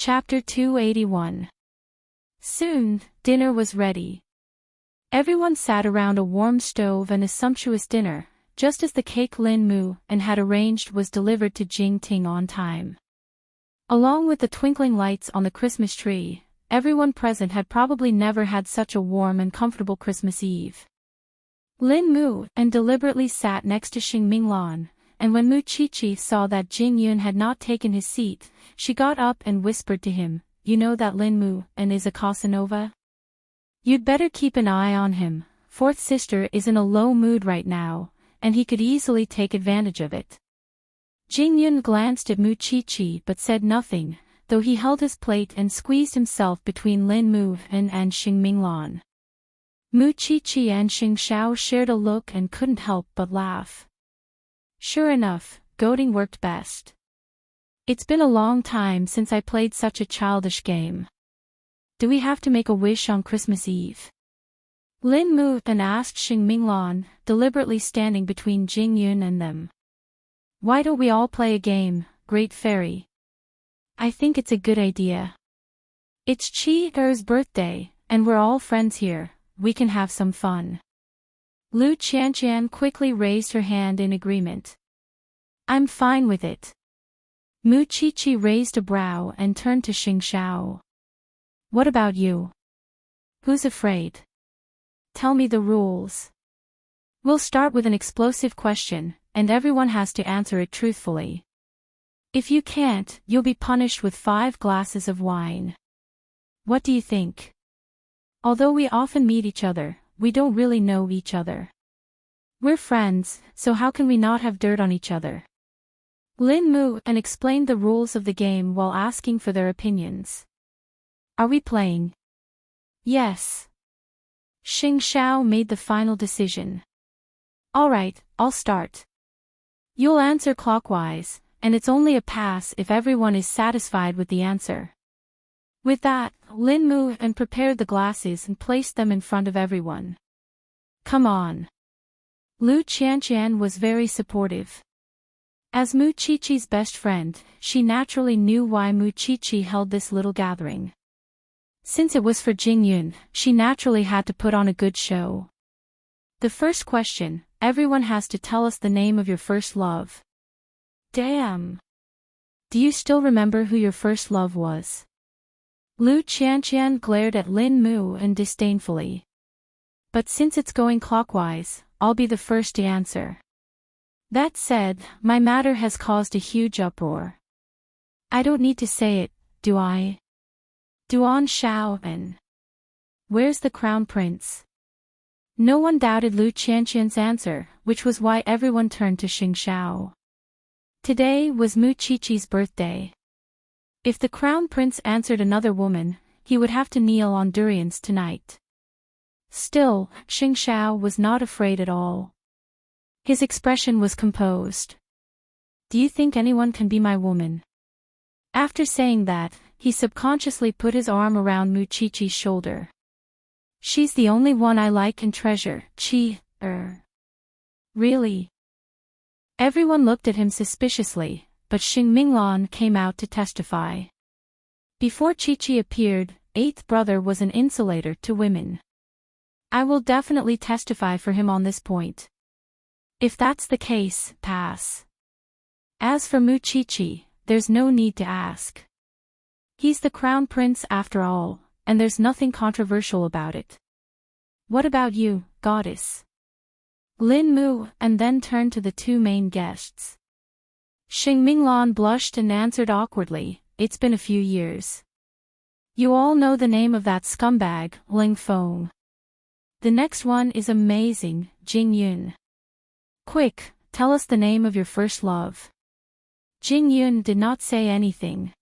Chapter 281. Soon, dinner was ready. Everyone sat around a warm stove and a sumptuous dinner, just as the cake Lin Mu and had arranged was delivered to Jing-ting on time. Along with the twinkling lights on the Christmas tree, everyone present had probably never had such a warm and comfortable Christmas Eve. Lin Mu and deliberately sat next to Xing Minglan, and when Mu Qiqi saw that Jing Yun had not taken his seat, she got up and whispered to him, "You know that Lin Mu and is a Casanova? You'd better keep an eye on him. Fourth sister is in a low mood right now, and he could easily take advantage of it." Jing Yun glanced at Mu Qiqi but said nothing, though he held his plate and squeezed himself between Lin Mu and Xing Minglan. Mu Qiqi and Xing Xiao shared a look and couldn't help but laugh. Sure enough, goading worked best. It's been a long time since I played such a childish game. Do we have to make a wish on Christmas Eve? Lin Mu then asked Xing Minglan, deliberately standing between Jing Yun and them. Why don't we all play a game, Great Fairy? I think it's a good idea. It's Qi Er's birthday, and we're all friends here, we can have some fun. Lu Qianqian quickly raised her hand in agreement. I'm fine with it. Mu Qiqi raised a brow and turned to Xing Xiao. What about you? Who's afraid? Tell me the rules. We'll start with an explosive question, and everyone has to answer it truthfully. If you can't, you'll be punished with 5 glasses of wine. What do you think? Although we often meet each other, we don't really know each other. We're friends, so how can we not have dirt on each other? Lin Mu and explained the rules of the game while asking for their opinions. Are we playing? Yes. Xing Xiao made the final decision. Alright, I'll start. You'll answer clockwise, and it's only a pass if everyone is satisfied with the answer. With that, Lin Mu and prepared the glasses and placed them in front of everyone. Come on. Lu Qianqian was very supportive. As Mu Qiqi's best friend, she naturally knew why Mu Qiqi held this little gathering. Since it was for Jing Yun, she naturally had to put on a good show. The first question, everyone has to tell us the name of your first love. Damn. Do you still remember who your first love was? Lu Qianqian glared at Lin Mu and disdainfully. But since it's going clockwise, I'll be the first to answer. That said, my matter has caused a huge uproar. I don't need to say it, do I? Duan Xiao and... Where's the crown prince? No one doubted Lu Qianqian's answer, which was why everyone turned to Xing Xiao. Today was Mu Qiqi's birthday. If the crown prince answered another woman, he would have to kneel on durians tonight. Still, Xing Xiao was not afraid at all. His expression was composed. Do you think anyone can be my woman? After saying that, he subconsciously put his arm around Mu Qiqi's shoulder. She's the only one I like and treasure, Qi. Really? Everyone looked at him suspiciously, but Xing Minglan came out to testify. Before Qiqi appeared, 8th brother was an insulator to women. I will definitely testify for him on this point. If that's the case, pass. As for Mu Qiqi, there's no need to ask. He's the crown prince after all, and there's nothing controversial about it. What about you, goddess? Lin Mu and then turned to the 2 main guests. Xing Minglan blushed and answered awkwardly, it's been a few years. You all know the name of that scumbag, Ling Feng. The next one is amazing, Jing Yun. Quick, tell us the name of your first love. Jing Yun did not say anything.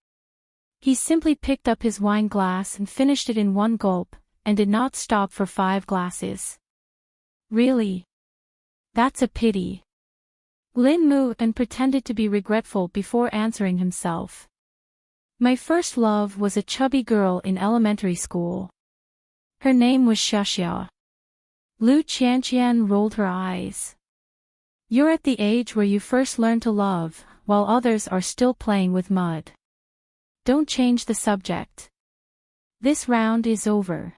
He simply picked up his wine glass and finished it in 1 gulp, and did not stop for 5 glasses. Really? That's a pity. Lin Mu and pretended to be regretful before answering himself. My first love was a chubby girl in elementary school. Her name was Xiaxia. Lu Qianqian rolled her eyes. You're at the age where you first learn to love, while others are still playing with mud. Don't change the subject. This round is over.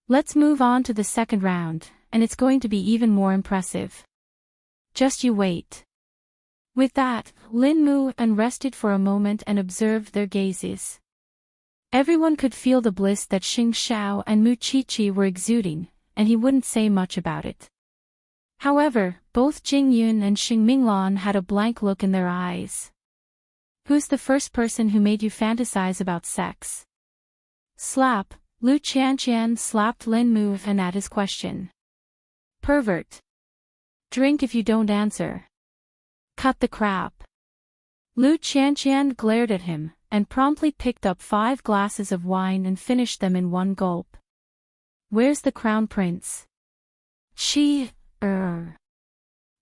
Let's move on to the second round, and it's going to be even more impressive. Just you wait. With that, Lin moved and rested for a moment and observed their gazes. Everyone could feel the bliss that Xing Xiao and Mu Qiqi were exuding, and he wouldn't say much about it. However, both Jing Yun and Xing Minglan had a blank look in their eyes. Who's the first person who made you fantasize about sex? Slap. Lu Qianqian slapped Lin Mu and at his question. Pervert. Drink if you don't answer. Cut the crap. Lu Qianqian glared at him, and promptly picked up 5 glasses of wine and finished them in one gulp. Where's the crown prince? Xing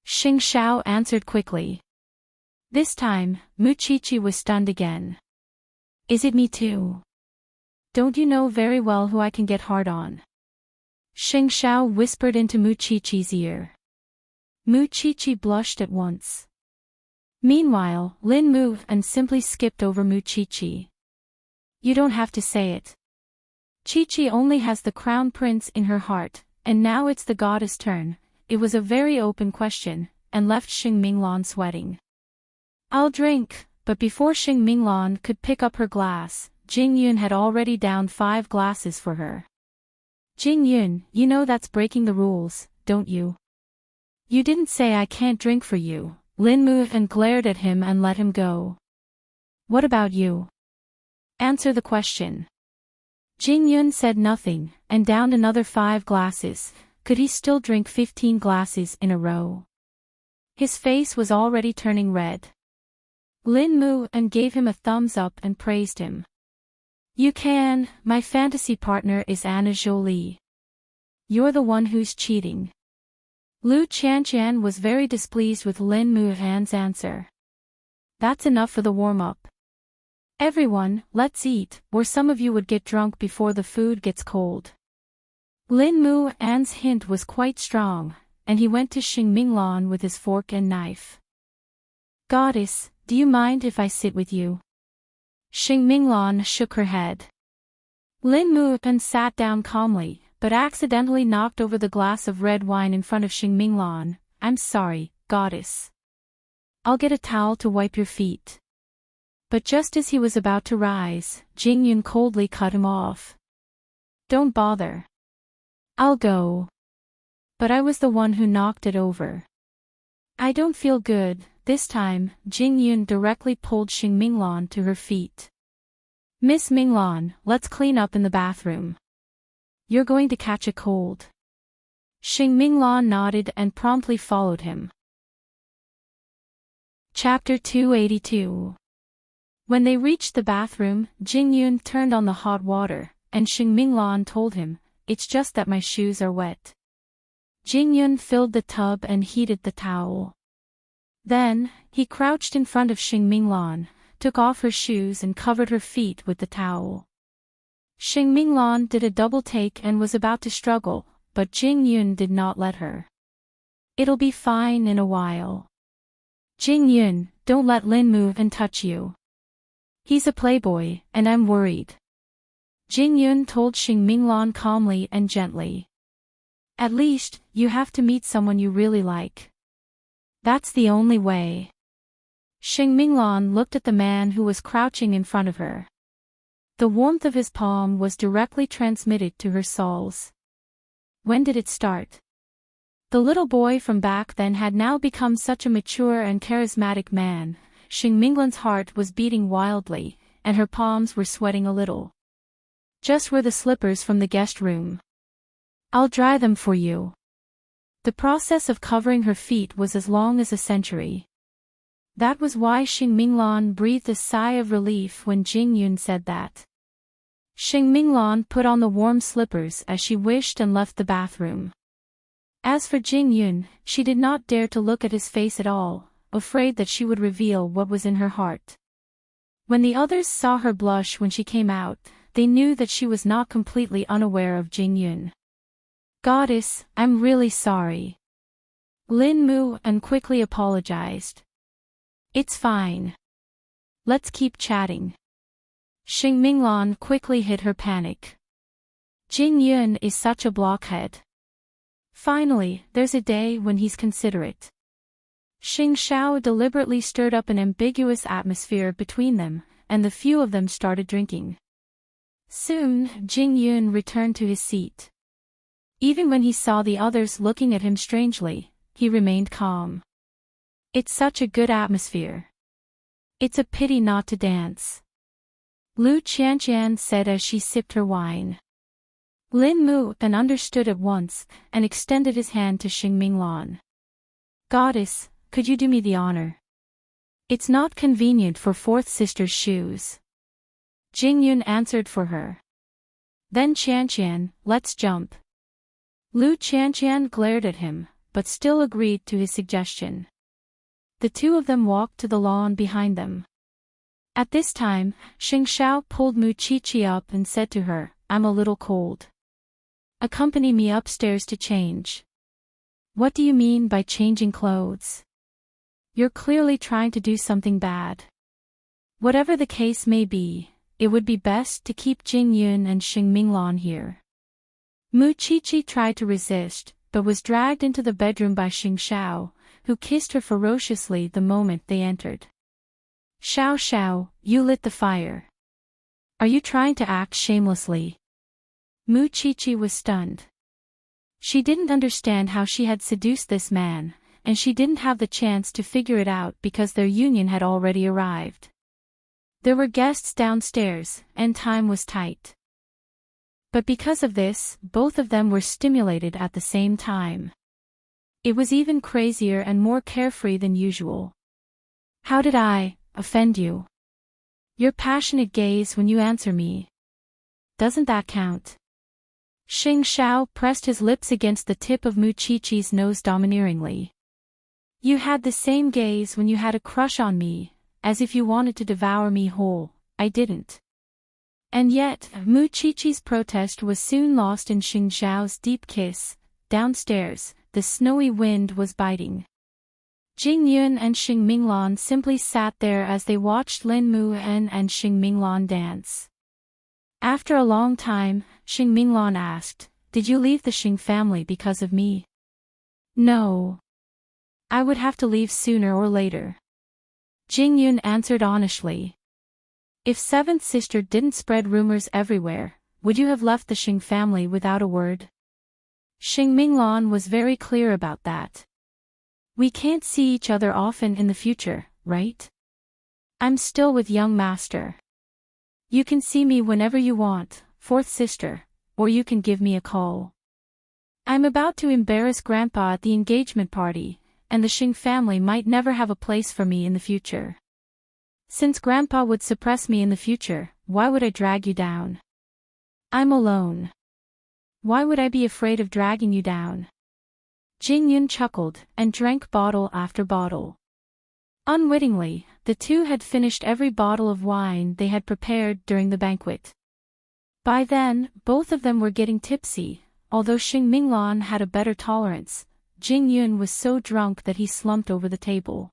Xiao answered quickly. This time, Mu Qiqi was stunned again. Is it me too? Don't you know very well who I can get hard on? Xing Xiao whispered into Mu Qiqi's ear. Mu Qiqi blushed at once. Meanwhile, Lin moved and simply skipped over Mu Qiqi. You don't have to say it. Qiqi only has the crown prince in her heart, and now it's the goddess' turn. It was a very open question, and left Xing Minglan sweating. I'll drink, but before Xing Minglan could pick up her glass, Jing Yun had already downed 5 glasses for her. Jing Yun, you know that's breaking the rules, don't you? You didn't say I can't drink for you. Lin moved and glared at him and let him go. What about you? Answer the question. Jing Yun said nothing, and downed another 5 glasses. Could he still drink 15 glasses in a row? His face was already turning red. Lin moved and gave him a thumbs up and praised him. You can. My fantasy partner is Anna Jolie. You're the one who's cheating. Lu Qianqian was very displeased with Lin Muhan's answer. That's enough for the warm-up. Everyone, let's eat, or some of you would get drunk before the food gets cold. Lin Muhan's hint was quite strong, and he went to Xing Minglan with his fork and knife. Goddess, do you mind if I sit with you? Xing Minglan shook her head. Lin Muhan sat down calmly, but accidentally knocked over the glass of red wine in front of Xing Minglan. I'm sorry, goddess. I'll get a towel to wipe your feet. But just as he was about to rise, Jing Yun coldly cut him off. Don't bother. I'll go. But I was the one who knocked it over. I don't feel good. This time, Jing Yun directly pulled Xing Minglan to her feet. Miss Minglan, let's clean up in the bathroom. You're going to catch a cold. Xing Minglan nodded and promptly followed him. Chapter 282. When they reached the bathroom, Jing Yun turned on the hot water, and Xing Minglan told him, It's just that my shoes are wet. Jing Yun filled the tub and heated the towel. Then, he crouched in front of Xing Minglan, took off her shoes and covered her feet with the towel. Xing Minglan did a double take and was about to struggle, but Jing Yun did not let her. It'll be fine in a while. Jing Yun, don't let Lin move and touch you. He's a playboy, and I'm worried. Jing Yun told Xing Minglan calmly and gently. At least, you have to meet someone you really like. That's the only way. Xing Minglan looked at the man who was crouching in front of her. The warmth of his palm was directly transmitted to her soles. When did it start? The little boy from back then had now become such a mature and charismatic man. Xing Minglan's heart was beating wildly, and her palms were sweating a little. Just were the slippers from the guest room. I'll dry them for you. The process of covering her feet was as long as a century. That was why Xing Minglan breathed a sigh of relief when Jing Yun said that. Xing Minglan put on the warm slippers as she wished and left the bathroom. As for Jing Yun, she did not dare to look at his face at all, afraid that she would reveal what was in her heart. When the others saw her blush when she came out, they knew that she was not completely unaware of Jing Yun. Goddess, I'm really sorry. Lin Mu and quickly apologized. It's fine. Let's keep chatting. Xing Minglan quickly hid her panic. Jing Yun is such a blockhead. Finally, there's a day when he's considerate. Xing Xiao deliberately stirred up an ambiguous atmosphere between them, and the few of them started drinking. Soon, Jing Yun returned to his seat. Even when he saw the others looking at him strangely, he remained calm. It's such a good atmosphere. It's a pity not to dance. Lu Qianqian said as she sipped her wine. Lin Mu then understood at once, and extended his hand to Xing Minglan. Goddess, could you do me the honor? It's not convenient for fourth sister's shoes. Jing Yun answered for her. Then Qianqian, let's jump. Lu Qianqian glared at him, but still agreed to his suggestion. The two of them walked to the lawn behind them. At this time, Xing Xiao pulled Mu Qiqi up and said to her, I'm a little cold. Accompany me upstairs to change. What do you mean by changing clothes? You're clearly trying to do something bad. Whatever the case may be, it would be best to keep Jing Yun and Xing Minglan here. Mu Qiqi tried to resist, but was dragged into the bedroom by Xing Xiao, who kissed her ferociously the moment they entered. Xiao Xiao, you lit the fire. Are you trying to act shamelessly? Mu Qiqi was stunned. She didn't understand how she had seduced this man, and she didn't have the chance to figure it out because their union had already arrived. There were guests downstairs, and time was tight. But because of this, both of them were stimulated at the same time. It was even crazier and more carefree than usual. How did I offend you? Your passionate gaze when you answer me. Doesn't that count? Xing Xiao pressed his lips against the tip of Mu Qiqi's nose domineeringly. You had the same gaze when you had a crush on me, as if you wanted to devour me whole. I didn't. And yet, Mu Qiqi's protest was soon lost in Xing Xiao's deep kiss. Downstairs, the snowy wind was biting. Jing Yun and Xing Minglan simply sat there as they watched Lin Mu and Xing Minglan dance. After a long time, Xing Minglan asked, Did you leave the Xing family because of me? No. I would have to leave sooner or later. Jing Yun answered honestly. If seventh sister didn't spread rumors everywhere, would you have left the Xing family without a word? Xing Minglan was very clear about that. We can't see each other often in the future, right? I'm still with young master. You can see me whenever you want, fourth sister, or you can give me a call. I'm about to embarrass Grandpa at the engagement party, and the Xing family might never have a place for me in the future. Since Grandpa would suppress me in the future, why would I drag you down? I'm alone. Why would I be afraid of dragging you down? Jing Yun chuckled, and drank bottle after bottle. Unwittingly, the two had finished every bottle of wine they had prepared during the banquet. By then, both of them were getting tipsy. Although Xing Minglan had a better tolerance, Jing Yun was so drunk that he slumped over the table.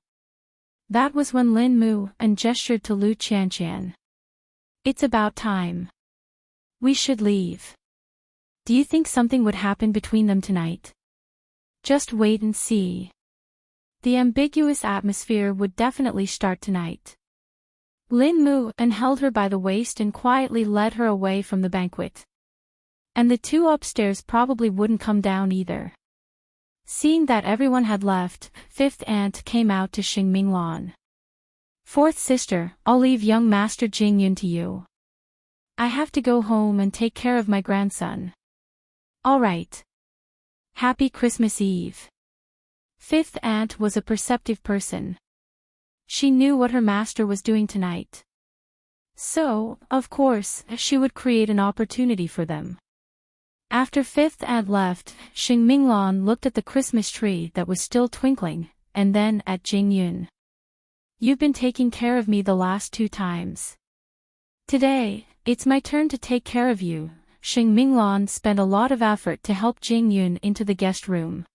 That was when Lin Mu and gestured to Lu Qianqian. It's about time. We should leave. Do you think something would happen between them tonight? Just wait and see. The ambiguous atmosphere would definitely start tonight. Lin Mu held her by the waist and quietly led her away from the banquet. And the two upstairs probably wouldn't come down either. Seeing that everyone had left, fifth aunt came out to Xing Minglan. Fourth sister, I'll leave young master Jing Yun to you. I have to go home and take care of my grandson. All right. Happy Christmas Eve. Fifth aunt was a perceptive person. She knew what her master was doing tonight. So, of course, she would create an opportunity for them. After fifth aunt left, Xing Minglan looked at the Christmas tree that was still twinkling, and then at Jing Yun. You've been taking care of me the last 2 times. Today, it's my turn to take care of you. Xing Minglan spent a lot of effort to help Jing Yun into the guest room.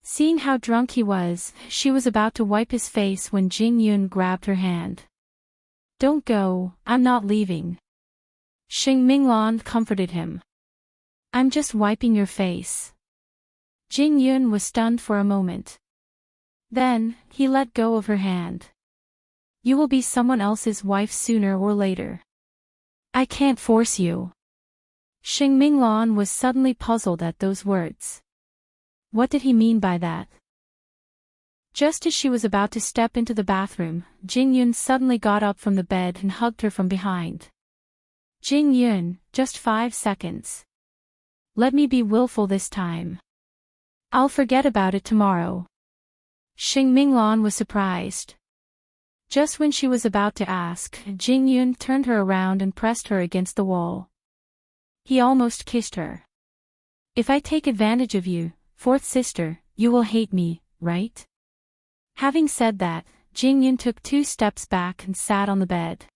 Seeing how drunk he was, she was about to wipe his face when Jing Yun grabbed her hand. Don't go, I'm not leaving. Xing Minglan comforted him. I'm just wiping your face. Jing Yun was stunned for a moment. Then, he let go of her hand. You will be someone else's wife sooner or later. I can't force you. Xing Minglan was suddenly puzzled at those words. What did he mean by that? Just as she was about to step into the bathroom, Jing Yun suddenly got up from the bed and hugged her from behind. Jing Yun, just 5 seconds. Let me be willful this time. I'll forget about it tomorrow. Xing Minglan was surprised. Just when she was about to ask, Jing Yun turned her around and pressed her against the wall. He almost kissed her. If I take advantage of you, fourth sister, you will hate me, right? Having said that, Jing Yun took 2 steps back and sat on the bed.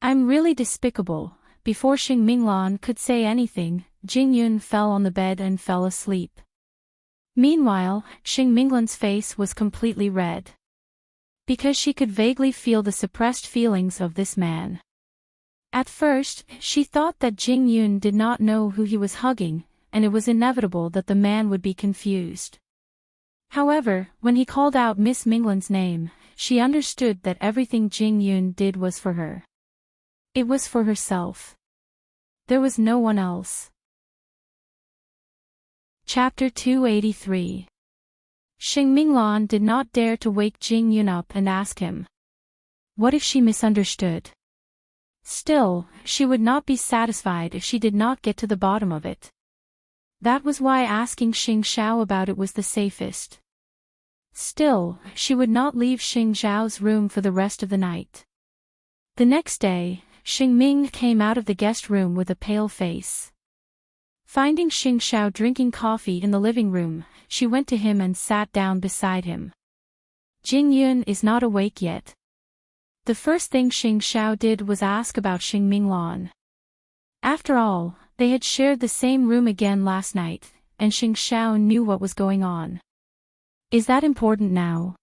I'm really despicable. Before Xing Minglan could say anything, Jing Yun fell on the bed and fell asleep. Meanwhile, Xing Minglan's face was completely red. Because she could vaguely feel the suppressed feelings of this man. At first, she thought that Jing Yun did not know who he was hugging, and it was inevitable that the man would be confused. However, when he called out Miss Minglan's name, she understood that everything Jing Yun did was for her. It was for herself. There was no one else. Chapter 283. Xing Minglan did not dare to wake Jing Yun up and ask him. What if she misunderstood? Still, she would not be satisfied if she did not get to the bottom of it. That was why asking Xing Xiao about it was the safest. Still, she would not leave Xing Xiao's room for the rest of the night. The next day, Xing Ming came out of the guest room with a pale face. Finding Xing Xiao drinking coffee in the living room, she went to him and sat down beside him. Jing Yun is not awake yet. The first thing Xing Xiao did was ask about Xing Minglan. After all, they had shared the same room again last night, and Xing Xiao knew what was going on. Is that important now?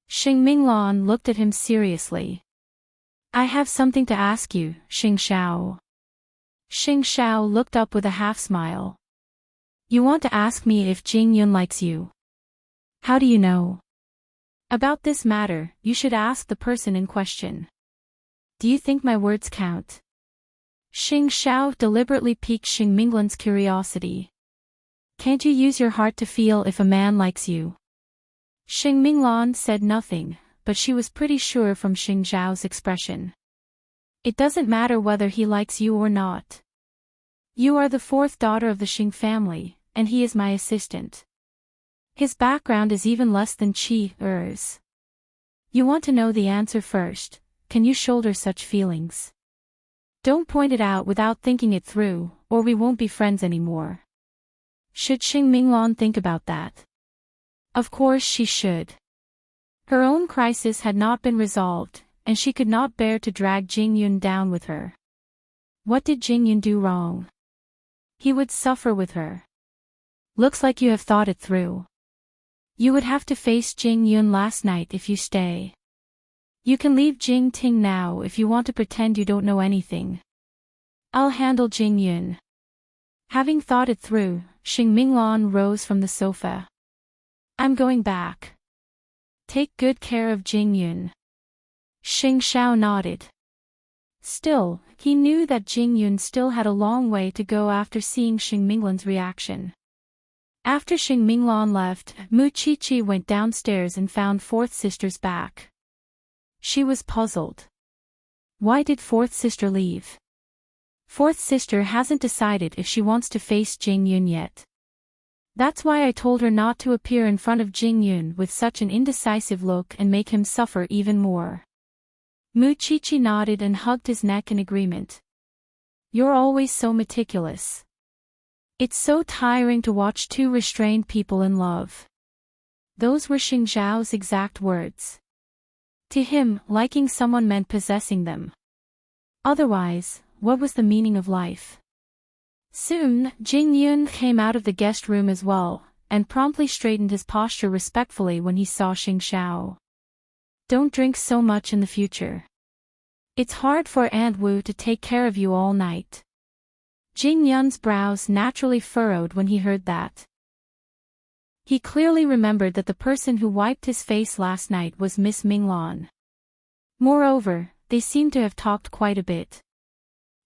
Xing Minglan looked at him seriously. I have something to ask you, Xing Xiao. Xing Xiao looked up with a half-smile. You want to ask me if Jing Yun likes you? How do you know? About this matter, you should ask the person in question. Do you think my words count? Xing Xiao deliberately piqued Xing Minglan's curiosity. Can't you use your heart to feel if a man likes you? Xing Minglan said nothing, but she was pretty sure from Xing Xiao's expression. It doesn't matter whether he likes you or not. You are the 4th daughter of the Xing family, and he is my assistant. His background is even less than Qi-er's. You want to know the answer first, can you shoulder such feelings? Don't point it out without thinking it through, or we won't be friends anymore. Should Xing Minglan think about that? Of course she should. Her own crisis had not been resolved, and she could not bear to drag Jing Yun down with her. What did Jing Yun do wrong? He would suffer with her. Looks like you have thought it through. You would have to face Jing Yun last night if you stay. You can leave Jing Ting now if you want to pretend you don't know anything. I'll handle Jing Yun. Having thought it through, Xing Minglan rose from the sofa. I'm going back. Take good care of Jing Yun. Xing Xiao nodded. Still, he knew that Jing Yun still had a long way to go after seeing Xing Minglan's reaction. After Xing Minglan left, Mu Qiqi went downstairs and found 4th sister's back. She was puzzled. Why did 4th sister leave? 4th sister hasn't decided if she wants to face Jing Yun yet. That's why I told her not to appear in front of Jing Yun with such an indecisive look and make him suffer even more. Mu Qiqi nodded and hugged his neck in agreement. You're always so meticulous. It's so tiring to watch 2 restrained people in love. Those were Xing Zhao's exact words. To him, liking someone meant possessing them. Otherwise, what was the meaning of life? Soon, Jing Yun came out of the guest room as well, and promptly straightened his posture respectfully when he saw Xing Xiao. Don't drink so much in the future. It's hard for Aunt Wu to take care of you all night. Jing Yun's brows naturally furrowed when he heard that. He clearly remembered that the person who wiped his face last night was Miss Minglan. Moreover, they seemed to have talked quite a bit.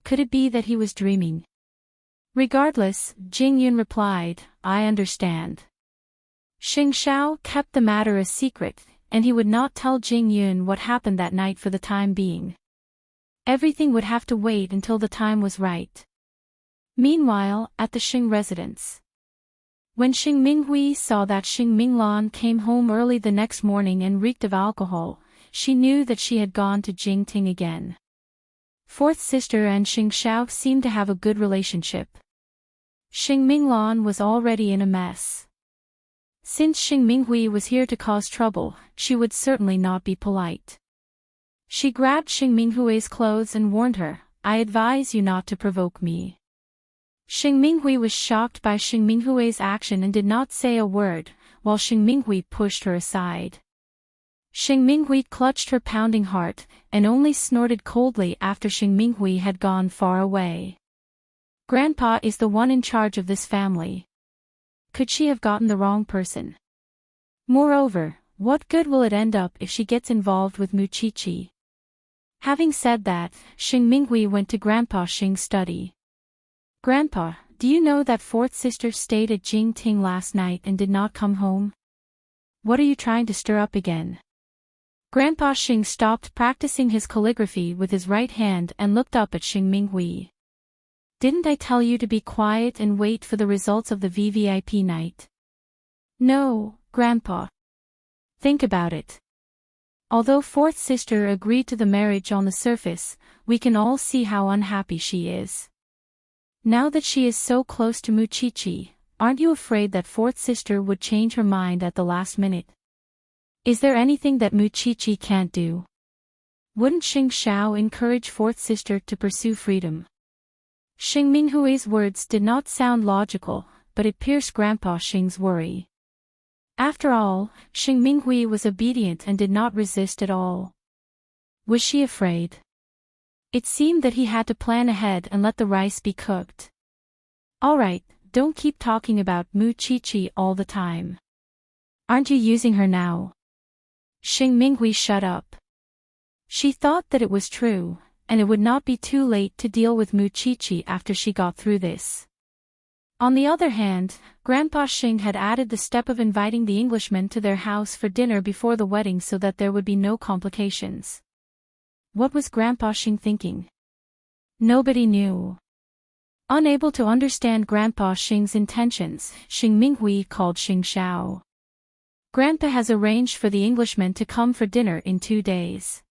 Could it be that he was dreaming? Regardless, Jing Yun replied, I understand. Xing Xiao kept the matter a secret, and he would not tell Jing Yun what happened that night for the time being. Everything would have to wait until the time was right. Meanwhile, at the Xing residence. When Xing Minghui saw that Xing Minglan came home early the next morning and reeked of alcohol, she knew that she had gone to Jingting again. Fourth sister and Xing Xiao seemed to have a good relationship. Xing Minglan was already in a mess. Since Xing Minghui was here to cause trouble, she would certainly not be polite. She grabbed Xing Minghui's clothes and warned her, I advise you not to provoke me. Xing Minghui was shocked by Xing Minghui's action and did not say a word, while Xing Minghui pushed her aside. Xing Minghui clutched her pounding heart, and only snorted coldly after Xing Minghui had gone far away. Grandpa is the one in charge of this family. Could she have gotten the wrong person? Moreover, what good will it end up if she gets involved with Muchichi? Having said that, Xing Minghui went to Grandpa Xing's study. Grandpa, do you know that fourth sister stayed at Jingting last night and did not come home? What are you trying to stir up again? Grandpa Xing stopped practicing his calligraphy with his right hand and looked up at Xing Minghui. Didn't I tell you to be quiet and wait for the results of the VVIP night? No, Grandpa. Think about it. Although fourth sister agreed to the marriage on the surface, we can all see how unhappy she is. Now that she is so close to Muchichi, aren't you afraid that fourth sister would change her mind at the last minute? Is there anything that Muchichi can't do? Wouldn't Xing Xiao encourage fourth sister to pursue freedom? Xing Minghui's words did not sound logical, but it pierced Grandpa Xing's worry. After all, Xing Minghui was obedient and did not resist at all. Was she afraid? It seemed that he had to plan ahead and let the rice be cooked. Alright, don't keep talking about Muchichi all the time. Aren't you using her now? Xing Minghui shut up. She thought that it was true, and it would not be too late to deal with Muchichi after she got through this. On the other hand, Grandpa Xing had added the step of inviting the Englishmen to their house for dinner before the wedding so that there would be no complications. What was Grandpa Xing thinking? Nobody knew. Unable to understand Grandpa Xing's intentions, Xing Minghui called Xing Xiao. Grandpa has arranged for the Englishmen to come for dinner in 2 days.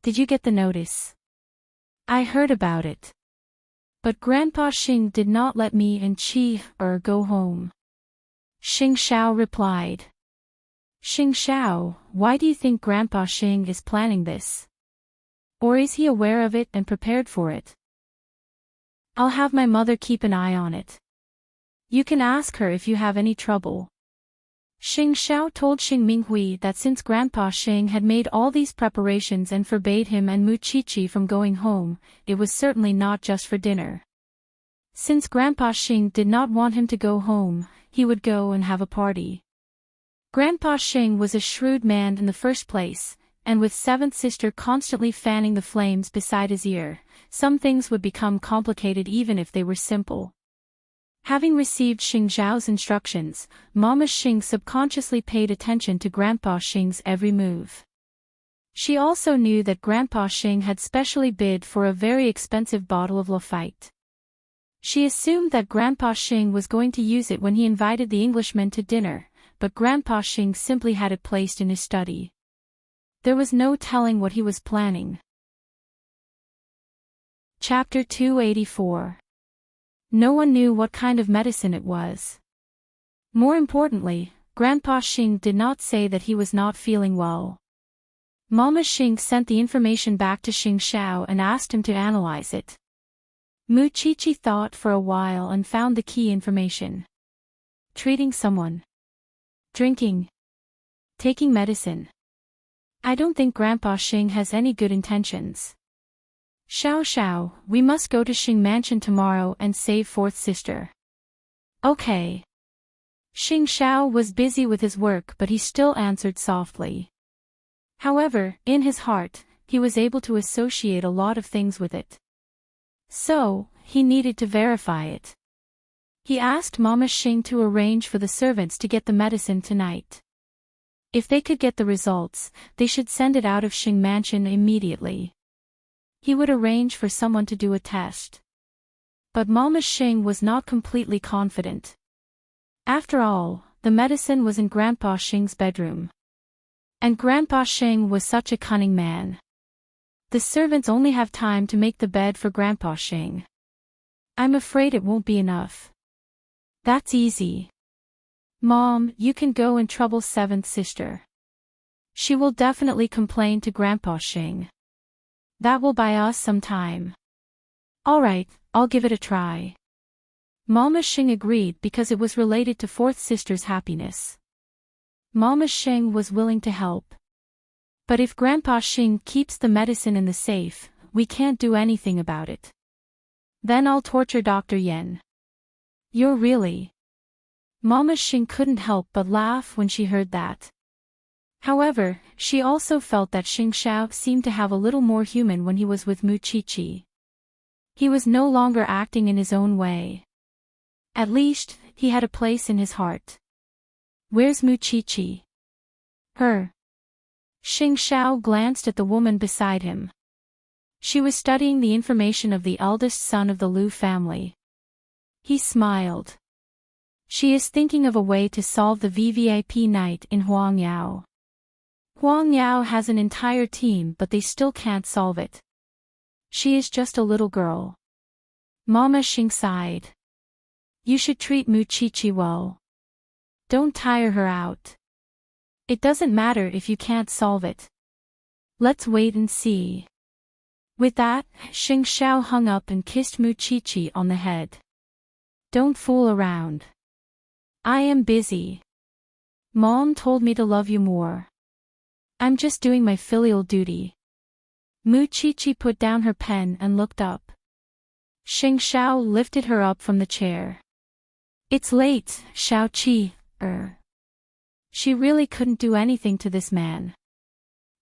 Did you get the notice? I heard about it. But Grandpa Xing did not let me and Chi go home. Xing Xiao replied. Xing Xiao, why do you think Grandpa Xing is planning this? Or is he aware of it and prepared for it? I'll have my mother keep an eye on it. You can ask her if you have any trouble. Xing Xiao told Xing Minghui that since Grandpa Xing had made all these preparations and forbade him and Muchichi from going home, it was certainly not just for dinner. Since Grandpa Xing did not want him to go home, he would go and have a party. Grandpa Xing was a shrewd man in the first place, and with seventh sister constantly fanning the flames beside his ear, some things would become complicated even if they were simple. Having received Xing Zhao's instructions, Mama Xing subconsciously paid attention to Grandpa Xing's every move. She also knew that Grandpa Xing had specially bid for a very expensive bottle of Lafite. She assumed that Grandpa Xing was going to use it when he invited the Englishmen to dinner, but Grandpa Xing simply had it placed in his study. There was no telling what he was planning. Chapter 284. No one knew what kind of medicine it was. More importantly, Grandpa Xing did not say that he was not feeling well. Mama Xing sent the information back to Xing Xiao and asked him to analyze it. Muchichi thought for a while and found the key information. Treating someone. Drinking. Taking medicine. I don't think Grandpa Xing has any good intentions. Xiao Xiao, we must go to Xing Mansion tomorrow and save fourth sister. Okay. Xing Xiao was busy with his work, but he still answered softly. However, in his heart, he was able to associate a lot of things with it. So, he needed to verify it. He asked Mama Xing to arrange for the servants to get the medicine tonight. If they could get the results, they should send it out of Xing Mansion immediately. He would arrange for someone to do a test. But Mama Xing was not completely confident. After all, the medicine was in Grandpa Xing's bedroom. And Grandpa Xing was such a cunning man. The servants only have time to make the bed for Grandpa Xing. I'm afraid it won't be enough. That's easy. Mom, you can go and trouble seventh sister. She will definitely complain to Grandpa Xing. That will buy us some time. Alright, I'll give it a try. Mama Xing agreed because it was related to fourth sister's happiness. Mama Xing was willing to help. But if Grandpa Xing keeps the medicine in the safe, we can't do anything about it. Then I'll torture Dr. Yen. You're really... Mama Xing couldn't help but laugh when she heard that. However, she also felt that Xing Xiao seemed to have a little more human when he was with Mu Qiqi. He was no longer acting in his own way. At least, he had a place in his heart. Where's Mu Qiqi? Her. Xing Xiao glanced at the woman beside him. She was studying the information of the eldest son of the Liu family. He smiled. She is thinking of a way to solve the VVIP night in Huangyao. Huangyao has an entire team, but they still can't solve it. She is just a little girl. Mama Xing sighed. You should treat Mu Qiqi well. Don't tire her out. It doesn't matter if you can't solve it. Let's wait and see. With that, Xing Xiao hung up and kissed Mu Qiqi on the head. Don't fool around. I am busy. Mom told me to love you more. I'm just doing my filial duty. Mu Qiqi put down her pen and looked up. Xing Xiao lifted her up from the chair. It's late, Xiao Qi. She really couldn't do anything to this man.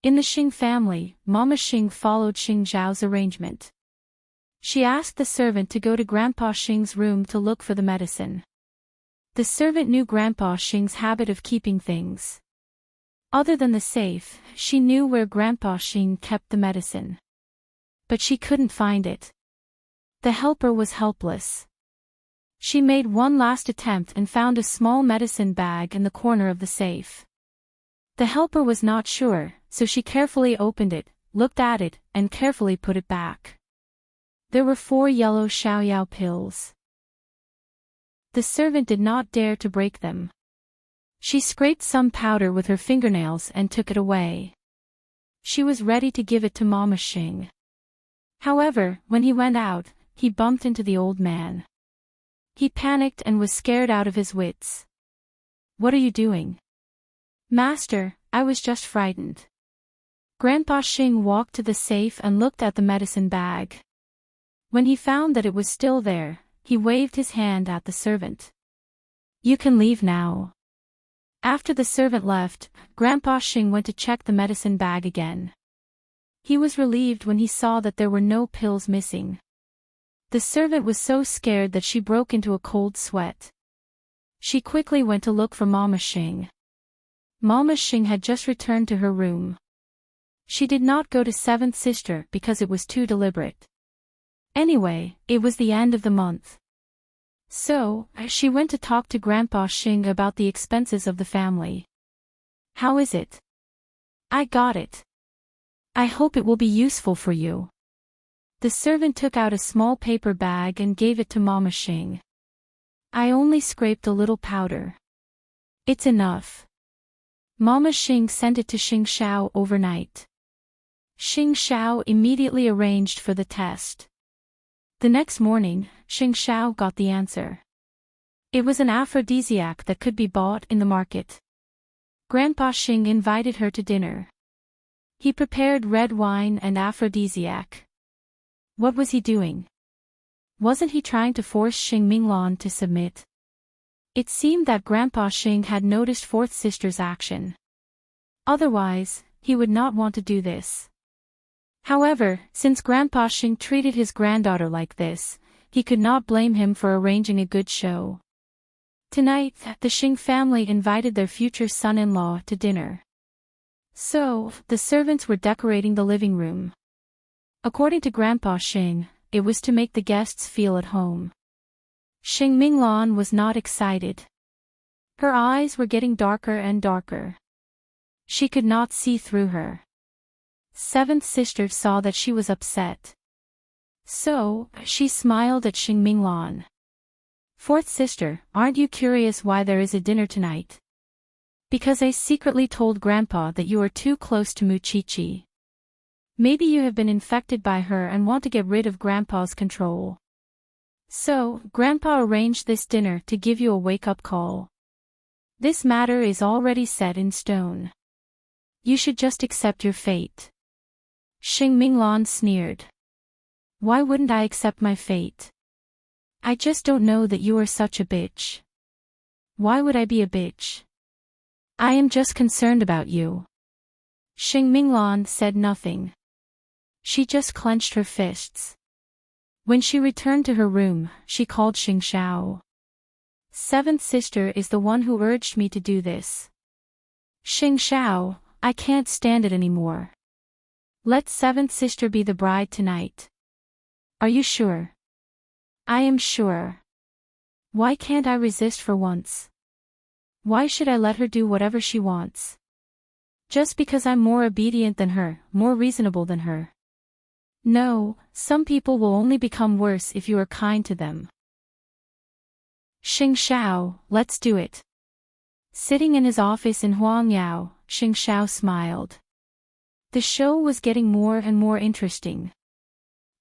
In the Xing family, Mama Xing followed Xing Zhao's arrangement. She asked the servant to go to Grandpa Xing's room to look for the medicine. The servant knew Grandpa Xing's habit of keeping things. Other than the safe, she knew where Grandpa Xing kept the medicine. But she couldn't find it. The helper was helpless. She made one last attempt and found a small medicine bag in the corner of the safe. The helper was not sure, so she carefully opened it, looked at it, and carefully put it back. There were 4 yellow Xiaoyao pills. The servant did not dare to break them. She scraped some powder with her fingernails and took it away. She was ready to give it to Mama Xing. However, when he went out, he bumped into the old man. He panicked and was scared out of his wits. What are you doing? Master, I was just frightened. Grandpa Xing walked to the safe and looked at the medicine bag. When he found that it was still there, he waved his hand at the servant. You can leave now. After the servant left, Grandpa Xing went to check the medicine bag again. He was relieved when he saw that there were no pills missing. The servant was so scared that she broke into a cold sweat. She quickly went to look for Mama Xing. Mama Xing had just returned to her room. She did not go to seventh sister because it was too deliberate. Anyway, it was the end of the month. So, she went to talk to Grandpa Xing about the expenses of the family. How is it? I got it. I hope it will be useful for you. The servant took out a small paper bag and gave it to Mama Xing. I only scraped a little powder. It's enough. Mama Xing sent it to Xing Xiao overnight. Xing Xiao immediately arranged for the test. The next morning, Xing Xiao got the answer. It was an aphrodisiac that could be bought in the market. Grandpa Xing invited her to dinner. He prepared red wine and aphrodisiac. What was he doing? Wasn't he trying to force Xing Minglan to submit? It seemed that Grandpa Xing had noticed fourth sister's action. Otherwise, he would not want to do this. However, since Grandpa Xing treated his granddaughter like this, he could not blame him for arranging a good show. Tonight, the Xing family invited their future son-in-law to dinner. So, the servants were decorating the living room. According to Grandpa Xing, it was to make the guests feel at home. Xing Minglan was not excited. Her eyes were getting darker and darker. She could not see through her. Seventh sister saw that she was upset. So, she smiled at Xing Minglan. Fourth sister, aren't you curious why there is a dinner tonight? Because I secretly told Grandpa that you are too close to Muchichi. Maybe you have been infected by her and want to get rid of Grandpa's control. So, Grandpa arranged this dinner to give you a wake-up call. This matter is already set in stone. You should just accept your fate. Xing Minglan sneered. Why wouldn't I accept my fate? I just don't know that you are such a bitch. Why would I be a bitch? I am just concerned about you. Xing Minglan said nothing. She just clenched her fists. When she returned to her room, she called Xing Xiao. Seventh sister is the one who urged me to do this. Xing Xiao, I can't stand it anymore. Let seventh sister be the bride tonight. Are you sure? I am sure. Why can't I resist for once? Why should I let her do whatever she wants? Just because I'm more obedient than her, more reasonable than her. No, some people will only become worse if you are kind to them. Xing Xiao, let's do it. Sitting in his office in Huangyao, Xing Xiao smiled. The show was getting more and more interesting.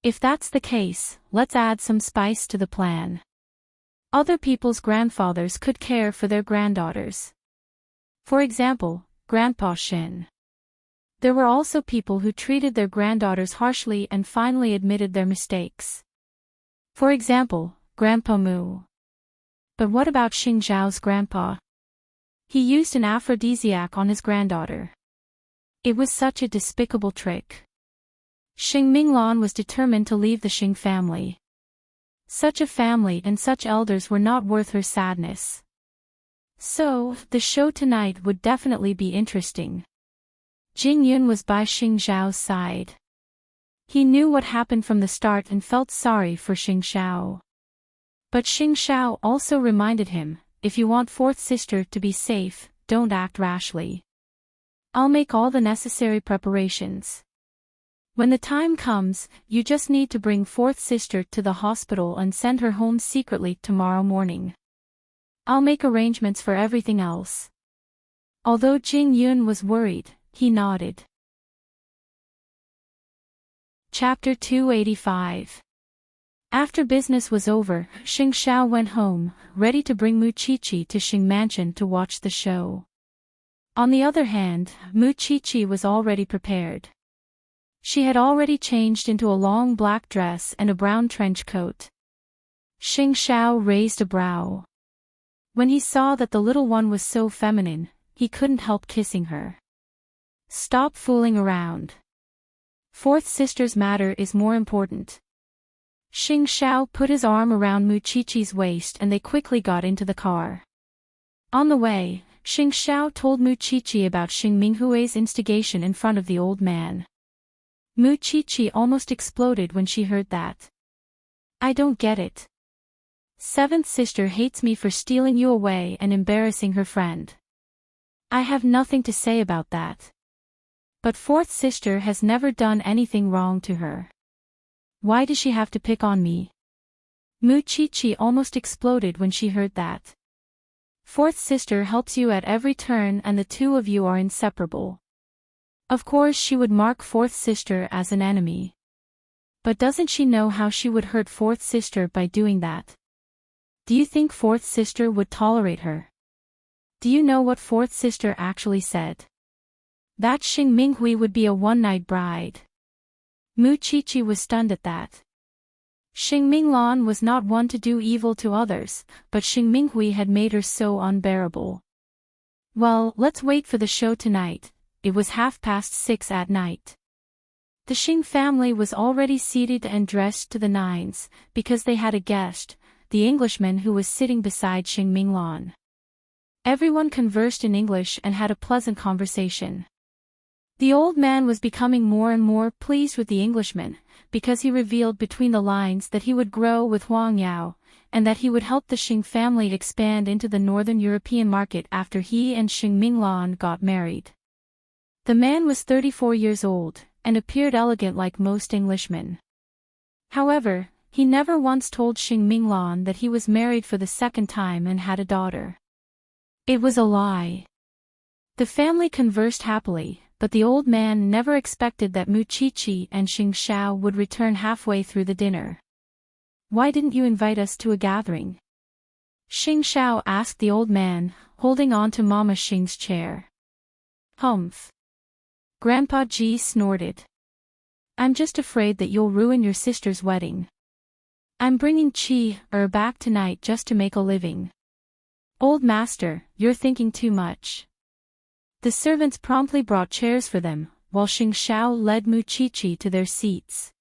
If that's the case, let's add some spice to the plan. Other people's grandfathers could care for their granddaughters. For example, Grandpa Shen. There were also people who treated their granddaughters harshly and finally admitted their mistakes. For example, Grandpa Mu. But what about Xing Zhao's grandpa? He used an aphrodisiac on his granddaughter. It was such a despicable trick. Xing Minglan was determined to leave the Xing family. Such a family and such elders were not worth her sadness. So, the show tonight would definitely be interesting. Jing Yun was by Xing Zhao's side. He knew what happened from the start and felt sorry for Xing Xiao. But Xing Xiao also reminded him, if you want fourth sister to be safe, don't act rashly. I'll make all the necessary preparations. When the time comes, you just need to bring fourth sister to the hospital and send her home secretly tomorrow morning. I'll make arrangements for everything else. Although Jing Yun was worried, he nodded. Chapter 285. After business was over, Xing Xiao went home, ready to bring Muchichi to Xing Mansion to watch the show. On the other hand, Muchichi was already prepared. She had already changed into a long black dress and a brown trench coat. Xing Xiao raised a brow. When he saw that the little one was so feminine, he couldn't help kissing her. Stop fooling around. Fourth sister's matter is more important. Xing Xiao put his arm around Muchichi's waist and they quickly got into the car. On the way, Xing Xiao told Muchichi about Xing Minghui's instigation in front of the old man. Muchichi almost exploded when she heard that. I don't get it. Seventh sister hates me for stealing you away and embarrassing her friend. I have nothing to say about that. But fourth sister has never done anything wrong to her. Why does she have to pick on me? Muchichi almost exploded when she heard that. Fourth sister helps you at every turn and the two of you are inseparable. Of course she would mark fourth sister as an enemy. But doesn't she know how she would hurt fourth sister by doing that? Do you think fourth sister would tolerate her? Do you know what fourth sister actually said? That Xing Minghui would be a one-night bride. Muchichi was stunned at that. Xing Minglan was not one to do evil to others, but Xing Minghui had made her so unbearable. Well, let's wait for the show tonight. It was 6:30 at night. The Xing family was already seated and dressed to the nines, because they had a guest, the Englishman who was sitting beside Xing Minglan. Everyone conversed in English and had a pleasant conversation. The old man was becoming more and more pleased with the Englishman, because he revealed between the lines that he would grow with Huang Yao, and that he would help the Xing family expand into the northern European market after he and Xing Minglan got married. The man was 34 years old, and appeared elegant like most Englishmen. However, he never once told Xing Minglan that he was married for the second time and had a daughter. It was a lie. The family conversed happily, but the old man never expected that Mu Qiqi and Xing Xiao would return halfway through the dinner. "Why didn't you invite us to a gathering?" Xing Xiao asked the old man, holding on to Mama Xing's chair. "Humph." Grandpa Ji snorted. "I'm just afraid that you'll ruin your sister's wedding. I'm bringing Qi back tonight just to make a living." "Old master, you're thinking too much." The servants promptly brought chairs for them, while Xing Xiao led Mu Qiqi to their seats.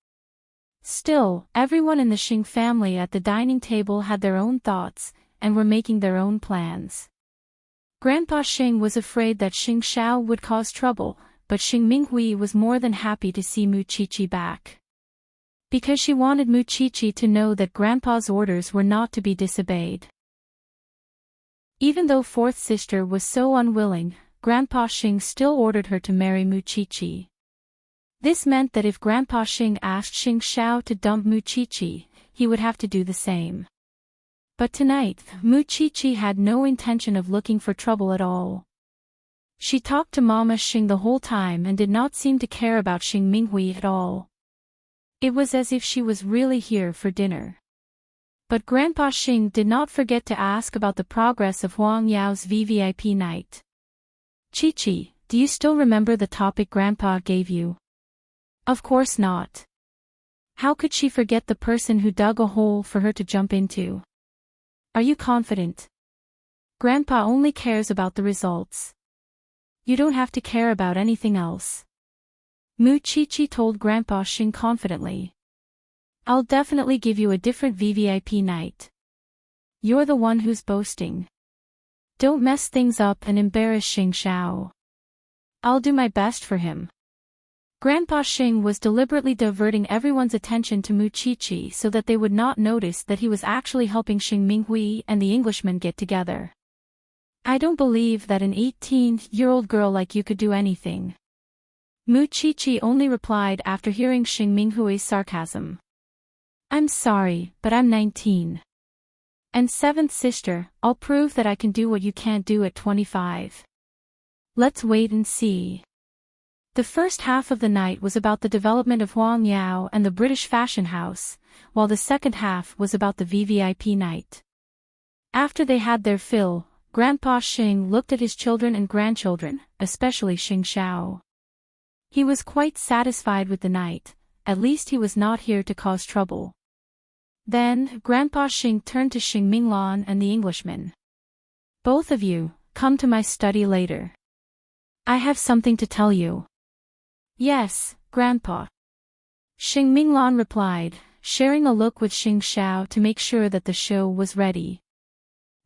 Still, everyone in the Xing family at the dining table had their own thoughts, and were making their own plans. Grandpa Xing was afraid that Xing Xiao would cause trouble, but Xing Minghui was more than happy to see Mu Qiqi back. Because she wanted Mu Qiqi to know that Grandpa's orders were not to be disobeyed. Even though fourth sister was so unwilling, Grandpa Xing still ordered her to marry Mu Qiqi. This meant that if Grandpa Xing asked Xing Xiao to dump Mu Qiqi, he would have to do the same. But tonight, Mu Qiqi had no intention of looking for trouble at all. She talked to Mama Xing the whole time and did not seem to care about Xing Minghui at all. It was as if she was really here for dinner. But Grandpa Xing did not forget to ask about the progress of Huang Yao's VVIP night. "Qiqi, do you still remember the topic Grandpa gave you?" "Of course not. How could she forget the person who dug a hole for her to jump into?" "Are you confident?" "Grandpa only cares about the results. You don't have to care about anything else." Mu Qiqi told Grandpa Xing confidently. "I'll definitely give you a different VVIP night. You're the one who's boasting. Don't mess things up and embarrass Xing Xiao. I'll do my best for him." Grandpa Xing was deliberately diverting everyone's attention to Mu Qiqi so that they would not notice that he was actually helping Xing Minghui and the Englishman get together. "I don't believe that an 18-year-old girl like you could do anything." Mu Qiqi only replied after hearing Xing Minghui's sarcasm. "I'm sorry, but I'm 19. And seventh sister, I'll prove that I can do what you can't do at 25. Let's wait and see." The first half of the night was about the development of Huang Yao and the British fashion house, while the second half was about the VVIP night. After they had their fill, Grandpa Xing looked at his children and grandchildren, especially Xing Xiao. He was quite satisfied with the night, at least he was not here to cause trouble. Then, Grandpa Xing turned to Xing Minglan and the Englishman. "Both of you, come to my study later. I have something to tell you." "Yes, Grandpa." Xing Minglan replied, sharing a look with Xing Xiao to make sure that the show was ready.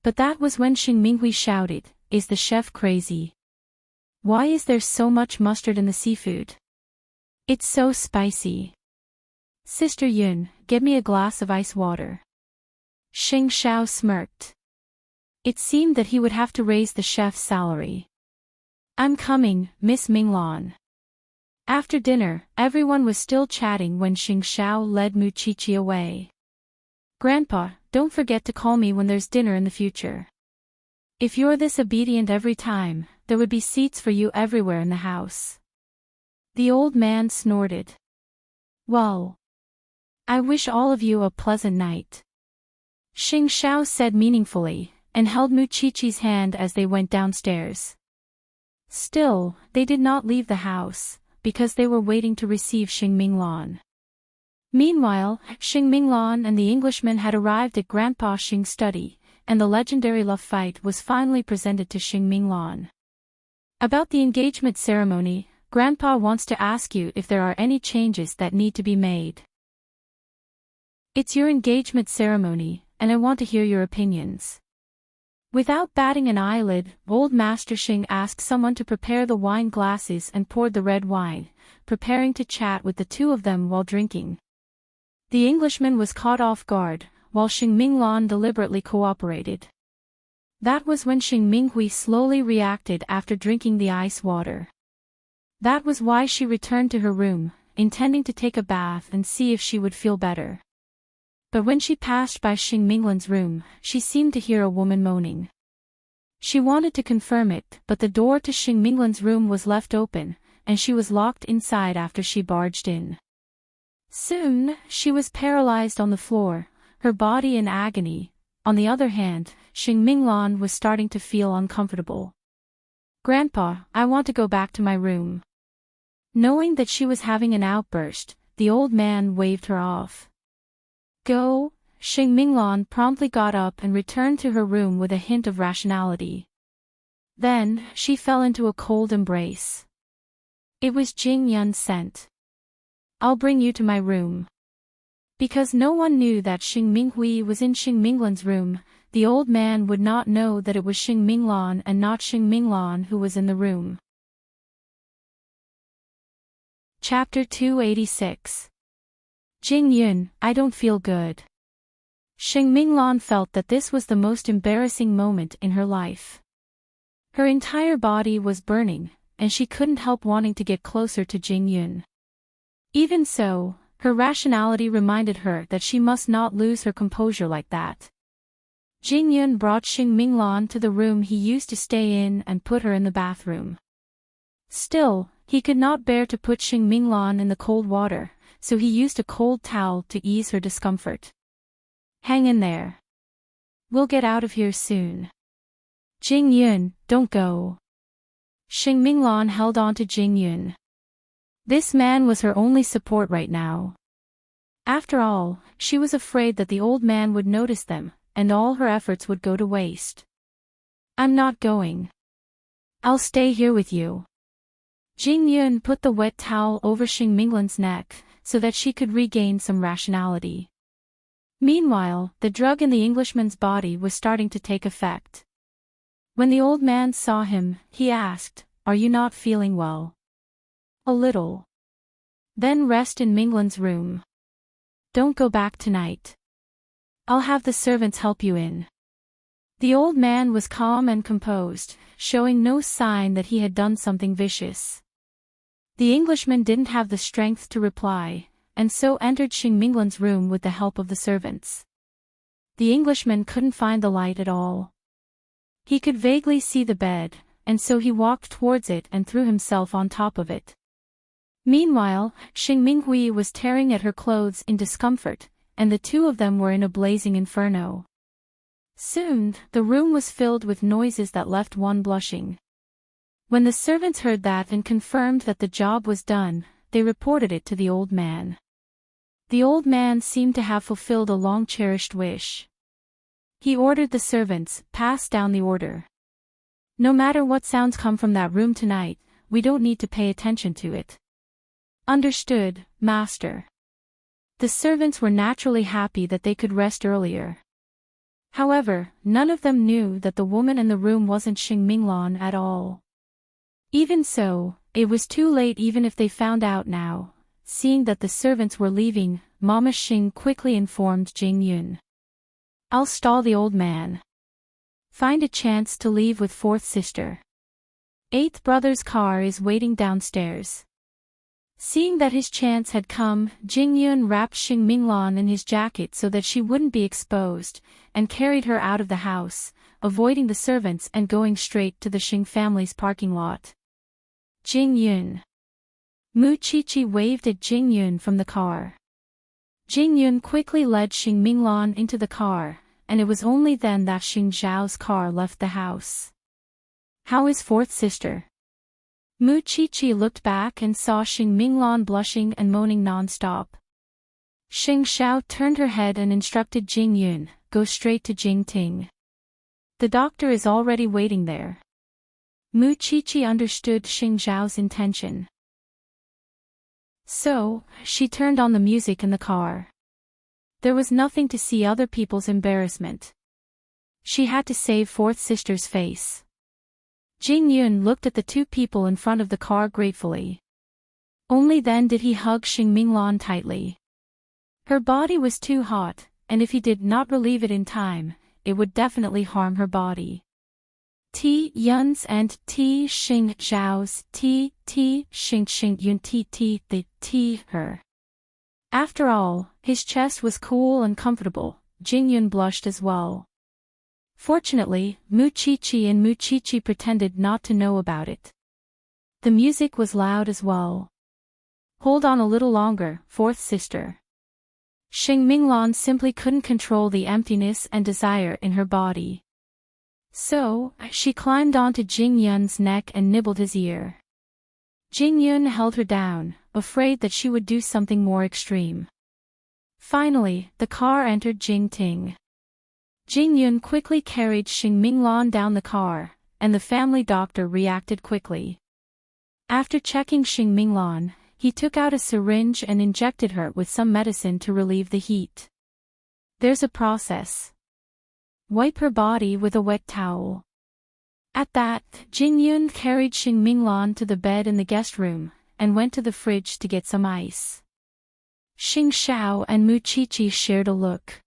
But that was when Xing Minghui shouted, "Is the chef crazy? Why is there so much mustard in the seafood? It's so spicy. Sister Yun, get me a glass of ice water." Xing Xiao smirked. It seemed that he would have to raise the chef's salary. "I'm coming, Miss Minglan." After dinner, everyone was still chatting when Xing Xiao led Mu Qiqi away. "Grandpa, don't forget to call me when there's dinner in the future. If you're this obedient every time, there would be seats for you everywhere in the house." The old man snorted. "Well, I wish all of you a pleasant night," Xing Xiao said meaningfully, and held Mu Qiqi's hand as they went downstairs. Still, they did not leave the house, because they were waiting to receive Xing Minglan. Meanwhile, Xing Minglan and the Englishman had arrived at Grandpa Xing's study, and the legendary love fight was finally presented to Xing Minglan. About the engagement ceremony, Grandpa wants to ask you if there are any changes that need to be made. It's your engagement ceremony, and I want to hear your opinions. Without batting an eyelid, old Master Xing asked someone to prepare the wine glasses and poured the red wine, preparing to chat with the two of them while drinking. The Englishman was caught off guard, while Xing Minglan deliberately cooperated. That was when Xing Minghui slowly reacted after drinking the ice water. That was why she returned to her room, intending to take a bath and see if she would feel better. But when she passed by Xing Minglan's room, she seemed to hear a woman moaning. She wanted to confirm it, but the door to Xing Minglan's room was left open, and she was locked inside after she barged in. Soon, she was paralyzed on the floor, her body in agony. On the other hand, Xing Minglan was starting to feel uncomfortable. "Grandpa, I want to go back to my room." Knowing that she was having an outburst, the old man waved her off. "Go." Xing Minglan promptly got up and returned to her room with a hint of rationality. Then, she fell into a cold embrace. It was Jing Yun's scent. "I'll bring you to my room." Because no one knew that Xing Minghui was in Xing Minglan's room, the old man would not know that it was Xing Minglan and not Xing Minglan who was in the room. Chapter 286. Jing Yun, I don't feel good. Xing Minglan felt that this was the most embarrassing moment in her life. Her entire body was burning, and she couldn't help wanting to get closer to Jing Yun. Even so, her rationality reminded her that she must not lose her composure like that. Jing Yun brought Xing Minglan to the room he used to stay in and put her in the bathroom. Still, he could not bear to put Xing Minglan in the cold water, so he used a cold towel to ease her discomfort. "Hang in there. We'll get out of here soon." "Jing Yun, don't go." Xing Minglan held on to Jing Yun. This man was her only support right now. After all, she was afraid that the old man would notice them, and all her efforts would go to waste. "I'm not going. I'll stay here with you." Jing Yun put the wet towel over Xing Minglan's neck, so that she could regain some rationality. Meanwhile, the drug in the Englishman's body was starting to take effect. When the old man saw him, he asked, "Are you not feeling well?" "A little." "Then rest in Minglan's room. Don't go back tonight. I'll have the servants help you in." The old man was calm and composed, showing no sign that he had done something vicious. The Englishman didn't have the strength to reply, and so entered Xing Minglan's room with the help of the servants. The Englishman couldn't find the light at all. He could vaguely see the bed, and so he walked towards it and threw himself on top of it. Meanwhile, Xing Minghui was tearing at her clothes in discomfort, and the two of them were in a blazing inferno. Soon, the room was filled with noises that left one blushing. When the servants heard that and confirmed that the job was done, they reported it to the old man. The old man seemed to have fulfilled a long-cherished wish. He ordered the servants, "Pass down the order. No matter what sounds come from that room tonight, we don't need to pay attention to it." "Understood, master." The servants were naturally happy that they could rest earlier. However, none of them knew that the woman in the room wasn't Xing Minglan at all. Even so, it was too late even if they found out now. Seeing that the servants were leaving, Mama Xing quickly informed Jing Yun. "I'll stall the old man. Find a chance to leave with fourth sister. Eighth brother's car is waiting downstairs." Seeing that his chance had come, Jing Yun wrapped Xing Minglan in his jacket so that she wouldn't be exposed, and carried her out of the house, avoiding the servants and going straight to the Xing family's parking lot. "Jing Yun." Mu Qiqi waved at Jing Yun from the car. Jing Yun quickly led Xing Minglan into the car, and it was only then that Xing Zhao's car left the house. "How is fourth sister?" Mu Qiqi looked back and saw Xing Minglan blushing and moaning non-stop. Xing Xiao turned her head and instructed Jing Yun, go straight to Jing Ting. The doctor is already waiting there. Mu Qiqi understood Xing Xiao's intention. So, she turned on the music in the car. There was nothing to see other people's embarrassment. She had to save fourth sister's face. Jing Yun looked at the two people in front of the car gratefully. Only then did he hug Xing Minglan tightly. Her body was too hot, and if he did not relieve it in time, it would definitely harm her body. T Yun's and T Xing Zhao's T Xing Yun the her. After all, his chest was cool and comfortable. Jing Yun blushed as well. Fortunately, Mu Qiqi pretended not to know about it. The music was loud as well. Hold on a little longer, fourth sister. Xing Minglan simply couldn't control the emptiness and desire in her body. So, she climbed onto Jing Yun's neck and nibbled his ear. Jing Yun held her down, afraid that she would do something more extreme. Finally, the car entered Jing Ting. Jing Yun quickly carried Xing Minglan down the car, and the family doctor reacted quickly. After checking Xing Minglan, he took out a syringe and injected her with some medicine to relieve the heat. There's a process. Wipe her body with a wet towel. At that, Jing Yun carried Xing Minglan to the bed in the guest room, and went to the fridge to get some ice. Xing Xiao and Mu Qiqi shared a look.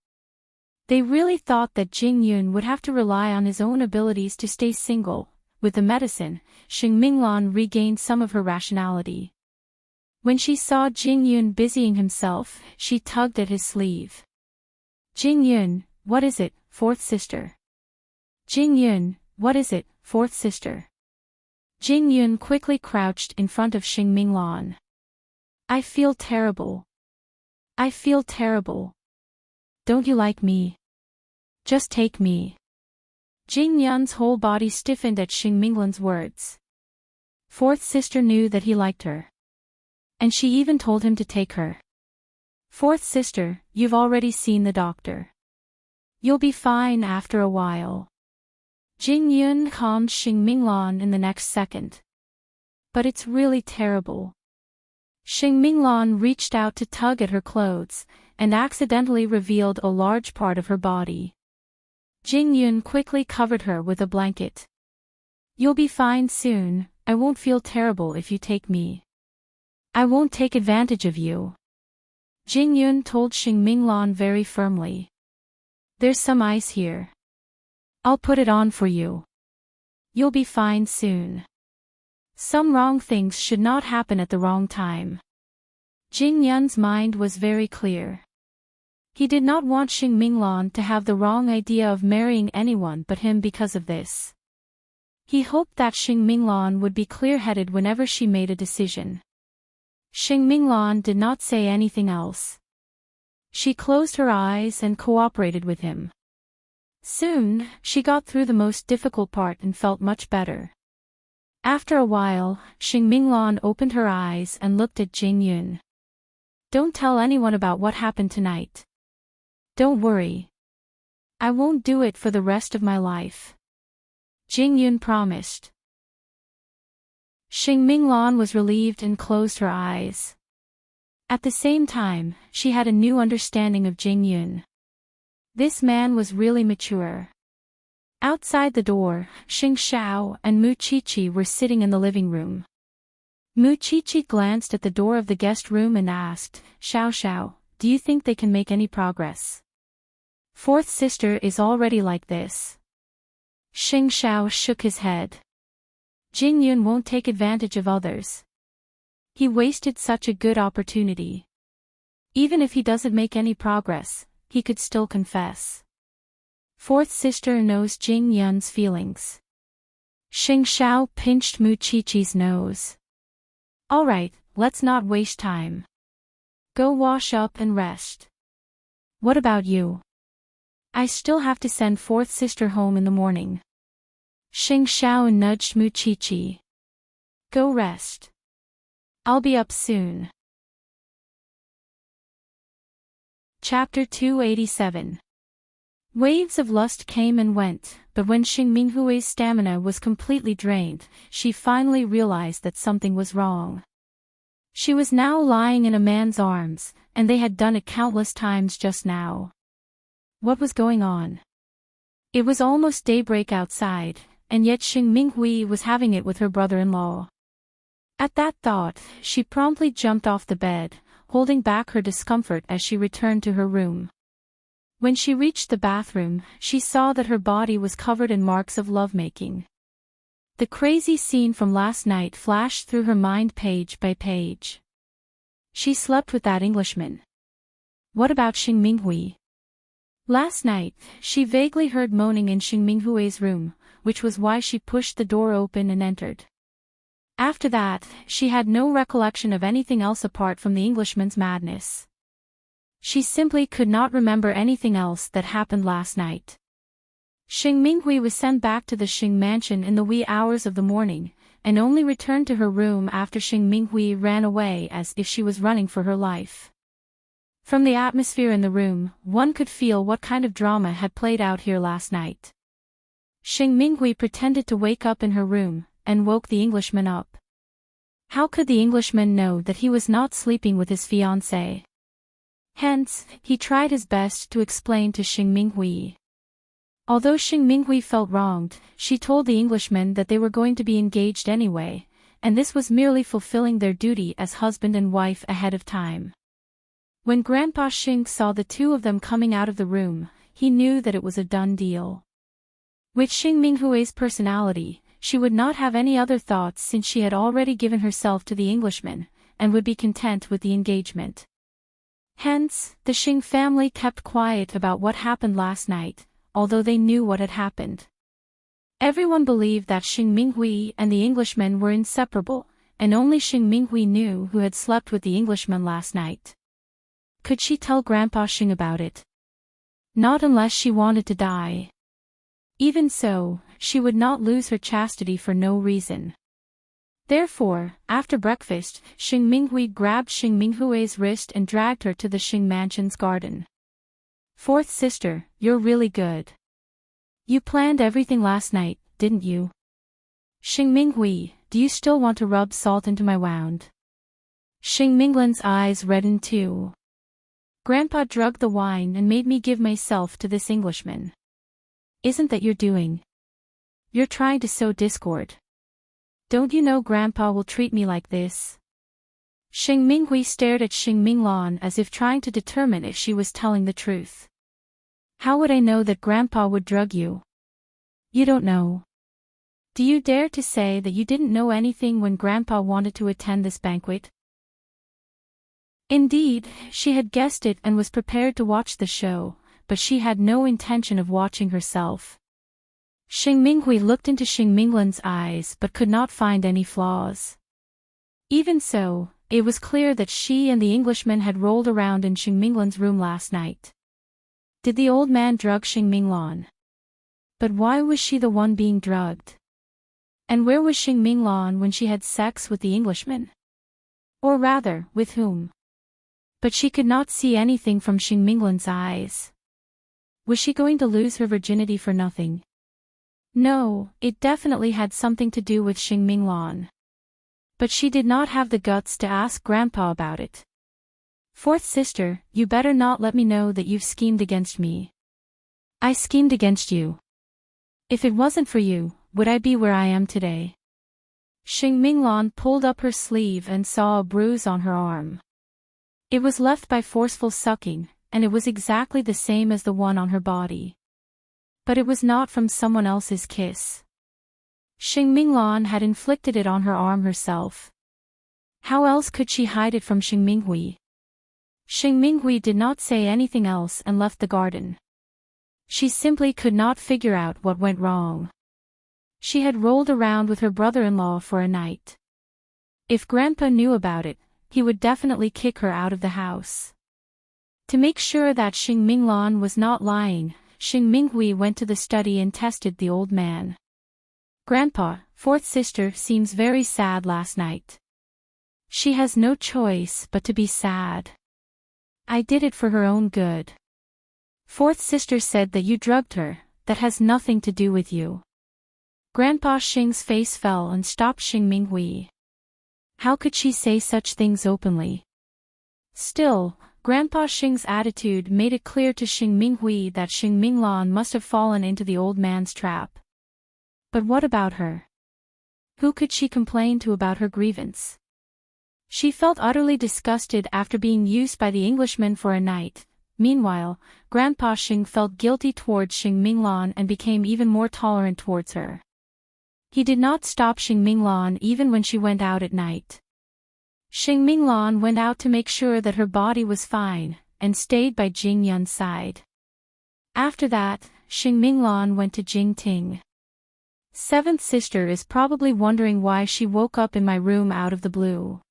They really thought that Jing Yun would have to rely on his own abilities to stay single. With the medicine, Xing Minglan regained some of her rationality. When she saw Jing Yun busying himself, she tugged at his sleeve. Jing Yun, what is it, fourth sister? Jing Yun, what is it, fourth sister? Jing Yun quickly crouched in front of Xing Minglan. I feel terrible. I feel terrible. Don't you like me? Just take me. Jing Yun's whole body stiffened at Xing Minglan's words. Fourth sister knew that he liked her. And she even told him to take her. Fourth sister, you've already seen the doctor. You'll be fine after a while. Jing Yun calmed Xing Minglan in the next second. But it's really terrible. Xing Minglan reached out to tug at her clothes, and accidentally revealed a large part of her body. Jing Yun quickly covered her with a blanket. You'll be fine soon, I won't feel terrible if you take me. I won't take advantage of you. Jing Yun told Xing Minglan very firmly. There's some ice here. I'll put it on for you. You'll be fine soon. Some wrong things should not happen at the wrong time. Jing Yun's mind was very clear. He did not want Xing Minglan to have the wrong idea of marrying anyone but him because of this. He hoped that Xing Minglan would be clear-headed whenever she made a decision. Xing Minglan did not say anything else. She closed her eyes and cooperated with him. Soon, she got through the most difficult part and felt much better. After a while, Xing Minglan opened her eyes and looked at Jing Yun. Don't tell anyone about what happened tonight. Don't worry. I won't do it for the rest of my life. Jing Yun promised. Xing Minglan was relieved and closed her eyes. At the same time, she had a new understanding of Jing Yun. This man was really mature. Outside the door, Xing Xiao and Mu Qiqi were sitting in the living room. Mu Qiqi glanced at the door of the guest room and asked, Xiao, do you think they can make any progress? Fourth sister is already like this. Xing Xiao shook his head. Jing Yun won't take advantage of others. He wasted such a good opportunity. Even if he doesn't make any progress, he could still confess. Fourth sister knows Jing Yun's feelings. Xing Xiao pinched Mu Qiqi's nose. Alright, let's not waste time. Go wash up and rest. What about you? I still have to send fourth sister home in the morning. Xing Xiao nudged Mu Qiqi. Go rest. I'll be up soon. Chapter 287. Waves of lust came and went, but when Xing Minghui's stamina was completely drained, she finally realized that something was wrong. She was now lying in a man's arms, and they had done it countless times just now. What was going on? It was almost daybreak outside, and yet Xing Minghui was having it with her brother-in-law. At that thought, she promptly jumped off the bed, holding back her discomfort as she returned to her room. When she reached the bathroom, she saw that her body was covered in marks of lovemaking. The crazy scene from last night flashed through her mind page by page. She slept with that Englishman. What about Xing Minghui? Last night, she vaguely heard moaning in Xing Minghui's room, which was why she pushed the door open and entered. After that, she had no recollection of anything else apart from the Englishman's madness. She simply could not remember anything else that happened last night. Xing Minghui was sent back to the Xing mansion in the wee hours of the morning, and only returned to her room after Xing Minghui ran away as if she was running for her life. From the atmosphere in the room, one could feel what kind of drama had played out here last night. Xing Minghui pretended to wake up in her room, and woke the Englishman up. How could the Englishman know that he was not sleeping with his fiancée? Hence, he tried his best to explain to Xing Minghui. Although Xing Minghui felt wronged, she told the Englishman that they were going to be engaged anyway, and this was merely fulfilling their duty as husband and wife ahead of time. When Grandpa Xing saw the two of them coming out of the room, he knew that it was a done deal. With Xing Minghui's personality, she would not have any other thoughts since she had already given herself to the Englishman, and would be content with the engagement. Hence, the Xing family kept quiet about what happened last night, although they knew what had happened. Everyone believed that Xing Minghui and the Englishman were inseparable, and only Xing Minghui knew who had slept with the Englishman last night. Could she tell Grandpa Xing about it? Not unless she wanted to die. Even so, she would not lose her chastity for no reason. Therefore, after breakfast, Xing Minghui grabbed Xing Minghui's wrist and dragged her to the Xing mansion's garden. Fourth sister, you're really good. You planned everything last night, didn't you? Xing Minghui, do you still want to rub salt into my wound? Xing Minglan's eyes reddened too. Grandpa drugged the wine and made me give myself to this Englishman. Isn't that you're doing? You're trying to sow discord. Don't you know Grandpa will treat me like this? Xing Minghui stared at Xing Minglan as if trying to determine if she was telling the truth. How would I know that Grandpa would drug you? You don't know. Do you dare to say that you didn't know anything when Grandpa wanted to attend this banquet? Indeed, she had guessed it and was prepared to watch the show, but she had no intention of watching herself. Xing Minghui looked into Xing Minglan's eyes but could not find any flaws. Even so, it was clear that she and the Englishman had rolled around in Xing Minglan's room last night. Did the old man drug Xing Minglan? But why was she the one being drugged? And where was Xing Minglan when she had sex with the Englishman? Or rather, with whom? But she could not see anything from Xing Minglan's eyes. Was she going to lose her virginity for nothing? No, it definitely had something to do with Xing Minglan. But she did not have the guts to ask Grandpa about it. Fourth sister, you better not let me know that you've schemed against me. I schemed against you. If it wasn't for you, would I be where I am today? Xing Minglan pulled up her sleeve and saw a bruise on her arm. It was left by forceful sucking, and it was exactly the same as the one on her body. But it was not from someone else's kiss. Xing Minglan had inflicted it on her arm herself. How else could she hide it from Xing Minghui? Xing Minghui did not say anything else and left the garden. She simply could not figure out what went wrong. She had rolled around with her brother-in-law for a night. If Grandpa knew about it, he would definitely kick her out of the house. To make sure that Xing Minglan was not lying, Xing Minghui went to the study and tested the old man. Grandpa, fourth sister seems very sad last night. She has no choice but to be sad. I did it for her own good. Fourth sister said that you drugged her. That has nothing to do with you. Grandpa Xing's face fell and stopped Xing Minghui. How could she say such things openly? Still, Grandpa Xing's attitude made it clear to Xing Minghui that Xing Minglan must have fallen into the old man's trap. But what about her? Who could she complain to about her grievance? She felt utterly disgusted after being used by the Englishman for a night. Meanwhile, Grandpa Xing felt guilty towards Xing Minglan and became even more tolerant towards her. He did not stop Xing Minglan even when she went out at night. Xing Minglan went out to make sure that her body was fine, and stayed by Jing Yun's side. After that, Xing Minglan went to Jing Ting. Seventh sister is probably wondering why she woke up in my room out of the blue.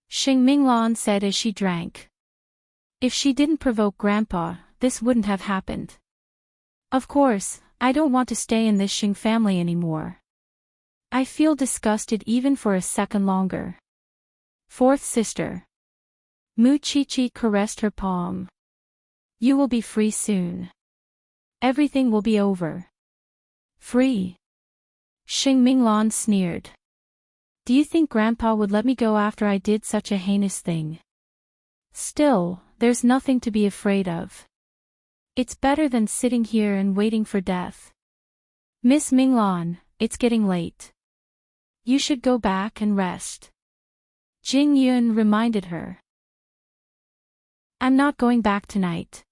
Xing Minglan said as she drank. If she didn't provoke Grandpa, this wouldn't have happened. Of course, I don't want to stay in this Xing family anymore. I feel disgusted even for a second longer. Fourth sister. Mu Chi caressed her palm. You will be free soon. Everything will be over. Free? Xing Minglan sneered. Do you think Grandpa would let me go after I did such a heinous thing? Still, there's nothing to be afraid of. It's better than sitting here and waiting for death. Miss Minglan, it's getting late. You should go back and rest. Jing Yun reminded her. I'm not going back tonight.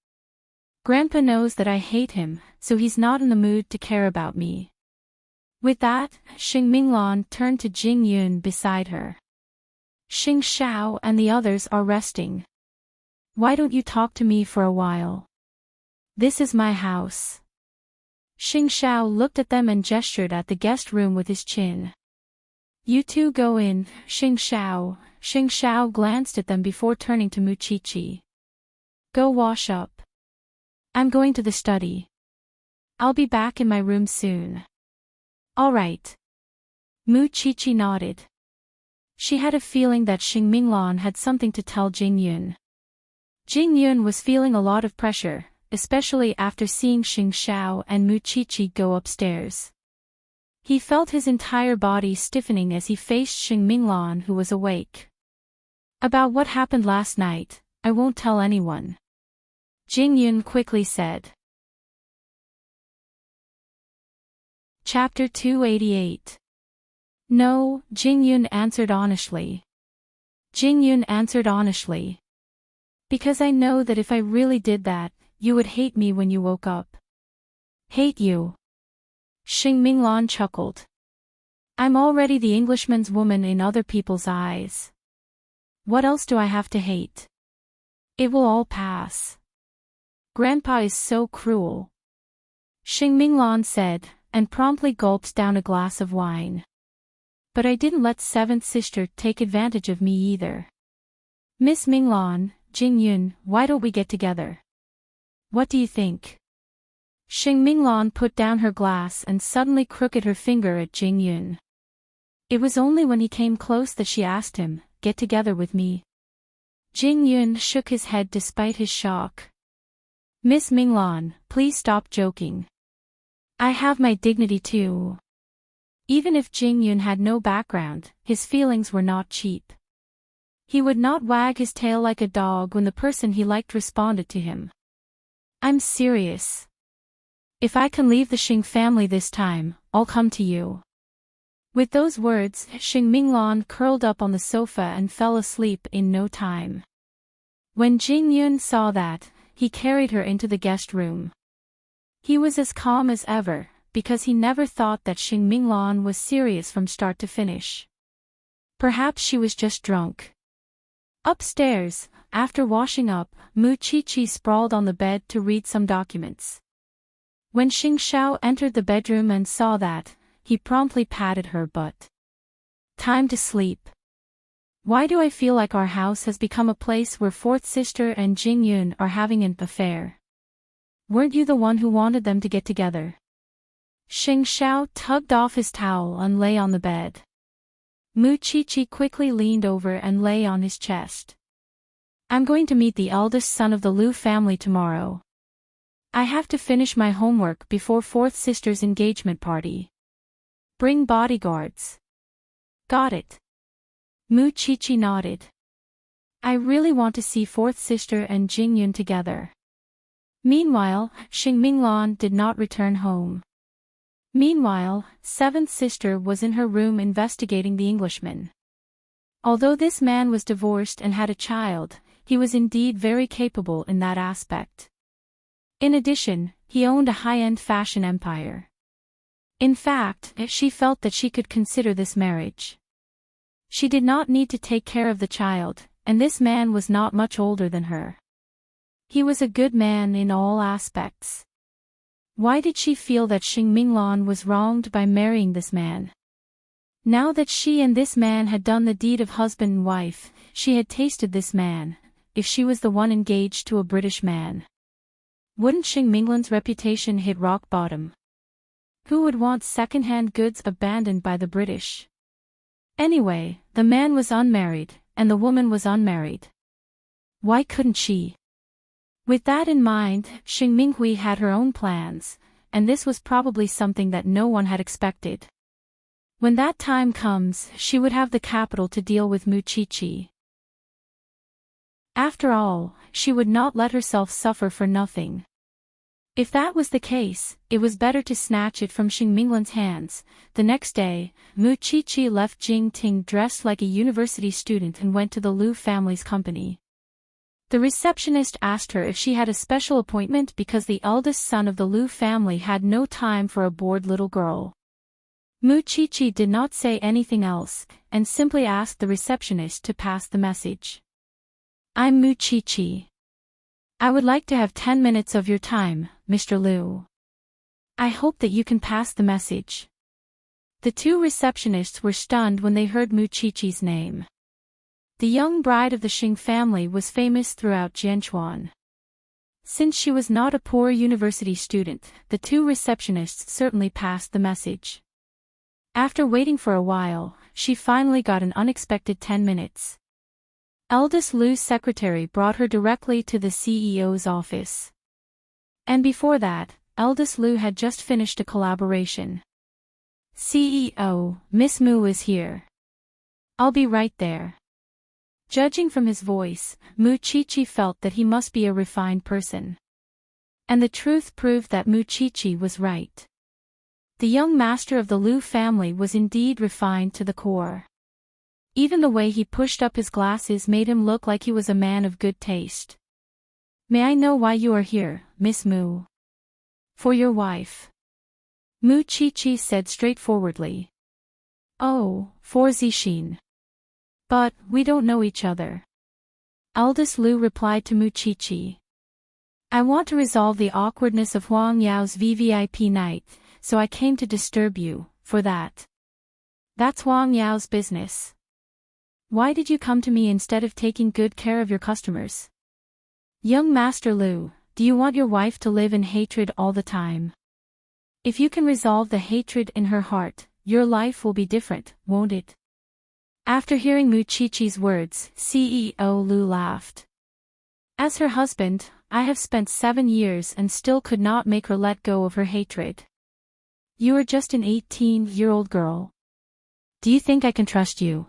Grandpa knows that I hate him, so he's not in the mood to care about me. With that, Xing Minglan turned to Jing Yun beside her. Xing Xiao and the others are resting. Why don't you talk to me for a while? This is my house. Xing Xiao looked at them and gestured at the guest room with his chin. You two go in, Xing Xiao. Xing Xiao glanced at them before turning to Mu Chi. Go wash up. I'm going to the study. I'll be back in my room soon. All right. Mu Chi nodded. She had a feeling that Xing Minglan had something to tell Jing Yun. Jing Yun was feeling a lot of pressure, especially after seeing Xing Xiao and Mu Chi go upstairs. He felt his entire body stiffening as he faced Xing Minglan, who was awake. About what happened last night, I won't tell anyone. Jing Yun quickly said. Chapter 288. No, Jing Yun answered honestly. Jing Yun answered honestly. Because I know that if I really did that, you would hate me when you woke up. Hate you? Xing Minglan chuckled. I'm already the Englishman's woman in other people's eyes. What else do I have to hate? It will all pass. Grandpa is so cruel. Xing Minglan said, and promptly gulped down a glass of wine. But I didn't let seventh sister take advantage of me either. Miss Minglan, Jing Yun, why don't we get together? What do you think? Xing Minglan put down her glass and suddenly crooked her finger at Jing Yun. It was only when he came close that she asked him, get together with me. Jing Yun shook his head despite his shock. Miss Minglan, please stop joking. I have my dignity too. Even if Jing Yun had no background, his feelings were not cheap. He would not wag his tail like a dog when the person he liked responded to him. I'm serious. If I can leave the Xing family this time, I'll come to you. With those words, Xing Minglan curled up on the sofa and fell asleep in no time. When Jing Yun saw that, he carried her into the guest room. He was as calm as ever, because he never thought that Xing Minglan was serious from start to finish. Perhaps she was just drunk. Upstairs, after washing up, Mu Chi sprawled on the bed to read some documents. When Xing Xiao entered the bedroom and saw that, he promptly patted her butt. Time to sleep. Why do I feel like our house has become a place where fourth sister and Jing Yun are having an affair? Weren't you the one who wanted them to get together? Xing Xiao tugged off his towel and lay on the bed. Mu Chi quickly leaned over and lay on his chest. I'm going to meet the eldest son of the Liu family tomorrow. I have to finish my homework before fourth sister's engagement party. Bring bodyguards. Got it. Mu Qiqi nodded. I really want to see fourth sister and Jingyun together. Meanwhile, Xing Minglan did not return home. Meanwhile, seventh sister was in her room investigating the Englishman. Although this man was divorced and had a child, he was indeed very capable in that aspect. In addition, he owned a high-end fashion empire. In fact, she felt that she could consider this marriage. She did not need to take care of the child, and this man was not much older than her. He was a good man in all aspects. Why did she feel that Xing Minglan was wronged by marrying this man? Now that she and this man had done the deed of husband and wife, she had tasted this man, if she was the one engaged to a British man. Wouldn't Xing Minglan's reputation hit rock bottom? Who would want second-hand goods abandoned by the British? Anyway, the man was unmarried, and the woman was unmarried. Why couldn't she? With that in mind, Xing Minghui had her own plans, and this was probably something that no one had expected. When that time comes, she would have the capital to deal with Mu Qiqi. After all, she would not let herself suffer for nothing. If that was the case, it was better to snatch it from Xing Minglan's hands. The next day, Mu Qiqi left Jingting dressed like a university student and went to the Liu family's company. The receptionist asked her if she had a special appointment because the eldest son of the Liu family had no time for a bored little girl. Mu Qiqi did not say anything else, and simply asked the receptionist to pass the message. I'm Mu Qiqi. I would like to have 10 minutes of your time, Mr. Liu. I hope that you can pass the message. The two receptionists were stunned when they heard Mu Qiqi's name. The young bride of the Xing family was famous throughout Jianchuan. Since she was not a poor university student, the two receptionists certainly passed the message. After waiting for a while, she finally got an unexpected 10 minutes. Eldest Liu's secretary brought her directly to the CEO's office. And before that, eldest Liu had just finished a collaboration. CEO, Miss Mu is here. I'll be right there. Judging from his voice, Mu Qiqi felt that he must be a refined person. And the truth proved that Mu Qiqi was right. The young master of the Liu family was indeed refined to the core. Even the way he pushed up his glasses made him look like he was a man of good taste. May I know why you are here, Miss Mu? For your wife. Mu Qiqi said straightforwardly. Oh, for Zixin. But, we don't know each other. Eldest Liu replied to Mu Qiqi. I want to resolve the awkwardness of Huang Yao's VVIP night, so I came to disturb you, for that. That's Huang Yao's business. Why did you come to me instead of taking good care of your customers? Young Master Liu, do you want your wife to live in hatred all the time? If you can resolve the hatred in her heart, your life will be different, won't it? After hearing Mu Qiqi's words, CEO Liu laughed. As her husband, I have spent 7 years and still could not make her let go of her hatred. You are just an 18-year-old girl. Do you think I can trust you?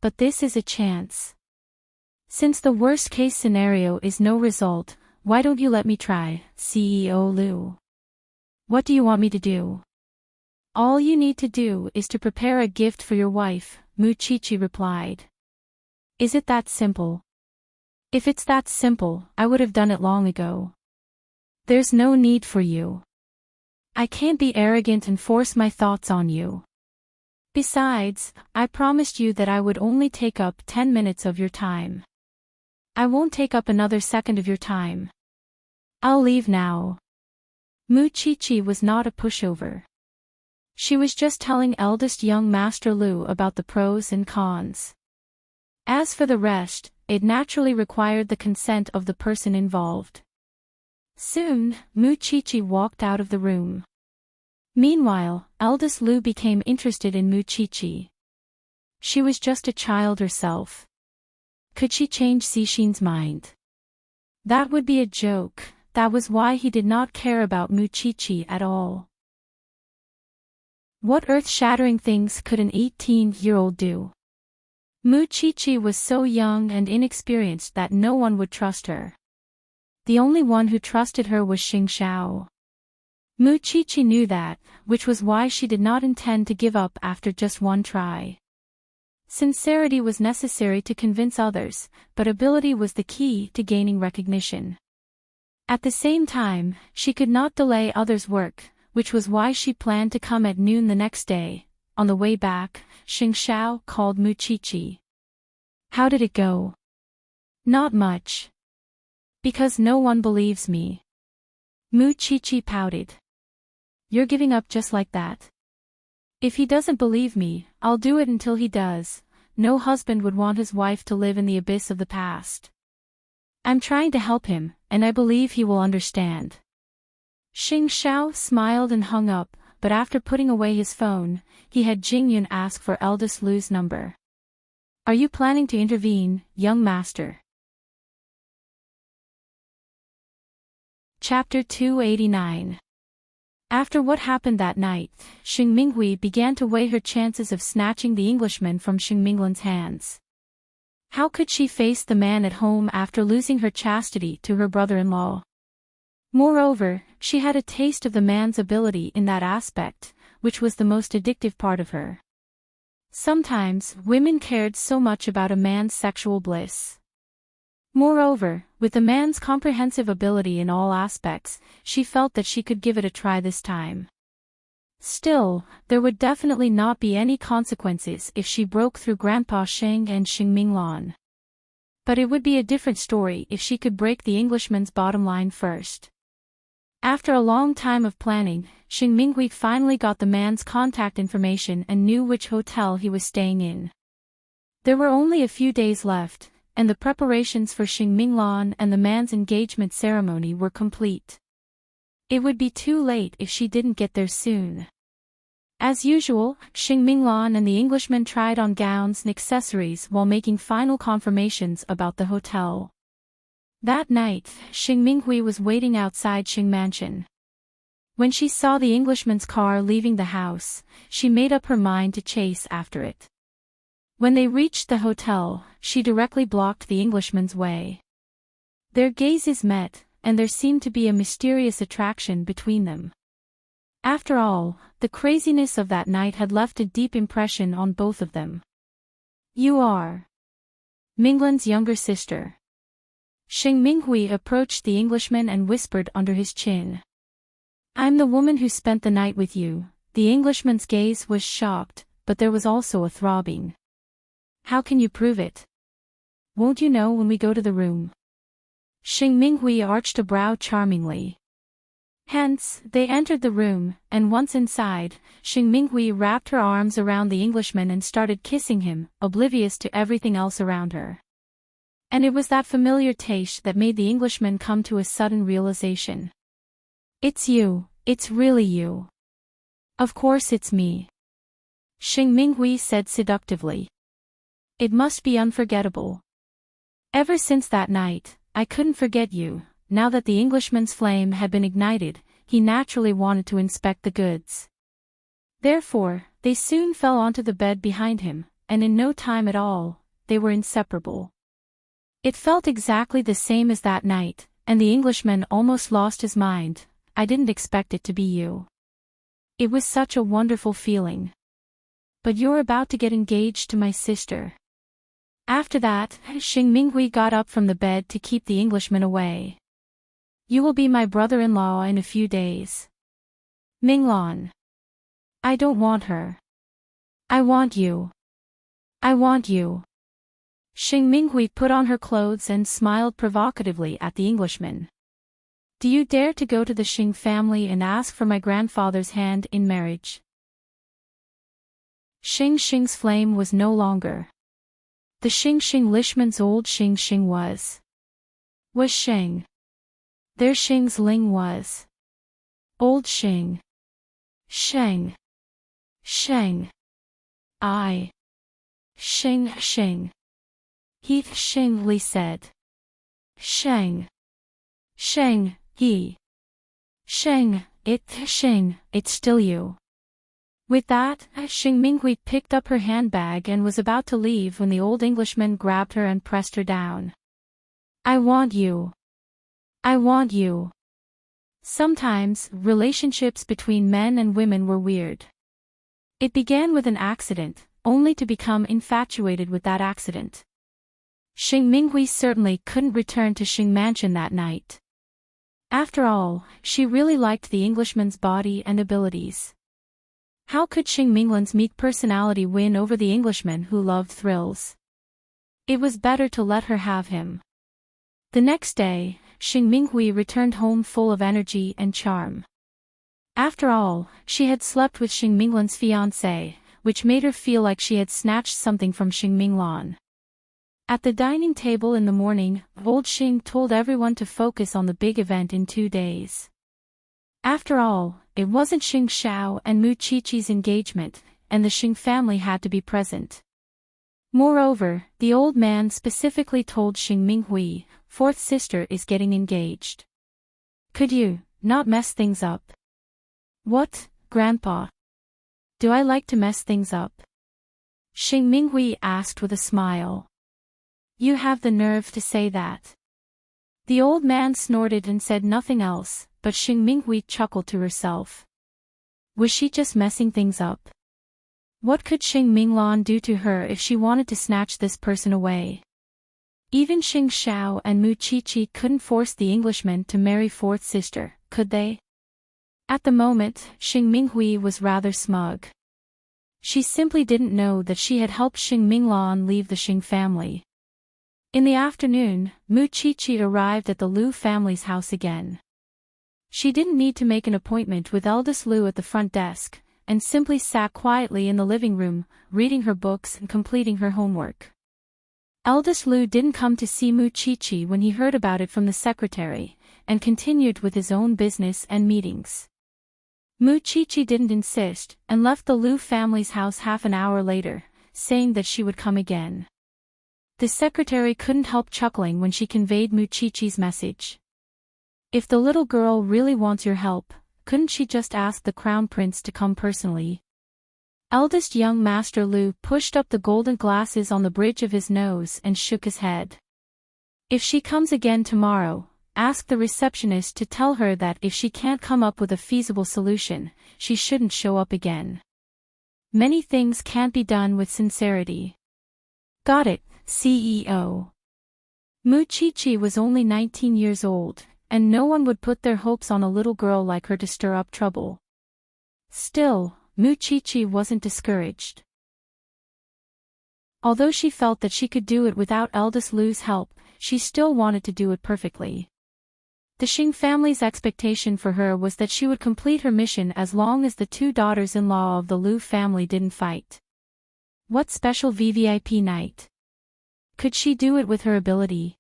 But this is a chance. Since the worst-case scenario is no result, why don't you let me try, CEO Liu? What do you want me to do? All you need to do is to prepare a gift for your wife, Mu Qiqi replied. Is it that simple? If it's that simple, I would have done it long ago. There's no need for you. I can't be arrogant and force my thoughts on you. Besides, I promised you that I would only take up 10 minutes of your time. I won't take up another second of your time. I'll leave now. Mu Qiqi was not a pushover. She was just telling eldest young Master Liu about the pros and cons. As for the rest, it naturally required the consent of the person involved. Soon, Mu Qiqi walked out of the room. Meanwhile, eldest Liu became interested in Mu Qiqi. She was just a child herself. Could she change Cixin's mind? That would be a joke. That was why he did not care about Mu Qiqi at all. What earth-shattering things could an 18-year-old do? Mu Qiqi was so young and inexperienced that no one would trust her. The only one who trusted her was Xing Xiao. Mu Qiqi knew that, which was why she did not intend to give up after just one try. Sincerity was necessary to convince others, but ability was the key to gaining recognition. At the same time, she could not delay others' work, which was why she planned to come at noon the next day. On the way back, Xing Xiao called Mu Qiqi. How did it go? Not much. Because no one believes me. Mu Qiqi pouted. You're giving up just like that? If he doesn't believe me, I'll do it until he does. No husband would want his wife to live in the abyss of the past. I'm trying to help him, and I believe he will understand. Xing Xiao smiled and hung up, but after putting away his phone, he had Jingyun ask for eldest Lu's number. Are you planning to intervene, young master? Chapter 289. After what happened that night, Xing Minghui began to weigh her chances of snatching the Englishman from Xing Minglan's hands. How could she face the man at home after losing her chastity to her brother-in-law? Moreover, she had a taste of the man's ability in that aspect, which was the most addictive part of her. Sometimes, women cared so much about a man's sexual bliss. Moreover, with the man's comprehensive ability in all aspects, she felt that she could give it a try this time. Still, there would definitely not be any consequences if she broke through Grandpa Sheng and Xing Minglan. But it would be a different story if she could break the Englishman's bottom line first. After a long time of planning, Xing Minghui finally got the man's contact information and knew which hotel he was staying in. There were only a few days left, and the preparations for Xing Minglan and the man's engagement ceremony were complete. It would be too late if she didn't get there soon. As usual, Xing Minglan and the Englishman tried on gowns and accessories while making final confirmations about the hotel. That night, Xing Minghui was waiting outside Xing Mansion. When she saw the Englishman's car leaving the house, she made up her mind to chase after it. When they reached the hotel, she directly blocked the Englishman's way. Their gazes met, and there seemed to be a mysterious attraction between them. After all, the craziness of that night had left a deep impression on both of them. You are Minglan's younger sister. Xing Minghui approached the Englishman and whispered under his chin. I'm the woman who spent the night with you. The Englishman's gaze was shocked, but there was also a throbbing. How can you prove it? Won't you know when we go to the room? Xing Minghui arched a brow charmingly. Hence, they entered the room, and once inside, Xing Minghui wrapped her arms around the Englishman and started kissing him, oblivious to everything else around her. And it was that familiar taste that made the Englishman come to a sudden realization. It's you, it's really you. Of course it's me. Xing Minghui said seductively. It must be unforgettable. Ever since that night, I couldn't forget you. Now that the Englishman's flame had been ignited, he naturally wanted to inspect the goods. Therefore, they soon fell onto the bed behind him, and in no time at all, they were inseparable. It felt exactly the same as that night, and the Englishman almost lost his mind. I didn't expect it to be you. It was such a wonderful feeling. But you're about to get engaged to my sister. After that, Xing Minghui got up from the bed to keep the Englishman away. You will be my brother-in-law in a few days. Minglan. I don't want her. I want you. I want you. Xing Minghui put on her clothes and smiled provocatively at the Englishman. Do you dare to go to the Xing family and ask for my grandfather's hand in marriage? Xing's flame was no longer. The Xing Lishman's old Xing was Sheng. Their Xing's Ling was old Xing. Sheng. Sheng. I. Xing. He Xing Li said. Sheng. Sheng, he. Sheng, it's still you. With that, Xing Minghui picked up her handbag and was about to leave when the old Englishman grabbed her and pressed her down. I want you. I want you. Sometimes, relationships between men and women were weird. It began with an accident, only to become infatuated with that accident. Xing Minghui certainly couldn't return to Xing Mansion that night. After all, she really liked the Englishman's body and abilities. How could Xing Minglan's meek personality win over the Englishman who loved thrills? It was better to let her have him. The next day, Xing Minghui returned home full of energy and charm. After all, she had slept with Xing Minglan's fiancé, which made her feel like she had snatched something from Xing Minglan. At the dining table in the morning, old Xing told everyone to focus on the big event in 2 days. After all, it wasn't Xing Xiao and Mu Qiqi's engagement, and the Xing family had to be present. Moreover, the old man specifically told Xing Minghui, fourth sister is getting engaged. Could you not mess things up? What, Grandpa? Do I like to mess things up? Xing Minghui asked with a smile. You have the nerve to say that. The old man snorted and said nothing else, but Xing Minghui chuckled to herself. Was she just messing things up? What could Xing Minglan do to her if she wanted to snatch this person away? Even Xing Xiao and Mu Qiqi couldn't force the Englishman to marry fourth sister, could they? At the moment, Xing Minghui was rather smug. She simply didn't know that she had helped Xing Minglan leave the Xing family. In the afternoon, Mu Qiqi arrived at the Liu family's house again. She didn't need to make an appointment with eldest Liu at the front desk, and simply sat quietly in the living room, reading her books and completing her homework. Eldest Liu didn't come to see Mu Qiqi when he heard about it from the secretary, and continued with his own business and meetings. Mu Qiqi didn't insist, and left the Liu family's house half an hour later, saying that she would come again. The secretary couldn't help chuckling when she conveyed Mu Qiqi's message. If the little girl really wants your help, couldn't she just ask the crown prince to come personally? Eldest young Master Liu pushed up the golden glasses on the bridge of his nose and shook his head. If she comes again tomorrow, ask the receptionist to tell her that if she can't come up with a feasible solution, she shouldn't show up again. Many things can't be done with sincerity. Got it, CEO. Mu Qiqi was only 19 years old, and no one would put their hopes on a little girl like her to stir up trouble. Still, Mu Qiqi wasn't discouraged. Although she felt that she could do it without eldest Liu's help, she still wanted to do it perfectly. The Xing family's expectation for her was that she would complete her mission as long as the 2 daughters-in-law of the Liu family didn't fight. What special VVIP night? Could she do it with her ability?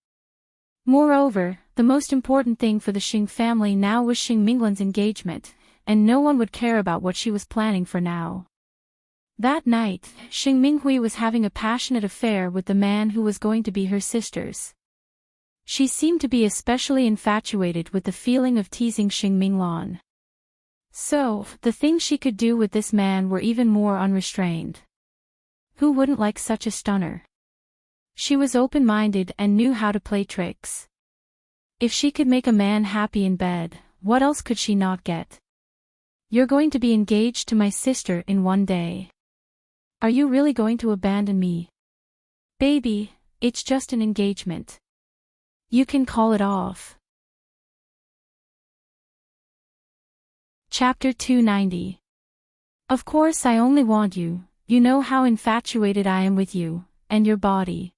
Moreover, the most important thing for the Xing family now was Xing Minglan's engagement, and no one would care about what she was planning for now. That night, Xing Minghui was having a passionate affair with the man who was going to be her sister's. She seemed to be especially infatuated with the feeling of teasing Xing Minglan. So, the things she could do with this man were even more unrestrained. Who wouldn't like such a stunner? She was open-minded and knew how to play tricks. If she could make a man happy in bed, what else could she not get? You're going to be engaged to my sister in 1 day. Are you really going to abandon me? Baby, it's just an engagement. You can call it off. Chapter 290. Of course I only want you, you know how infatuated I am with you, and your body.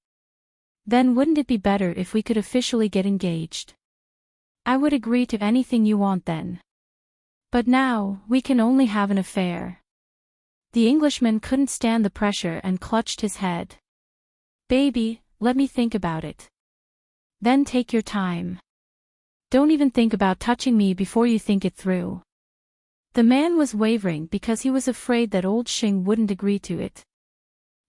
Then wouldn't it be better if we could officially get engaged? I would agree to anything you want then. But now, we can only have an affair. The Englishman couldn't stand the pressure and clutched his head. Baby, let me think about it. Then take your time. Don't even think about touching me before you think it through. The man was wavering because he was afraid that old Xing wouldn't agree to it.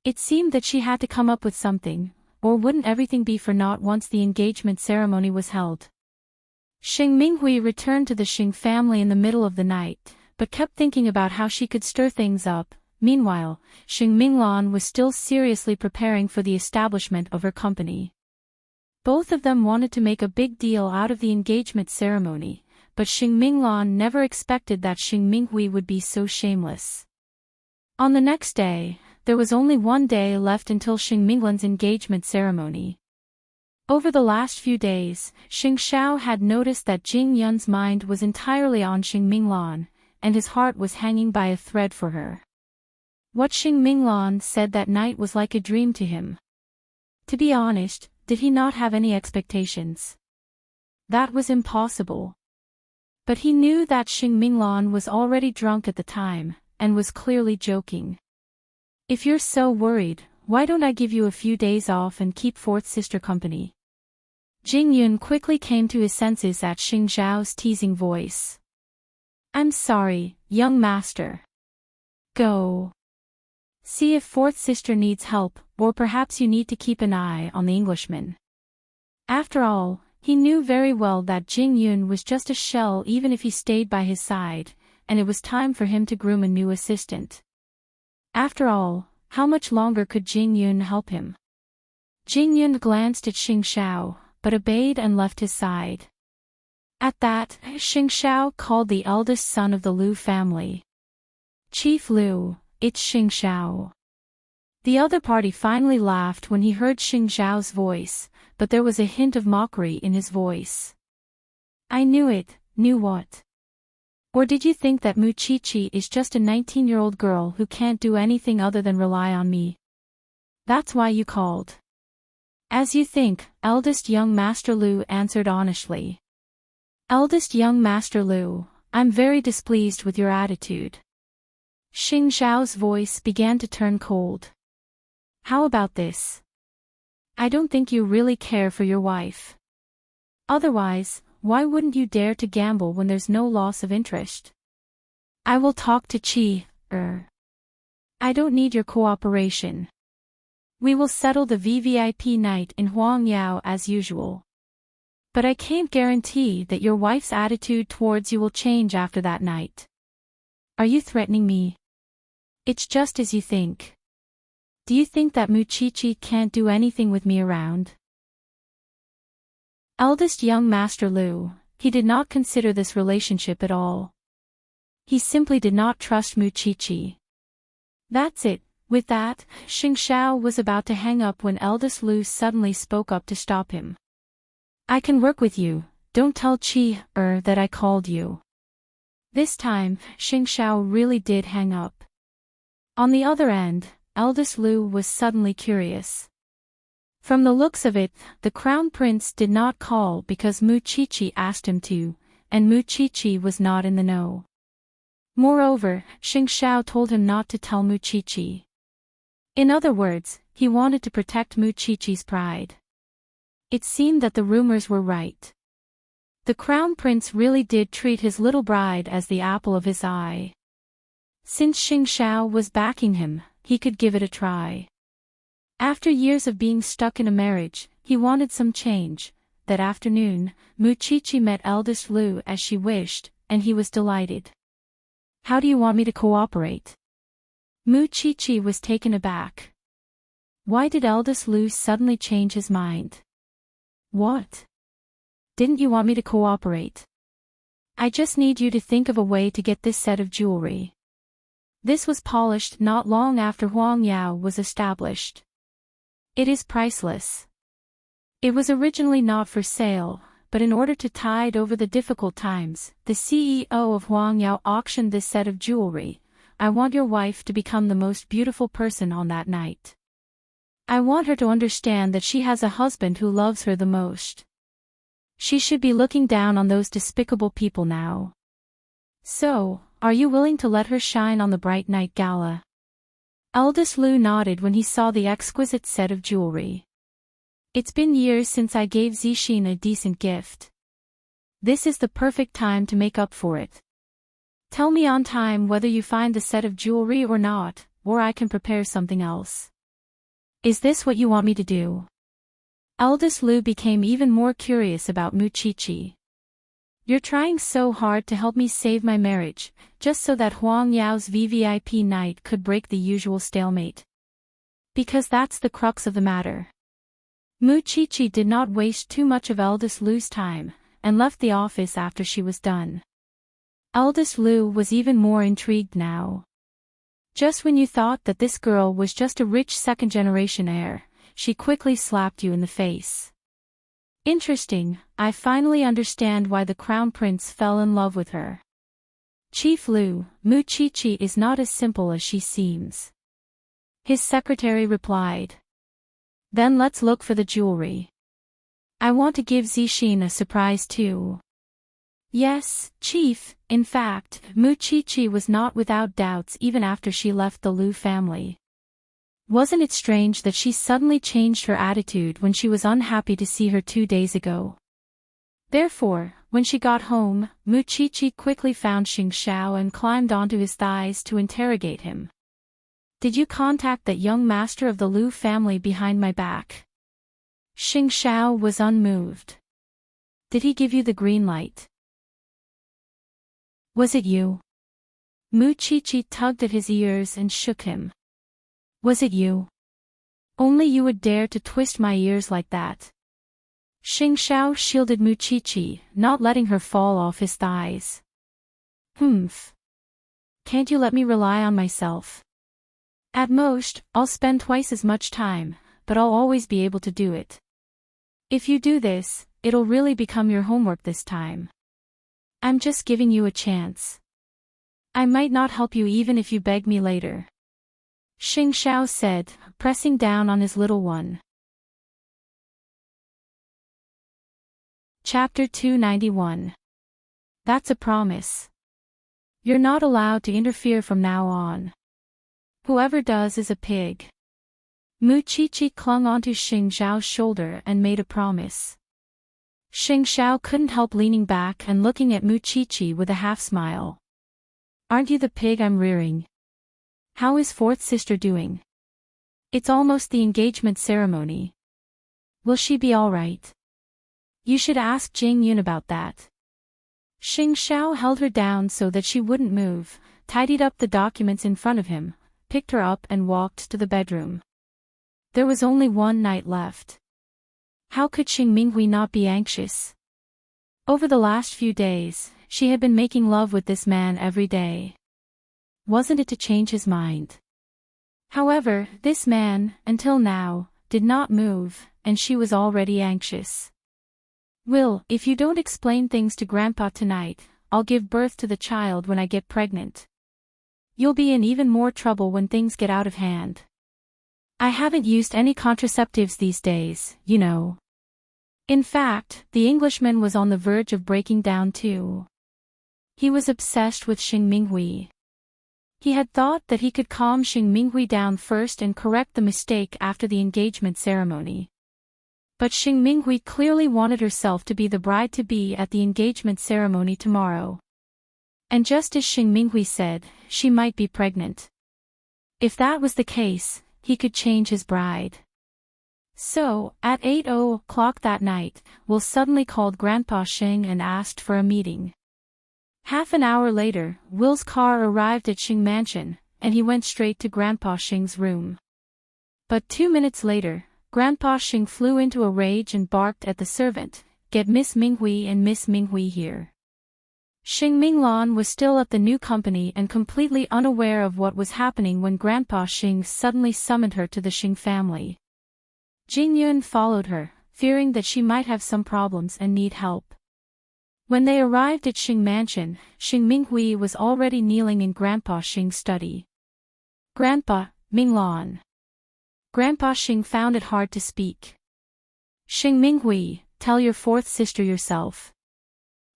It seemed that she had to come up with something, or wouldn't everything be for naught once the engagement ceremony was held? Xing Minghui returned to the Xing family in the middle of the night, but kept thinking about how she could stir things up. Meanwhile, Xing Minglan was still seriously preparing for the establishment of her company. Both of them wanted to make a big deal out of the engagement ceremony, but Xing Minglan never expected that Xing Minghui would be so shameless. On the next day, there was only one day left until Xing Minglan's engagement ceremony. Over the last few days, Xing Xiao had noticed that Jing Yun's mind was entirely on Xing Minglan, and his heart was hanging by a thread for her. What Xing Minglan said that night was like a dream to him. To be honest, did he not have any expectations? That was impossible. But he knew that Xing Minglan was already drunk at the time, and was clearly joking. If you're so worried, why don't I give you a few days off and keep fourth sister company? Jing Yun quickly came to his senses at Xing Xiao's teasing voice. I'm sorry, young master. Go. See if fourth sister needs help, or perhaps you need to keep an eye on the Englishman. After all, he knew very well that Jing Yun was just a shell even if he stayed by his side, and it was time for him to groom a new assistant. After all, how much longer could Jing Yun help him? Jing Yun glanced at Xing Xiao, but obeyed and left his side. At that, Xing Xiao called the eldest son of the Liu family. Chief Liu, it's Xing Xiao. The other party finally laughed when he heard Xing Xiao's voice, but there was a hint of mockery in his voice. I knew it. Knew what? Or did you think that Mu Chi-Chi is just a 19-year-old girl who can't do anything other than rely on me? That's why you called. As you think, eldest young Master Liu answered honestly. Eldest young Master Liu, I'm very displeased with your attitude. Xing Xiao's voice began to turn cold. How about this? I don't think you really care for your wife. Otherwise, why wouldn't you dare to gamble when there's no loss of interest? I will talk to Qi. I don't need your cooperation. We will settle the VVIP night in Huangyao as usual. But I can't guarantee that your wife's attitude towards you will change after that night. Are you threatening me? It's just as you think. Do you think that Mu Chi-Chi can't do anything with me around? Eldest young Master Liu, he did not consider this relationship at all. He simply did not trust Mu Chi-Chi. That's it. With that, Xing Xiao was about to hang up when eldest Liu suddenly spoke up to stop him. I can work with you, don't tell Qi, that I called you. This time, Xing Xiao really did hang up. On the other end, eldest Liu was suddenly curious. From the looks of it, the crown prince did not call because Mu Chi-Chi asked him to, and Mu Chi-Chi was not in the know. Moreover, Xing Xiao told him not to tell Mu Chi-Chi. In other words, he wanted to protect Mu Chi-Chi's pride. It seemed that the rumors were right. The crown prince really did treat his little bride as the apple of his eye. Since Xing Xiao was backing him, he could give it a try. After years of being stuck in a marriage, he wanted some change. That afternoon, Mu Chi-Chi met eldest Liu as she wished, and he was delighted. How do you want me to cooperate? Mu Chi-Chi was taken aback. Why did eldest Liu suddenly change his mind? What? Didn't you want me to cooperate? I just need you to think of a way to get this set of jewelry. This was polished not long after Huangyao was established. It is priceless. It was originally not for sale, but in order to tide over the difficult times, the CEO of Huangyao auctioned this set of jewelry. I want your wife to become the most beautiful person on that night. I want her to understand that she has a husband who loves her the most. She should be looking down on those despicable people now. So, are you willing to let her shine on the bright night gala? Eldest Liu nodded when he saw the exquisite set of jewelry. It's been years since I gave Zixin a decent gift. This is the perfect time to make up for it. Tell me on time whether you find the set of jewelry or not, or I can prepare something else. Is this what you want me to do? Eldest Lu became even more curious about Muchichi. You're trying so hard to help me save my marriage, just so that Huang Yao's VVIP night could break the usual stalemate. Because that's the crux of the matter. Muchichi did not waste too much of Eldest Lu's time, and left the office after she was done. Eldest Lu was even more intrigued now. Just when you thought that this girl was just a rich second-generation heir, she quickly slapped you in the face. Interesting, I finally understand why the crown prince fell in love with her. Chief Lu, Muchichi is not as simple as she seems. His secretary replied. Then let's look for the jewelry. I want to give Zixin a surprise too. Yes, Chief, in fact, Muchichi was not without doubts even after she left the Lu family. Wasn't it strange that she suddenly changed her attitude when she was unhappy to see her 2 days ago? Therefore, when she got home, Muchichi quickly found Xing Xiao and climbed onto his thighs to interrogate him. Did you contact that young master of the Lu family behind my back? Xing Xiao was unmoved. Did he give you the green light? Was it you? Muchichi tugged at his ears and shook him. Was it you? Only you would dare to twist my ears like that. Xing Xiao shielded Muchichi, not letting her fall off his thighs. Humph. Can't you let me rely on myself? At most, I'll spend twice as much time, but I'll always be able to do it. If you do this, it'll really become your homework this time. I'm just giving you a chance. I might not help you even if you beg me later. Xing Xiao said, pressing down on his little one. Chapter 291. That's a promise. You're not allowed to interfere from now on. Whoever does is a pig. Muchichi clung onto Xing Xiao's shoulder and made a promise. Xing Xiao couldn't help leaning back and looking at Muchichi with a half-smile. Aren't you the pig I'm rearing? How is fourth sister doing? It's almost the engagement ceremony. Will she be all right? You should ask Jing Yun about that. Xing Xiao held her down so that she wouldn't move, tidied up the documents in front of him, picked her up and walked to the bedroom. There was only one night left. How could Xing Minghui not be anxious? Over the last few days, she had been making love with this man every day. Wasn't it to change his mind? However, this man, until now, did not move, and she was already anxious. Will, if you don't explain things to Grandpa tonight, I'll give birth to the child when I get pregnant. You'll be in even more trouble when things get out of hand. I haven't used any contraceptives these days, you know. In fact, the Englishman was on the verge of breaking down too. He was obsessed with Xing Minghui. He had thought that he could calm Xing Minghui down first and correct the mistake after the engagement ceremony. But Xing Minghui clearly wanted herself to be the bride-to-be at the engagement ceremony tomorrow. And just as Xing Minghui said, she might be pregnant. If that was the case, he could change his bride. So, at 8:00 that night, Will suddenly called Grandpa Xing and asked for a meeting. Half an hour later, Will's car arrived at Xing Mansion, and he went straight to Grandpa Xing's room. But 2 minutes later, Grandpa Xing flew into a rage and barked at the servant, "Get Miss Minghui and Miss Minghui here." Xing Minglan was still at the new company and completely unaware of what was happening when Grandpa Xing suddenly summoned her to the Xing family. Jing Yun followed her, fearing that she might have some problems and need help. When they arrived at Xing Mansion, Xing Minghui was already kneeling in Grandpa Xing's study. "Grandpa, Minglan." Grandpa Xing found it hard to speak. "Xing Minghui, tell your fourth sister yourself."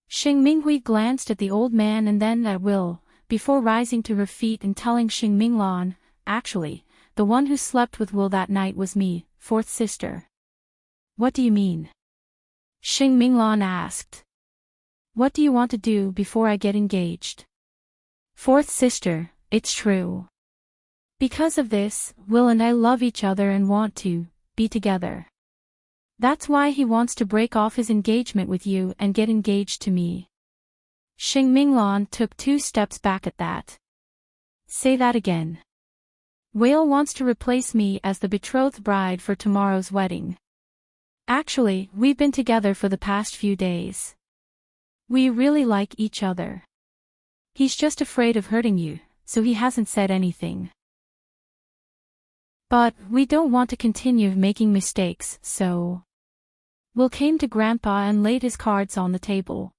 Xing Minghui glanced at the old man and then at Will, before rising to her feet and telling Xing Minglan, "Actually, the one who slept with Will that night was me, fourth sister." "What do you mean?" Xing Minglan asked. "What do you want to do before I get engaged?" "Fourth sister, it's true. Because of this, Will and I love each other and want to be together." That's why he wants to break off his engagement with you and get engaged to me. Xing Minglan took 2 steps back at that. Say that again. Whale wants to replace me as the betrothed bride for tomorrow's wedding. Actually, we've been together for the past few days. We really like each other. He's just afraid of hurting you, so he hasn't said anything. But we don't want to continue making mistakes, so... Will came to Grandpa and laid his cards on the table.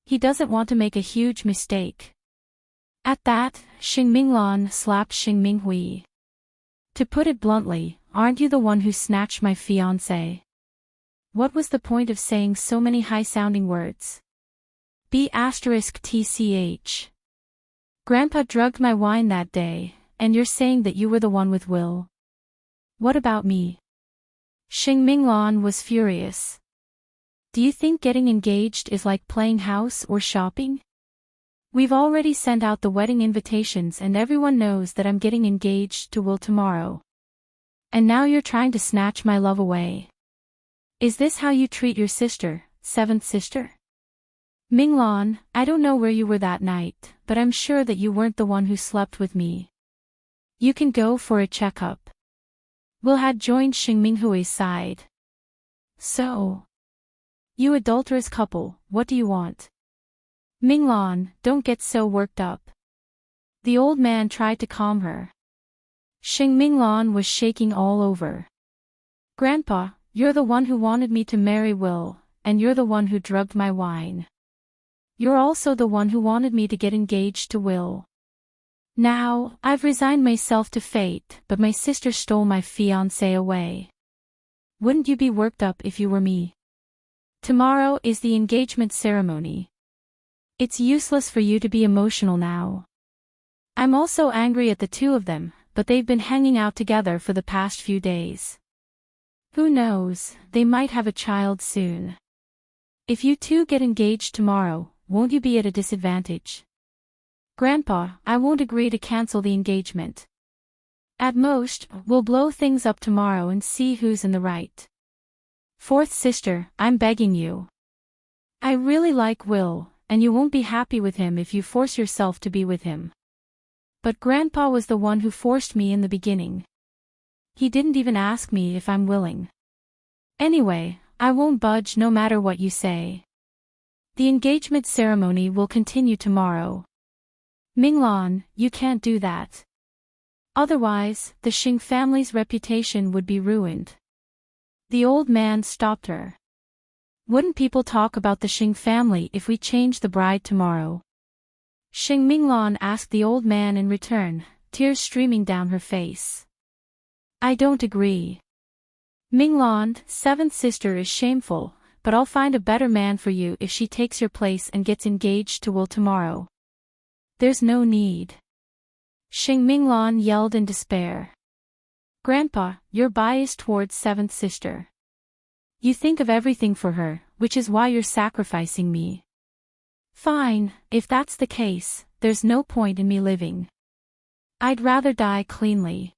He doesn't want to make a huge mistake. At that, Xing Minglan slapped Xing Minghui. To put it bluntly, aren't you the one who snatched my fiancé? What was the point of saying so many high-sounding words? B*TCH. Grandpa drugged my wine that day, and you're saying that you were the one with Will. What about me? Xing Minglan was furious. Do you think getting engaged is like playing house or shopping? We've already sent out the wedding invitations and everyone knows that I'm getting engaged to Will tomorrow. And now you're trying to snatch my love away. Is this how you treat your sister, 7th sister? Minglan, I don't know where you were that night, but I'm sure that you weren't the one who slept with me. You can go for a checkup. Will had joined Xing Minghui's side. So. You adulterous couple, what do you want? Minglan, don't get so worked up. The old man tried to calm her. Xing Minglan was shaking all over. Grandpa, you're the one who wanted me to marry Will, and you're the one who drugged my wine. You're also the one who wanted me to get engaged to Will. Now, I've resigned myself to fate, but my sister stole my fiancé away. Wouldn't you be worked up if you were me? Tomorrow is the engagement ceremony. It's useless for you to be emotional now. I'm also angry at the 2 of them, but they've been hanging out together for the past few days. Who knows, they might have a child soon. If you 2 get engaged tomorrow, won't you be at a disadvantage? Grandpa, I won't agree to cancel the engagement. At most, we'll blow things up tomorrow and see who's in the right. 4th sister, I'm begging you. I really like Will, and you won't be happy with him if you force yourself to be with him. But Grandpa was the one who forced me in the beginning. He didn't even ask me if I'm willing. Anyway, I won't budge no matter what you say. The engagement ceremony will continue tomorrow. Minglan, you can't do that. Otherwise, the Xing family's reputation would be ruined. The old man stopped her. Wouldn't people talk about the Xing family if we changed the bride tomorrow? Xing Minglan asked the old man in return, tears streaming down her face. I don't agree. Minglan, 7th sister is shameful, but I'll find a better man for you if she takes your place and gets engaged to Will tomorrow. There's no need. Xing Minglan yelled in despair. Grandpa, you're biased towards 7th sister. You think of everything for her, which is why you're sacrificing me. Fine, if that's the case, there's no point in me living. I'd rather die cleanly.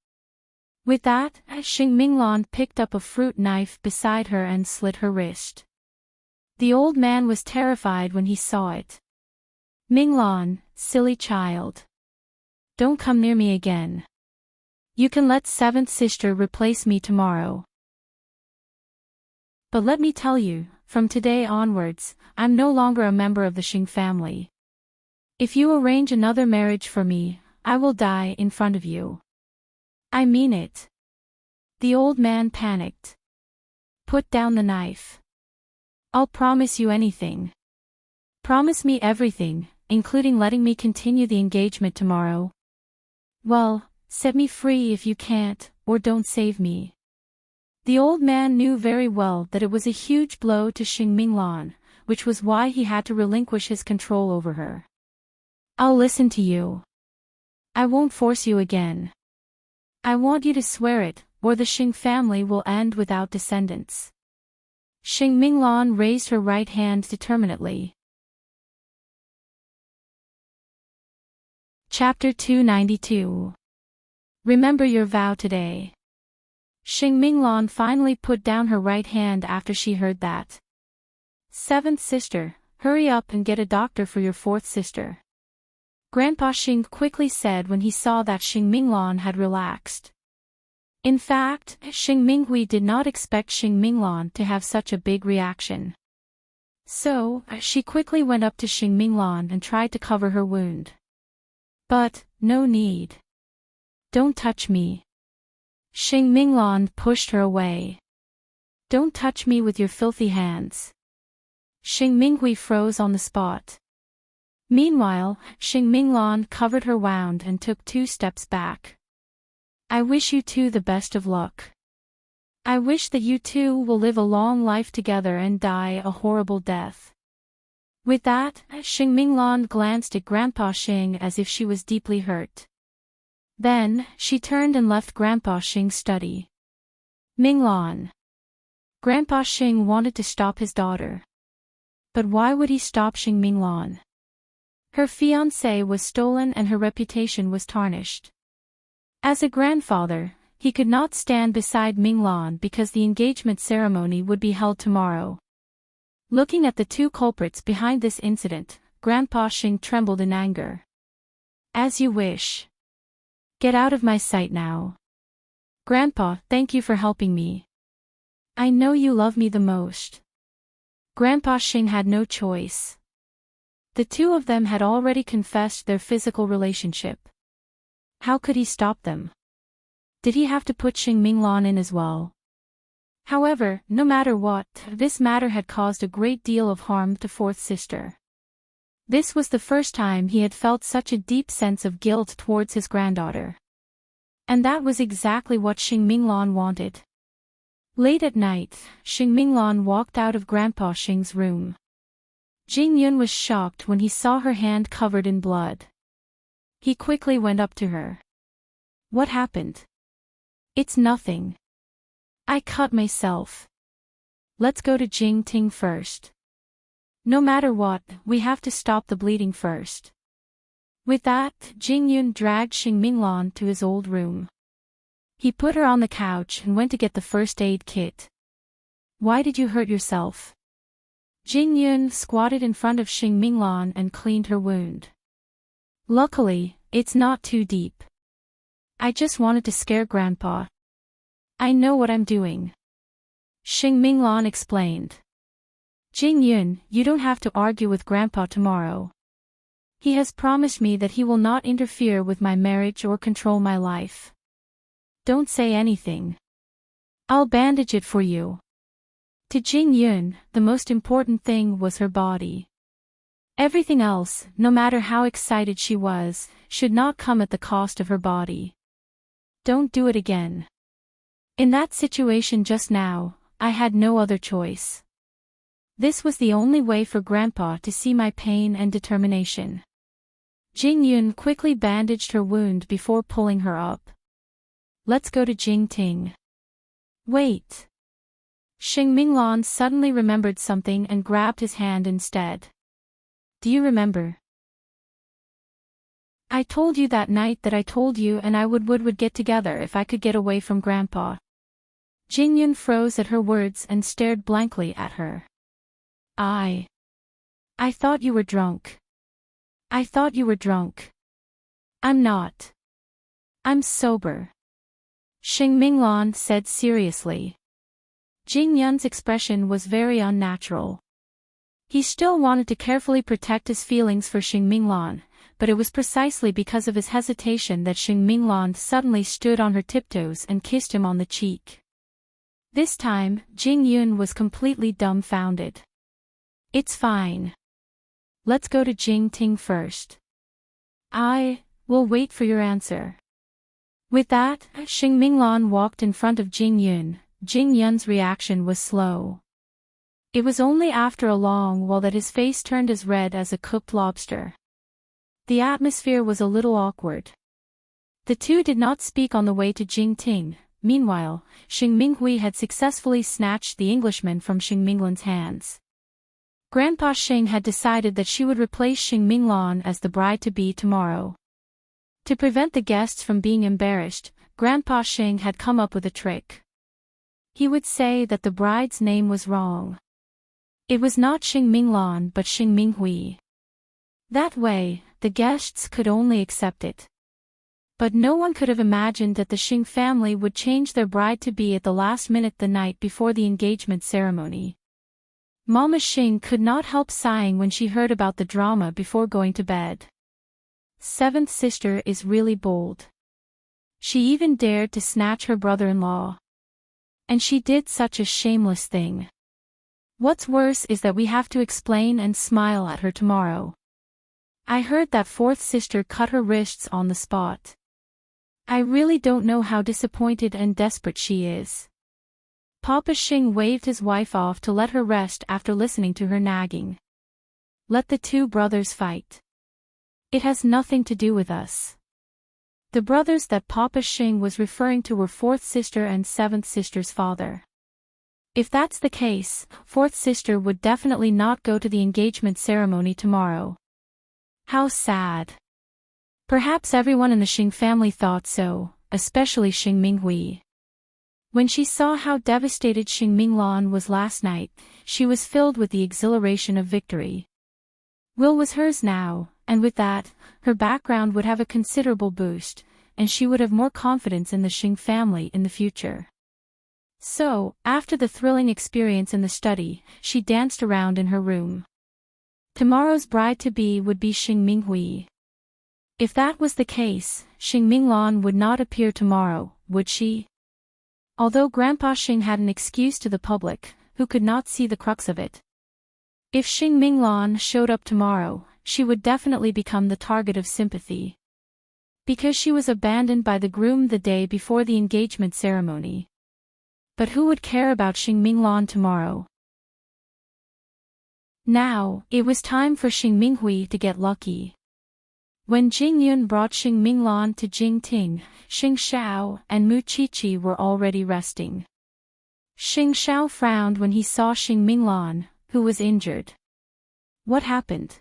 With that, Xing Minglan picked up a fruit knife beside her and slit her wrist. The old man was terrified when he saw it. Minglan, silly child. Don't come near me again. You can let 7th sister replace me tomorrow. But let me tell you, from today onwards, I'm no longer a member of the Xing family. If you arrange another marriage for me, I will die in front of you. I mean it. The old man panicked. Put down the knife. I'll promise you anything. Promise me everything, including letting me continue the engagement tomorrow. Well, set me free if you can't, or don't save me. The old man knew very well that it was a huge blow to Xing Minglan, which was why he had to relinquish his control over her. I'll listen to you. I won't force you again. I want you to swear it, or the Xing family will end without descendants. Xing Minglan raised her right hand determinedly. Chapter 292. Remember your vow today. Xing Minglan finally put down her right hand after she heard that. Seventh sister, hurry up and get a doctor for your fourth sister. Grandpa Xing quickly said when he saw that Xing Minglan had relaxed. In fact, Xing Minghui did not expect Xing Minglan to have such a big reaction. So, she quickly went up to Xing Minglan and tried to cover her wound. But, no need. Don't touch me. Xing Minglan pushed her away. Don't touch me with your filthy hands. Xing Minghui froze on the spot. Meanwhile, Xing Minglan covered her wound and took 2 steps back. I wish you two the best of luck. I wish that you two will live a long life together and die a horrible death. With that, Xing Minglan glanced at Grandpa Xing as if she was deeply hurt. Then, she turned and left Grandpa Xing's study. Minglan. Grandpa Xing wanted to stop his daughter. But why would he stop Xing Minglan? Her fiancé was stolen and her reputation was tarnished. As a grandfather, he could not stand beside Minglan because the engagement ceremony would be held tomorrow. Looking at the 2 culprits behind this incident, Grandpa Xing trembled in anger. As you wish. Get out of my sight now. Grandpa, thank you for helping me. I know you love me the most. Grandpa Xing had no choice. The 2 of them had already confessed their physical relationship. How could he stop them? Did he have to put Xing Minglan in as well? However, no matter what, this matter had caused a great deal of harm to fourth sister. This was the first time he had felt such a deep sense of guilt towards his granddaughter. And that was exactly what Xing Minglan wanted. Late at night, Xing Minglan walked out of Grandpa Xing's room. Jing Yun was shocked when he saw her hand covered in blood. He quickly went up to her. What happened? It's nothing. I cut myself. Let's go to Jingting first. No matter what, we have to stop the bleeding first. With that, Jing Yun dragged Xing Minglan to his old room. He put her on the couch and went to get the first aid kit. Why did you hurt yourself? Jing Yun squatted in front of Xing Minglan and cleaned her wound. Luckily, it's not too deep. I just wanted to scare Grandpa. I know what I'm doing. Xing Minglan explained. Jing Yun, you don't have to argue with Grandpa tomorrow. He has promised me that he will not interfere with my marriage or control my life. Don't say anything. I'll bandage it for you. To Jing Yun, the most important thing was her body. Everything else, no matter how excited she was, should not come at the cost of her body. Don't do it again. In that situation just now, I had no other choice. This was the only way for Grandpa to see my pain and determination. Jing Yun quickly bandaged her wound before pulling her up. Let's go to Jingting. Wait. Xing Minglan suddenly remembered something and grabbed his hand instead. Do you remember? I told you that night that I told you and I would get together if I could get away from Grandpa. Jing Yun froze at her words and stared blankly at her. I thought you were drunk. I thought you were drunk. I'm not. I'm sober. Xing Minglan said seriously. Jing Yun's expression was very unnatural. He still wanted to carefully protect his feelings for Xing Minglan, but it was precisely because of his hesitation that Xing Minglan suddenly stood on her tiptoes and kissed him on the cheek. This time, Jing Yun was completely dumbfounded. It's fine. Let's go to Jingting first. I will wait for your answer. With that, Xing Minglan walked in front of Jing Yun. Jing Yun's reaction was slow. It was only after a long while that his face turned as red as a cooked lobster. The atmosphere was a little awkward. The 2 did not speak on the way to Jingting. Meanwhile, Xing Minghui had successfully snatched the Englishman from Xing Minglan's hands. Grandpa Xing had decided that she would replace Xing Minglan as the bride-to-be tomorrow. To prevent the guests from being embarrassed, Grandpa Xing had come up with a trick. he would say that the bride's name was wrong. It was not Xing Minglan but Xing Minghui. That way, the guests could only accept it. But no one could have imagined that the Xing family would change their bride-to-be at the last minute the night before the engagement ceremony. Mama Xing could not help sighing when she heard about the drama before going to bed. Seventh sister is really bold. She even dared to snatch her brother-in-law. And she did such a shameless thing. What's worse is that we have to explain and smile at her tomorrow. I heard that fourth sister cut her wrists on the spot. I really don't know how disappointed and desperate she is. Papa Xing waved his wife off to let her rest after listening to her nagging. Let the two brothers fight. It has nothing to do with us. The brothers that Papa Xing was referring to were fourth sister and seventh sister's father. If that's the case, fourth sister would definitely not go to the engagement ceremony tomorrow. How sad. Perhaps everyone in the Xing family thought so, especially Xing Minghui. When she saw how devastated Xing Minglan was last night, she was filled with the exhilaration of victory. Will was hers now, and with that, her background would have a considerable boost, and she would have more confidence in the Xing family in the future. So, after the thrilling experience in the study, she danced around in her room. Tomorrow's bride-to-be would be Xing Minghui. If that was the case, Xing Minglan would not appear tomorrow, would she? Although Grandpa Xing had an excuse to the public, who could not see the crux of it. If Xing Minglan showed up tomorrow, she would definitely become the target of sympathy. Because she was abandoned by the groom the day before the engagement ceremony. But who would care about Xing Minglan tomorrow? Now, it was time for Xing Minghui to get lucky. When Jing Yun brought Xing Minglan to Jing Ting, Xing Xiao and Mu Qiqi were already resting. Xing Xiao frowned when he saw Xing Minglan, who was injured. What happened?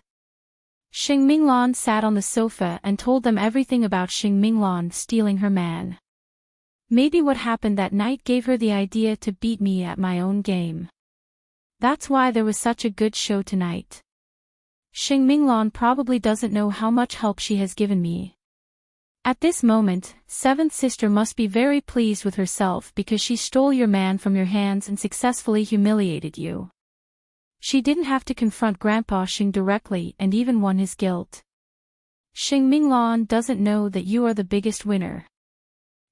Xing Minglan sat on the sofa and told them everything about Xing Minglan stealing her man. Maybe what happened that night gave her the idea to beat me at my own game. That's why there was such a good show tonight. Xing Minglan probably doesn't know how much help she has given me. At this moment, seventh sister must be very pleased with herself because she stole your man from your hands and successfully humiliated you. She didn't have to confront Grandpa Xing directly and even won his guilt. Xing Minglan doesn't know that you are the biggest winner.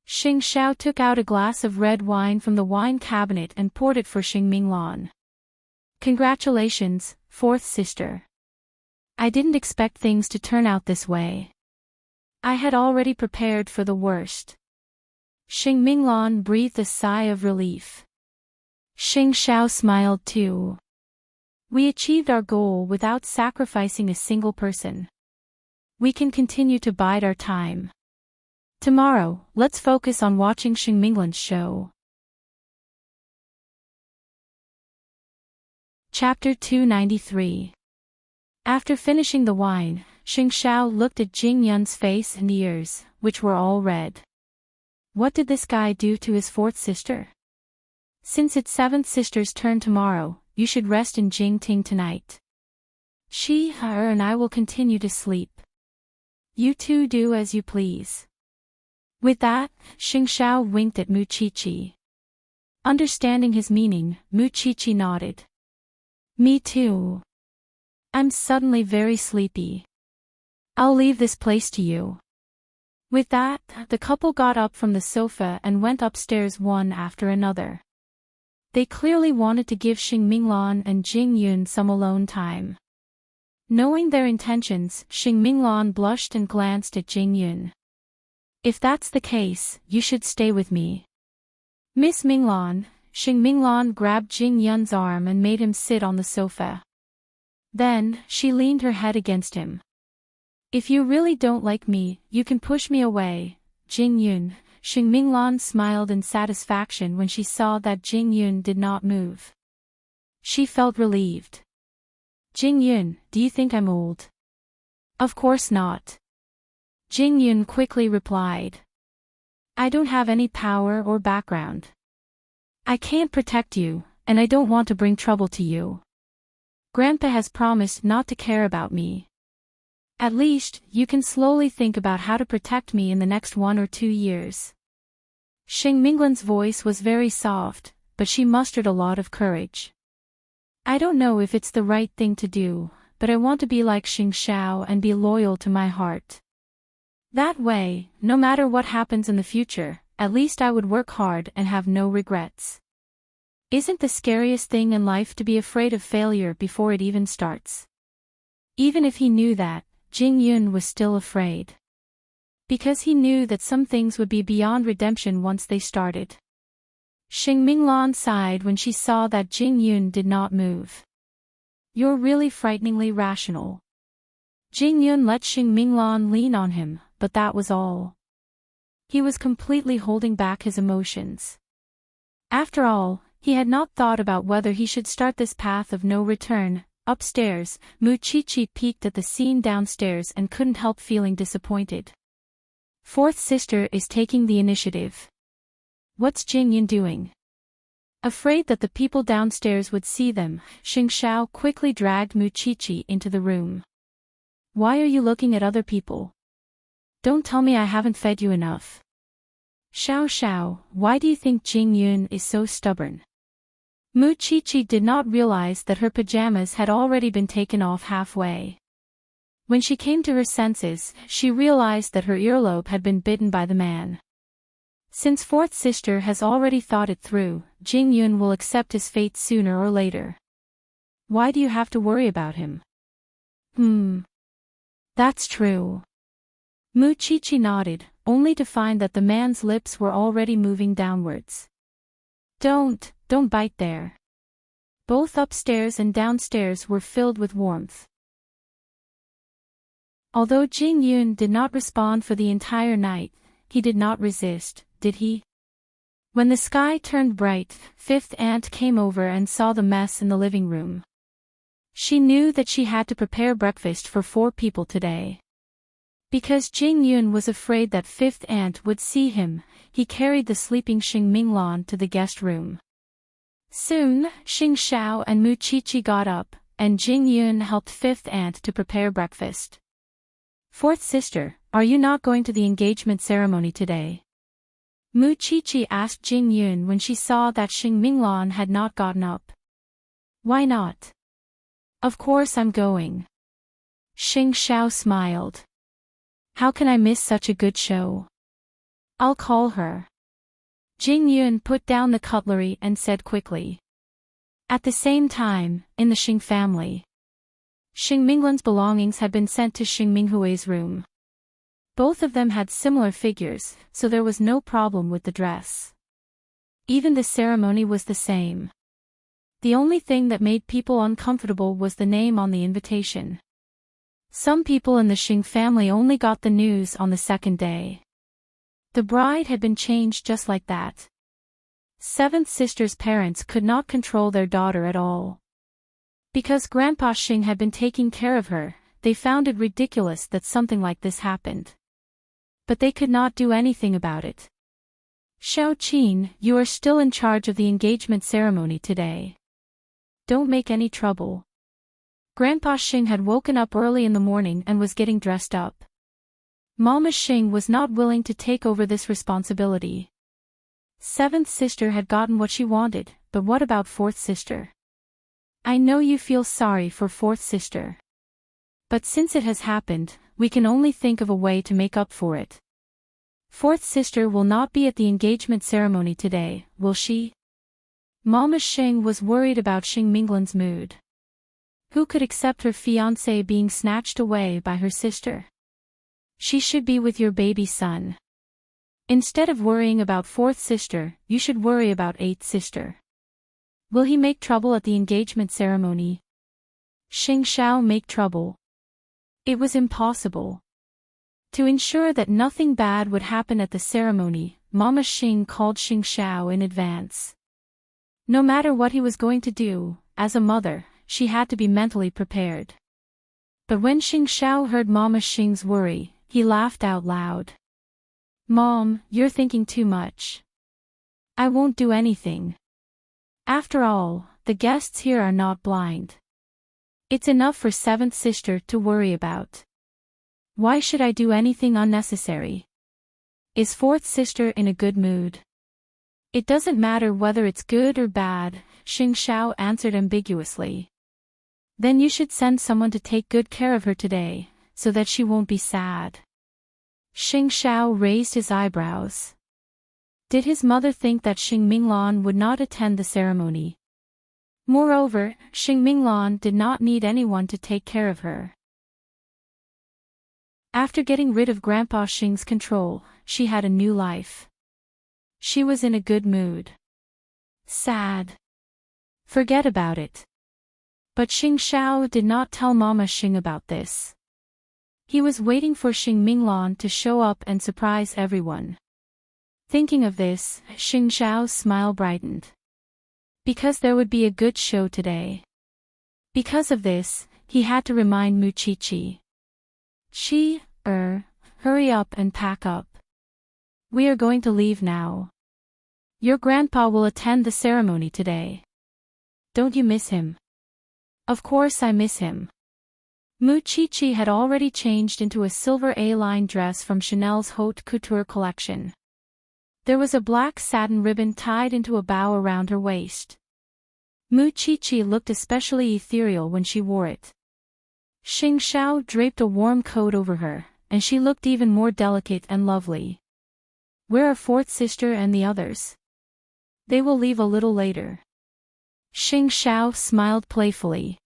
Xing Xiao took out a glass of red wine from the wine cabinet and poured it for Xing Minglan. Congratulations, fourth sister. I didn't expect things to turn out this way. I had already prepared for the worst. Xing Minglan breathed a sigh of relief. Xing Xiao smiled too. We achieved our goal without sacrificing a single person. We can continue to bide our time. Tomorrow, let's focus on watching Xing Minglan's show. Chapter 293. After finishing the wine, Xing Xiao looked at Jing Yun's face and ears, which were all red. What did this guy do to his fourth sister? Since it's seventh sister's turn tomorrow, you should rest in Jing Ting tonight. She, her and I will continue to sleep. You two do as you please. With that, Xing Xiao winked at Mu Qiqi. Understanding his meaning, Mu Qiqi nodded. Me too. I'm suddenly very sleepy. I'll leave this place to you. With that, the couple got up from the sofa and went upstairs one after another. They clearly wanted to give Xing Minglan and Jing Yun some alone time. Knowing their intentions, Xing Minglan blushed and glanced at Jing Yun. If that's the case, you should stay with me. Miss Minglan, Xing Minglan grabbed Jing Yun's arm and made him sit on the sofa. Then, she leaned her head against him. If you really don't like me, you can push me away, Jing Yun. Xing Minglan smiled in satisfaction when she saw that Jing Yun did not move. She felt relieved. Jing Yun, do you think I'm old? Of course not. Jing Yun quickly replied. I don't have any power or background. I can't protect you, and I don't want to bring trouble to you. Grandpa has promised not to care about me. At least, you can slowly think about how to protect me in the next 1 or 2 years. Xing Minglan's voice was very soft, but she mustered a lot of courage. I don't know if it's the right thing to do, but I want to be like Xing Xiao and be loyal to my heart. That way, no matter what happens in the future, at least I would work hard and have no regrets. Isn't the scariest thing in life to be afraid of failure before it even starts? Even if he knew that, Jing Yun was still afraid. Because he knew that some things would be beyond redemption once they started. Xing Minglan sighed when she saw that Jing Yun did not move. You're really frighteningly rational. Jing Yun let Xing Minglan lean on him, but that was all. He was completely holding back his emotions. After all, he had not thought about whether he should start this path of no return. Upstairs, Mu Chi-Chi peeked at the scene downstairs and couldn't help feeling disappointed. Fourth sister is taking the initiative. What's Jing Yun doing? Afraid that the people downstairs would see them, Xing Xiao quickly dragged Mu Chi-Chi into the room. Why are you looking at other people? Don't tell me I haven't fed you enough. Xiao Xiao, why do you think Jing Yun is so stubborn? Mu Chi-Chi did not realize that her pajamas had already been taken off halfway. When she came to her senses, she realized that her earlobe had been bitten by the man. Since fourth sister has already thought it through, Jing Yun will accept his fate sooner or later. Why do you have to worry about him? That's true. Mu Chi-Chi nodded, only to find that the man's lips were already moving downwards. Don't bite there. Both upstairs and downstairs were filled with warmth. Although Jing Yun did not respond for the entire night, he did not resist, did he? When the sky turned bright, fifth aunt came over and saw the mess in the living room. She knew that she had to prepare breakfast for 4 people today. Because Jing Yun was afraid that fifth aunt would see him, he carried the sleeping Xing Minglan to the guest room. Soon, Xing Xiao and Mu Chi-Chi got up, and Jing Yun helped fifth aunt to prepare breakfast. Fourth sister, are you not going to the engagement ceremony today? Mu Chi-Chi asked Jing Yun when she saw that Xing Minglan had not gotten up. Why not? Of course I'm going. Xing Xiao smiled. How can I miss such a good show? I'll call her. Jing Yun put down the cutlery and said quickly. At the same time, in the Xing family, Xing Minglan's belongings had been sent to Xing Minghui's room. Both of them had similar figures, so there was no problem with the dress. Even the ceremony was the same. The only thing that made people uncomfortable was the name on the invitation. Some people in the Xing family only got the news on the second day. The bride had been changed just like that. Seventh sister's parents could not control their daughter at all. Because Grandpa Xing had been taking care of her, they found it ridiculous that something like this happened. But they could not do anything about it. Xiao Qin, you are still in charge of the engagement ceremony today. Don't make any trouble. Grandpa Xing had woken up early in the morning and was getting dressed up. Mama Xing was not willing to take over this responsibility. Seventh sister had gotten what she wanted, but what about fourth sister? I know you feel sorry for fourth sister. But since it has happened, we can only think of a way to make up for it. Fourth sister will not be at the engagement ceremony today, will she? Mama Xing was worried about Xing Minglan's mood. Who could accept her fiancé being snatched away by her sister? She should be with your baby son. Instead of worrying about fourth sister, you should worry about eighth sister. Will he make trouble at the engagement ceremony? Xing Xiao make trouble? It was impossible. To ensure that nothing bad would happen at the ceremony, Mama Xing called Xing Xiao in advance. No matter what he was going to do, as a mother, she had to be mentally prepared. But when Xing Xiao heard Mama Xing's worry, he laughed out loud. Mom, you're thinking too much. I won't do anything. After all, the guests here are not blind. It's enough for seventh sister to worry about. Why should I do anything unnecessary? Is fourth sister in a good mood? It doesn't matter whether it's good or bad, Xing Xiao answered ambiguously. Then you should send someone to take good care of her today, so that she won't be sad. Xing Xiao raised his eyebrows. Did his mother think that Xing Minglan would not attend the ceremony? Moreover, Xing Minglan did not need anyone to take care of her. After getting rid of Grandpa Xing's control, she had a new life. She was in a good mood. Sad. Forget about it. But Xing Xiao did not tell Mama Xing about this. He was waiting for Xing Minglan to show up and surprise everyone. Thinking of this, Xing Xiao's smile brightened. Because there would be a good show today. Because of this, he had to remind Mu Chi. Hurry up and pack up. We are going to leave now. Your grandpa will attend the ceremony today. Don't you miss him? Of course I miss him. Mu Chi had already changed into a silver A-line dress from Chanel's haute couture collection. There was a black satin ribbon tied into a bow around her waist. Mu Chi looked especially ethereal when she wore it. Xing Xiao draped a warm coat over her, and she looked even more delicate and lovely. Where are fourth sister and the others? They will leave a little later. Xing Xiao smiled playfully.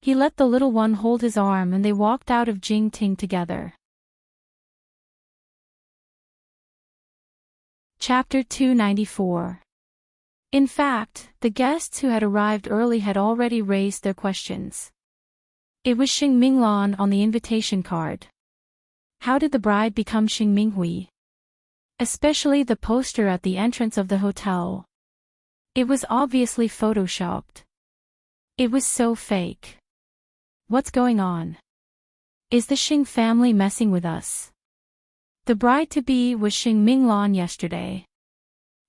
He let the little one hold his arm and they walked out of Jingting together. Chapter 294. In fact, the guests who had arrived early had already raised their questions. It was Xing Minglan on the invitation card. How did the bride become Xing Minghui? Especially the poster at the entrance of the hotel. It was obviously photoshopped. It was so fake. What's going on? Is the Xing family messing with us? The bride-to-be was Xing Minglan yesterday.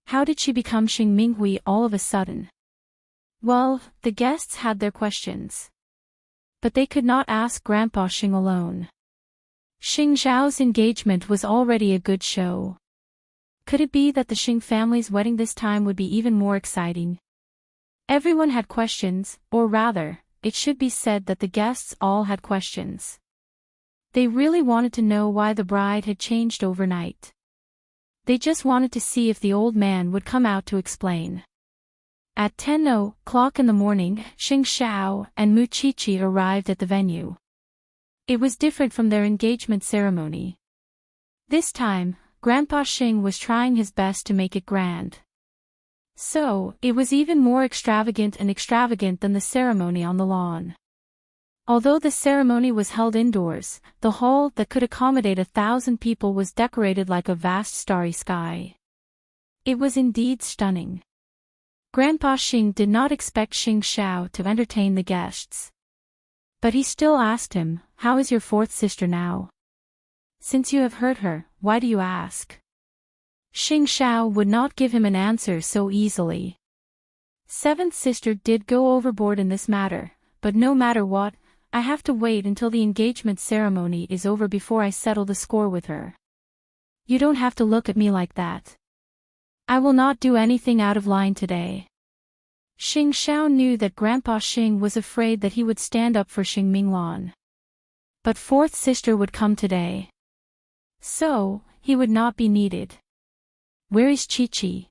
How did she become Xing Minghui all of a sudden? Well, the guests had their questions. But they could not ask Grandpa Xing alone. Xing Zhao's engagement was already a good show. Could it be that the Xing family's wedding this time would be even more exciting? Everyone had questions, or rather, it should be said that the guests all had questions. They really wanted to know why the bride had changed overnight. They just wanted to see if the old man would come out to explain. At 10:00 in the morning, Xing Xiao and Mu Chi arrived at the venue. It was different from their engagement ceremony. This time, Grandpa Xing was trying his best to make it grand. So, it was even more extravagant than the ceremony on the lawn. Although the ceremony was held indoors, the hall that could accommodate 1,000 people was decorated like a vast starry sky. It was indeed stunning. Grandpa Xing did not expect Xing Xiao to entertain the guests. But he still asked him, "How is your fourth sister now? Since you have hurt her, why do you ask?" Xing Xiao would not give him an answer so easily. Seventh sister did go overboard in this matter, but no matter what, I have to wait until the engagement ceremony is over before I settle the score with her. You don't have to look at me like that. I will not do anything out of line today. Xing Xiao knew that Grandpa Xing was afraid that he would stand up for Xing Minglan. But fourth sister would come today. So, he would not be needed. Where is Chi?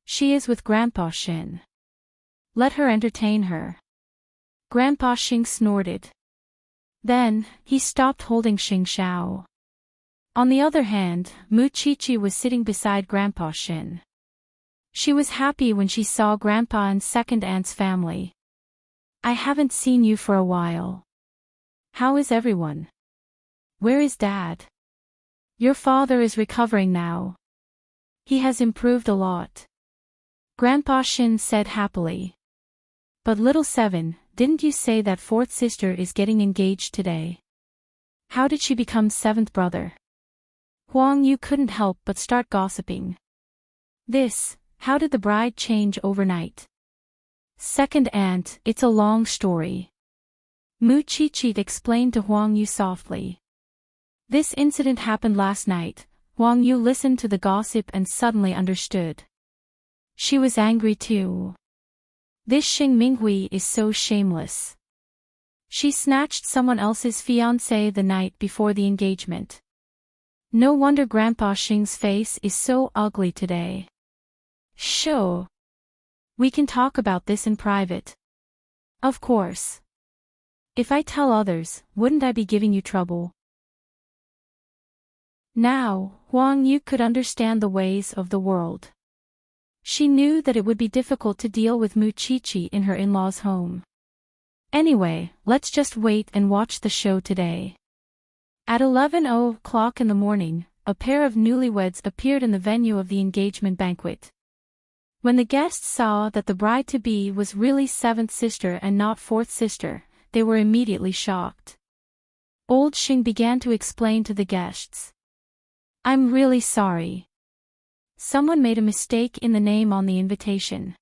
She is with Grandpa Xing. Let her entertain her. Grandpa Xing snorted. Then, he stopped holding Xing Xiao. On the other hand, Mu Chi was sitting beside Grandpa Xing. She was happy when she saw Grandpa and second aunt's family. I haven't seen you for a while. How is everyone? Where is Dad? Your father is recovering now. He has improved a lot. Grandpa Xing said happily. But little Seven, didn't you say that fourth sister is getting engaged today? How did she become seventh brother? Huang Yu couldn't help but start gossiping. This How did the bride change overnight? Second aunt, it's a long story. Mu Chi-chi explained to Huang Yu softly. This incident happened last night. Huang Yu listened to the gossip and suddenly understood. She was angry too. This Xing Minghui is so shameless. She snatched someone else's fiancé the night before the engagement. No wonder Grandpa Xing's face is so ugly today. Sure. We can talk about this in private. Of course. If I tell others, wouldn't I be giving you trouble? Now, Huang Yu could understand the ways of the world. She knew that it would be difficult to deal with Mu Chi-chi in her in-laws' home. Anyway, let's just wait and watch the show today. At 11:00 in the morning, a pair of newlyweds appeared in the venue of the engagement banquet. When the guests saw that the bride-to-be was really seventh sister and not fourth sister, they were immediately shocked. Old Xing began to explain to the guests. I'm really sorry. Someone made a mistake in the name on the invitation.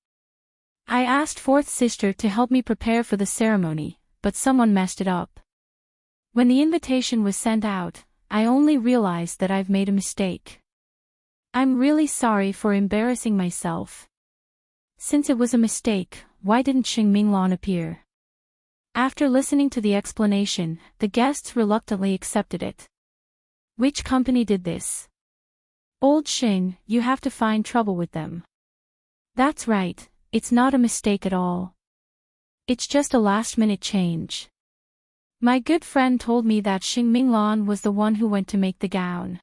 I asked fourth sister to help me prepare for the ceremony, but someone messed it up. When the invitation was sent out, I only realized that I've made a mistake. I'm really sorry for embarrassing myself. Since it was a mistake, why didn't Xing Minglan appear? After listening to the explanation, the guests reluctantly accepted it. Which company did this? Old Xing, you have to find trouble with them. That's right, it's not a mistake at all. It's just a last-minute change. My good friend told me that Xing Minglan was the one who went to make the gown.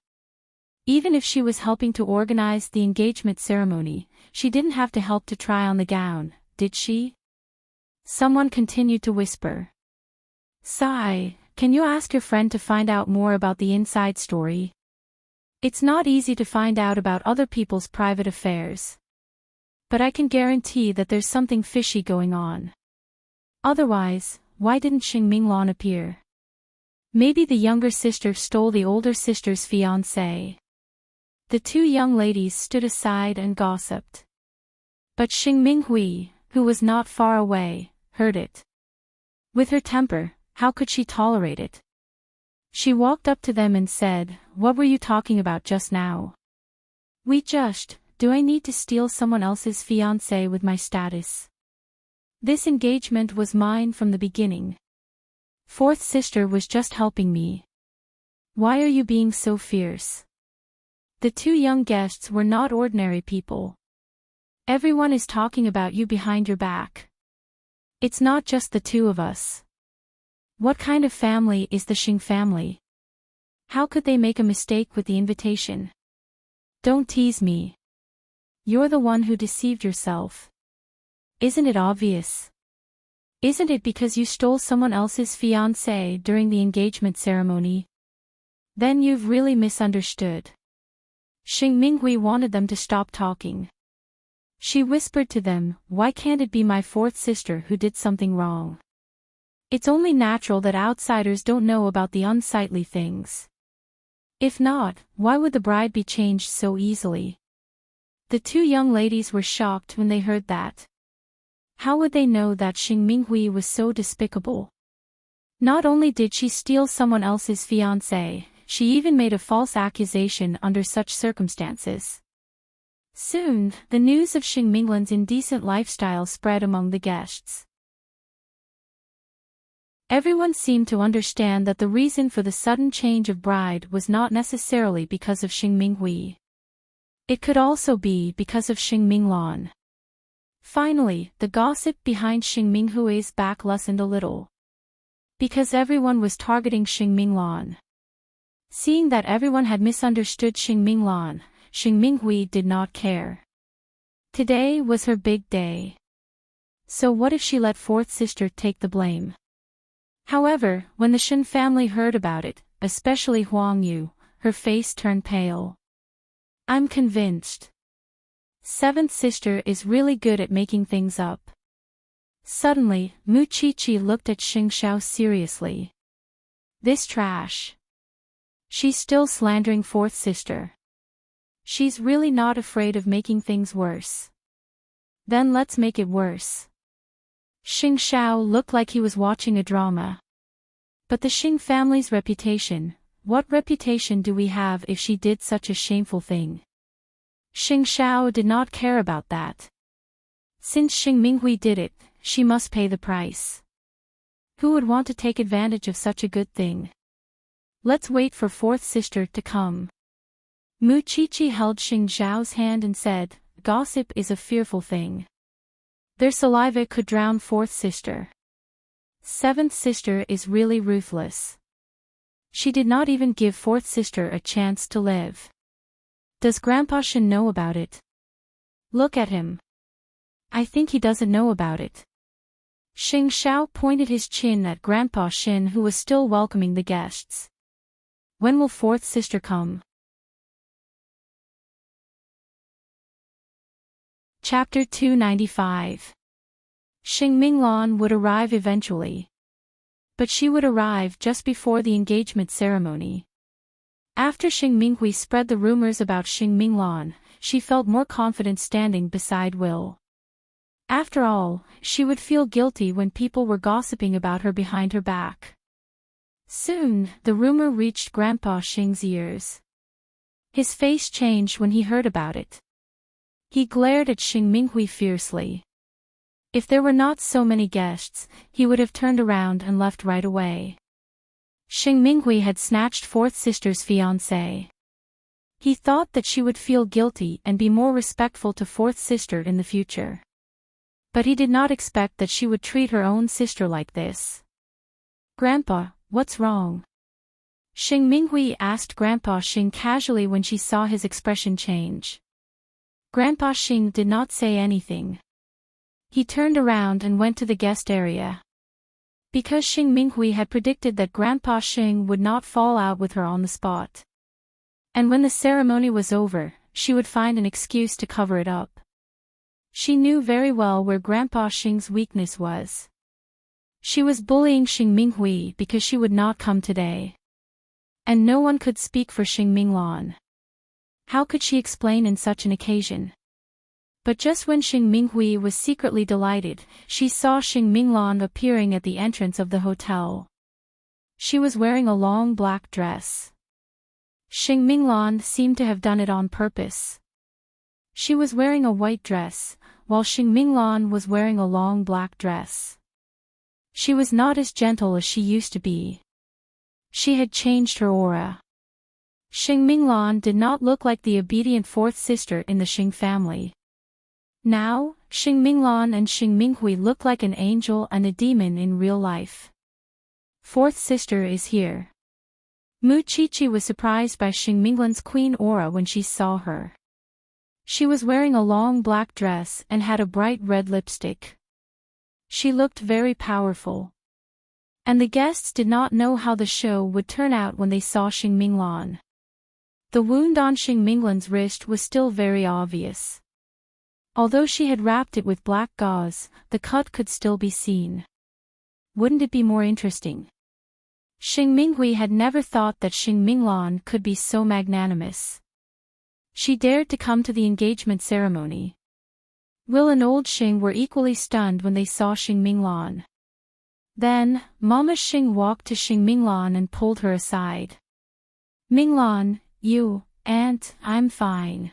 Even if she was helping to organize the engagement ceremony, she didn't have to help to try on the gown, did she? Someone continued to whisper. Sai, can you ask your friend to find out more about the inside story? It's not easy to find out about other people's private affairs. But I can guarantee that there's something fishy going on. Otherwise, why didn't Xing Minglan appear? Maybe the younger sister stole the older sister's fiancé. The two young ladies stood aside and gossiped. But Xing Minghui, who was not far away, heard it. With her temper, how could she tolerate it? She walked up to them and said, What were you talking about just now? Do I need to steal someone else's fiancé with my status? This engagement was mine from the beginning. Fourth sister was just helping me. Why are you being so fierce? The two young guests were not ordinary people. Everyone is talking about you behind your back. It's not just the two of us. What kind of family is the Xing family? How could they make a mistake with the invitation? Don't tease me. You're the one who deceived yourself. Isn't it obvious? Isn't it because you stole someone else's fiancé during the engagement ceremony? Then you've really misunderstood. Xing Minghui wanted them to stop talking. She whispered to them, Why can't it be my fourth sister who did something wrong? It's only natural that outsiders don't know about the unsightly things. If not, why would the bride be changed so easily? The two young ladies were shocked when they heard that. How would they know that Xing Minghui was so despicable? Not only did she steal someone else's fiancé, she even made a false accusation under such circumstances. Soon, the news of Xing Minglan's indecent lifestyle spread among the guests. Everyone seemed to understand that the reason for the sudden change of bride was not necessarily because of Xing Minghui. It could also be because of Xing Minglan. Finally, the gossip behind Xing Minghui's back lessened a little. Because everyone was targeting Xing Minglan. Seeing that everyone had misunderstood Xing Minglan, Xing Minghui did not care. Today was her big day. So what if she let fourth sister take the blame? However, when the Shen family heard about it, especially Huang Yu, her face turned pale. I'm convinced. Seventh sister is really good at making things up. Suddenly, Mu Chi-chi looked at Xing Xiao seriously. This trash. She's still slandering fourth sister. She's really not afraid of making things worse. Then let's make it worse. Xing Xiao looked like he was watching a drama. But the Xing family's reputation, what reputation do we have if she did such a shameful thing? Xing Xiao did not care about that. Since Xing Minghui did it, she must pay the price. Who would want to take advantage of such a good thing? Let's wait for fourth sister to come. Mu Qiqi held Xing Xiao's hand and said, gossip is a fearful thing. Their saliva could drown fourth sister. Seventh sister is really ruthless. She did not even give fourth sister a chance to live. Does Grandpa Shin know about it? Look at him. I think he doesn't know about it. Xing Xiao pointed his chin at Grandpa Shin, who was still welcoming the guests. When will fourth sister come? Chapter 295. Xing Minglan would arrive eventually. But she would arrive just before the engagement ceremony. After Xing Minghui spread the rumors about Xing Minglan, she felt more confident standing beside Will. After all, she would feel guilty when people were gossiping about her behind her back. Soon, the rumor reached Grandpa Xing's ears. His face changed when he heard about it. He glared at Xing Minghui fiercely. If there were not so many guests, he would have turned around and left right away. Xing Minghui had snatched fourth sister's fiancé. He thought that she would feel guilty and be more respectful to fourth sister in the future. But he did not expect that she would treat her own sister like this. Grandpa, what's wrong? Xing Minghui asked Grandpa Xing casually when she saw his expression change. Grandpa Xing did not say anything. He turned around and went to the guest area. Because Xing Minghui had predicted that Grandpa Xing would not fall out with her on the spot. And when the ceremony was over, she would find an excuse to cover it up. She knew very well where Grandpa Xing's weakness was. She was bullying Xing Minghui because she would not come today. And no one could speak for Xing Minglan. How could she explain in such an occasion? But just when Xing Minghui was secretly delighted, she saw Xing Minglan appearing at the entrance of the hotel. She was wearing a long black dress. Xing Minglan seemed to have done it on purpose. She was wearing a white dress, while Xing Minglan was wearing a long black dress. She was not as gentle as she used to be. She had changed her aura. Xing Minglan did not look like the obedient fourth sister in the Xing family. Now, Xing Minglan and Xing Minghui looked like an angel and a demon in real life. Fourth sister is here. Mu Qiqi was surprised by Xing Minglan's queen aura when she saw her. She was wearing a long black dress and had a bright red lipstick. She looked very powerful. And the guests did not know how the show would turn out when they saw Xing Minglan. The wound on Xing Minglan's wrist was still very obvious. Although she had wrapped it with black gauze, the cut could still be seen. Wouldn't it be more interesting? Xing Minghui had never thought that Xing Minglan could be so magnanimous. She dared to come to the engagement ceremony. Will and old Xing were equally stunned when they saw Xing Minglan. Then, Mama Xing walked to Xing Minglan and pulled her aside. Minglan, you, Aunt, I'm fine.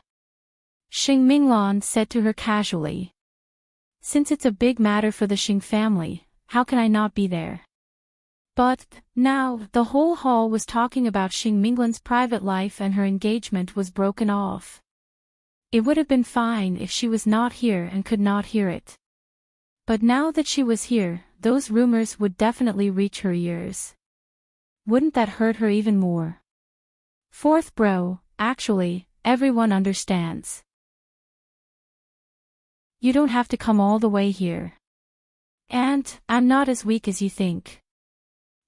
Xing Minglan said to her casually. Since it's a big matter for the Xing family, how can I not be there? But, now, the whole hall was talking about Xing Minglan's private life and her engagement was broken off. It would have been fine if she was not here and could not hear it. But now that she was here, those rumors would definitely reach her ears. Wouldn't that hurt her even more? Fourth bro, actually, everyone understands. You don't have to come all the way here. And, I'm not as weak as you think.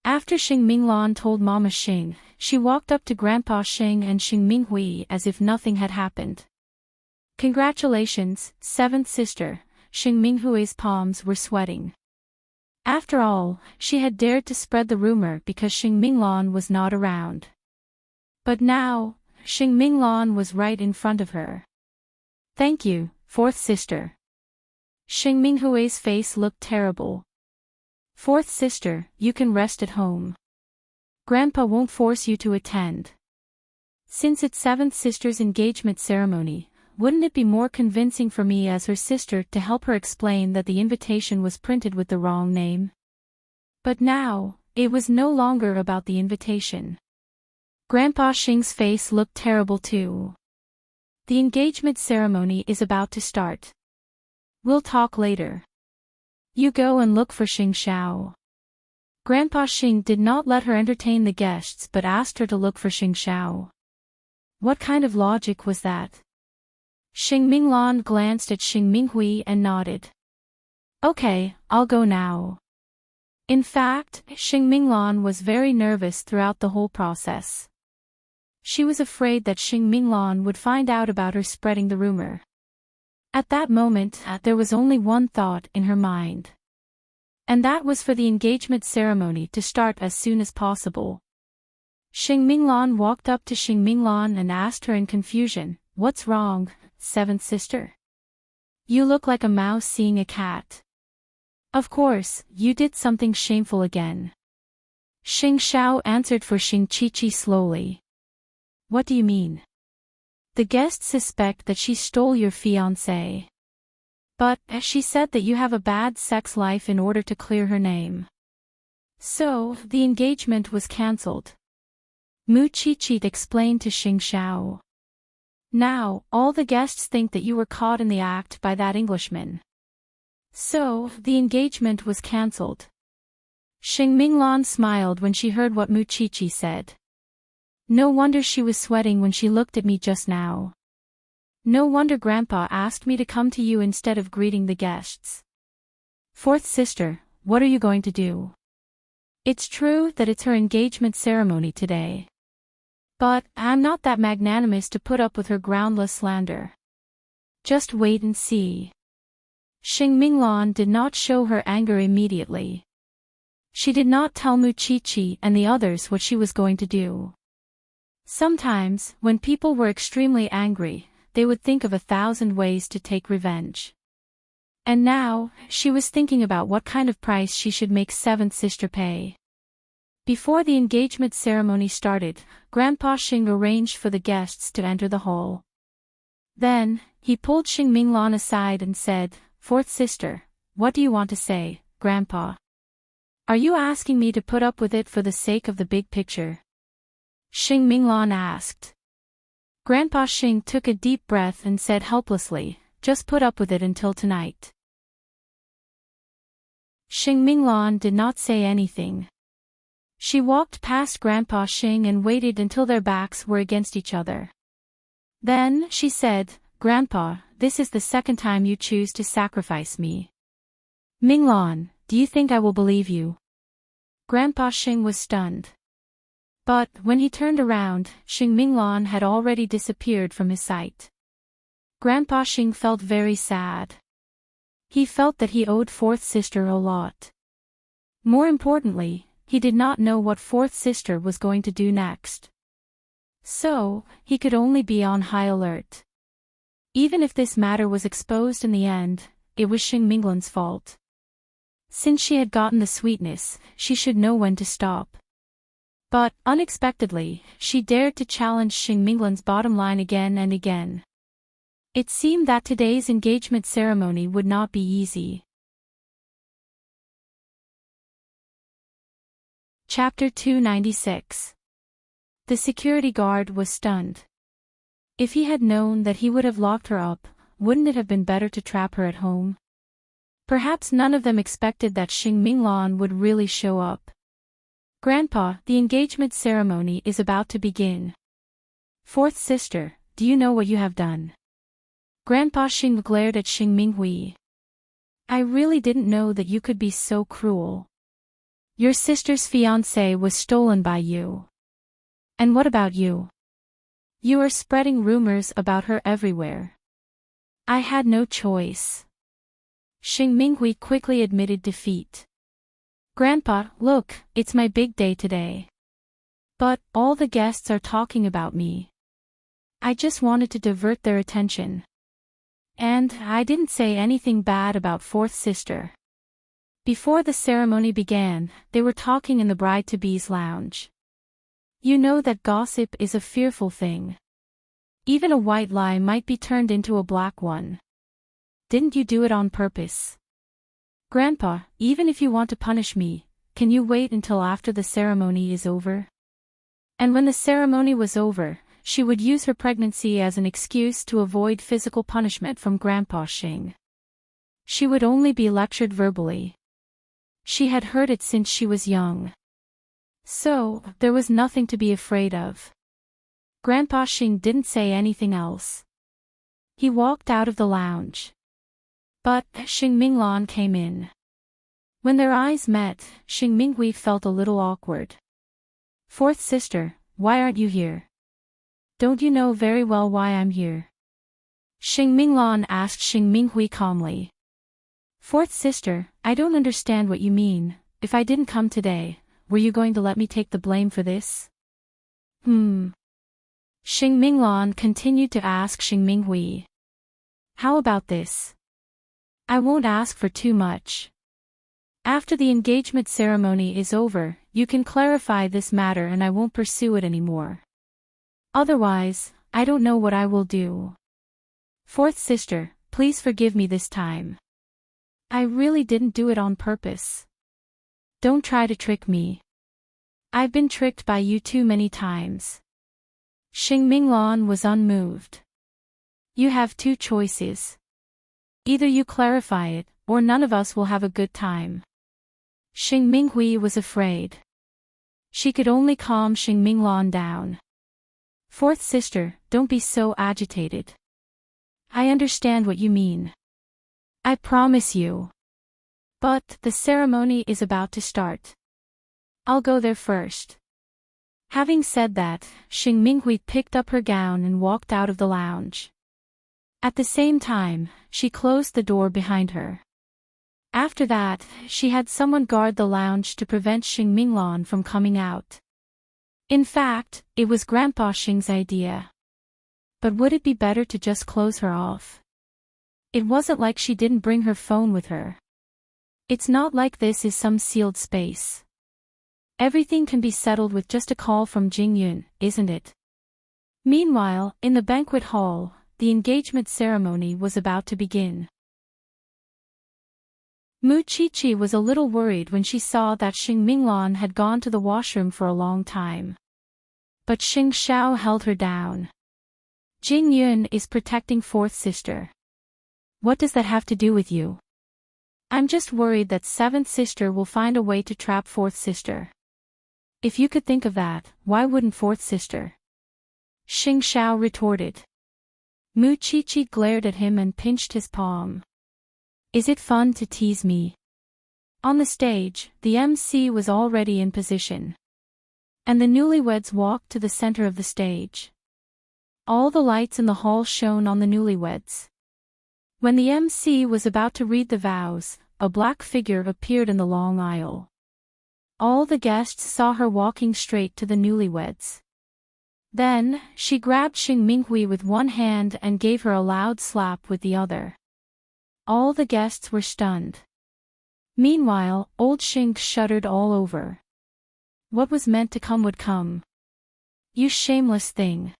After Xing Minglan told Mama Xing, she walked up to Grandpa Xing and Xing Minghui as if nothing had happened. Congratulations, seventh sister, Xing Minghui's palms were sweating. After all, she had dared to spread the rumor because Xing Minglan was not around. But now, Xing Minglan was right in front of her. Thank you, fourth sister. Xing Minghui's face looked terrible. Fourth sister, you can rest at home. Grandpa won't force you to attend. Since it's seventh sister's engagement ceremony, wouldn't it be more convincing for me as her sister to help her explain that the invitation was printed with the wrong name? But now, it was no longer about the invitation. Grandpa Xing's face looked terrible too. The engagement ceremony is about to start. We'll talk later. You go and look for Xing Xiao. Grandpa Xing did not let her entertain the guests but asked her to look for Xing Xiao. What kind of logic was that? Xing Minglan glanced at Xing Minghui and nodded. Okay, I'll go now. In fact, Xing Minglan was very nervous throughout the whole process. She was afraid that Xing Minglan would find out about her spreading the rumor. At that moment, there was only one thought in her mind. And that was for the engagement ceremony to start as soon as possible. Xing Minglan walked up to Xing Minglan and asked her in confusion, "What's wrong, seventh sister? You look like a mouse seeing a cat. Of course, you did something shameful again." Xing Xiao answered for Xing Qiqi slowly. What do you mean? The guests suspect that she stole your fiancé. But, she said that you have a bad sex life in order to clear her name. So, the engagement was cancelled. Mu Qiqi explained to Xing Xiao. Now, all the guests think that you were caught in the act by that Englishman. So, the engagement was cancelled. Xing Minglan smiled when she heard what Mu Qiqi said. No wonder she was sweating when she looked at me just now. No wonder Grandpa asked me to come to you instead of greeting the guests. Fourth sister, what are you going to do? It's true that it's her engagement ceremony today. But, I'm not that magnanimous to put up with her groundless slander. Just wait and see. Xing Minglan did not show her anger immediately. She did not tell Mu Qiqi and the others what she was going to do. Sometimes, when people were extremely angry, they would think of 1,000 ways to take revenge. And now, she was thinking about what kind of price she should make seventh sister pay. Before the engagement ceremony started, Grandpa Xing arranged for the guests to enter the hall. Then, he pulled Xing Minglan aside and said, "Fourth sister, what do you want to say, Grandpa? Are you asking me to put up with it for the sake of the big picture?" Xing Minglan asked. Grandpa Xing took a deep breath and said helplessly, "Just put up with it until tonight." Xing Minglan did not say anything. She walked past Grandpa Xing and waited until their backs were against each other. Then, she said, "Grandpa, this is the second time you choose to sacrifice me. Minglan, do you think I will believe you?" Grandpa Xing was stunned. But, when he turned around, Xing Minglan had already disappeared from his sight. Grandpa Xing felt very sad. He felt that he owed fourth sister a lot. More importantly, he did not know what fourth sister was going to do next. So, he could only be on high alert. Even if this matter was exposed in the end, it was Xing Minglan's fault. Since she had gotten the sweetness, she should know when to stop. But, unexpectedly, she dared to challenge Xing Minglan's bottom line again and again. It seemed that today's engagement ceremony would not be easy. Chapter 296. The security guard was stunned. If he had known that he would have locked her up, wouldn't it have been better to trap her at home? Perhaps none of them expected that Xing Minglan would really show up. "Grandpa, the engagement ceremony is about to begin. Fourth sister, do you know what you have done?" Grandpa Xing glared at Xing Minghui. "I really didn't know that you could be so cruel. Your sister's fiancé was stolen by you. And what about you? You are spreading rumors about her everywhere." "I had no choice." Xing Minghui quickly admitted defeat. "Grandpa, look, it's my big day today. But, all the guests are talking about me. I just wanted to divert their attention. And I didn't say anything bad about fourth sister. Before the ceremony began, they were talking in the bride-to-be's lounge. You know that gossip is a fearful thing. Even a white lie might be turned into a black one. Didn't you do it on purpose? Grandpa, even if you want to punish me, can you wait until after the ceremony is over? And when the ceremony was over, she would use her pregnancy as an excuse to avoid physical punishment from Grandpa Xing. She would only be lectured verbally. She had heard it since she was young. So, there was nothing to be afraid of. Grandpa Xing didn't say anything else. He walked out of the lounge. But Xing Minglan came in. When their eyes met, Xing Minghui felt a little awkward. Fourth sister, why aren't you here? Don't you know very well why I'm here? Xing Minglan asked Xing Minghui calmly. Fourth sister, I don't understand what you mean. If I didn't come today, were you going to let me take the blame for this? Xing Minglan continued to ask Xing Minghui. How about this? I won't ask for too much. After the engagement ceremony is over, you can clarify this matter and I won't pursue it anymore. Otherwise, I don't know what I will do. Fourth sister, please forgive me this time. I really didn't do it on purpose. Don't try to trick me. I've been tricked by you too many times. Xing Minglan was unmoved. You have two choices. Either you clarify it, or none of us will have a good time. Xing Minghui was afraid. She could only calm Xing Minglan down. Fourth sister, don't be so agitated. I understand what you mean. I promise you. But the ceremony is about to start. I'll go there first. Having said that, Xing Minghui picked up her gown and walked out of the lounge. At the same time, she closed the door behind her. After that, she had someone guard the lounge to prevent Xing Minglan from coming out. In fact, it was Grandpa Xing's idea. But would it be better to just close her off? It wasn't like she didn't bring her phone with her. It's not like this is some sealed space. Everything can be settled with just a call from Jingyun, isn't it? Meanwhile, in the banquet hall, the engagement ceremony was about to begin. Mu Qiqi was a little worried when she saw that Xing Minglan had gone to the washroom for a long time. But Xing Xiao held her down. Jingyun is protecting fourth sister. What does that have to do with you? I'm just worried that seventh sister will find a way to trap fourth sister. If you could think of that, why wouldn't fourth sister? Xing Xiao retorted. Mu Qiqi glared at him and pinched his palm. Is it fun to tease me? On the stage, the MC was already in position. And the newlyweds walked to the center of the stage. All the lights in the hall shone on the newlyweds. When the MC was about to read the vows, a black figure appeared in the long aisle. All the guests saw her walking straight to the newlyweds. Then, she grabbed Xing Minghui with one hand and gave her a loud slap with the other. All the guests were stunned. Meanwhile, old Xing shuddered all over. What was meant to come would come. You shameless thing.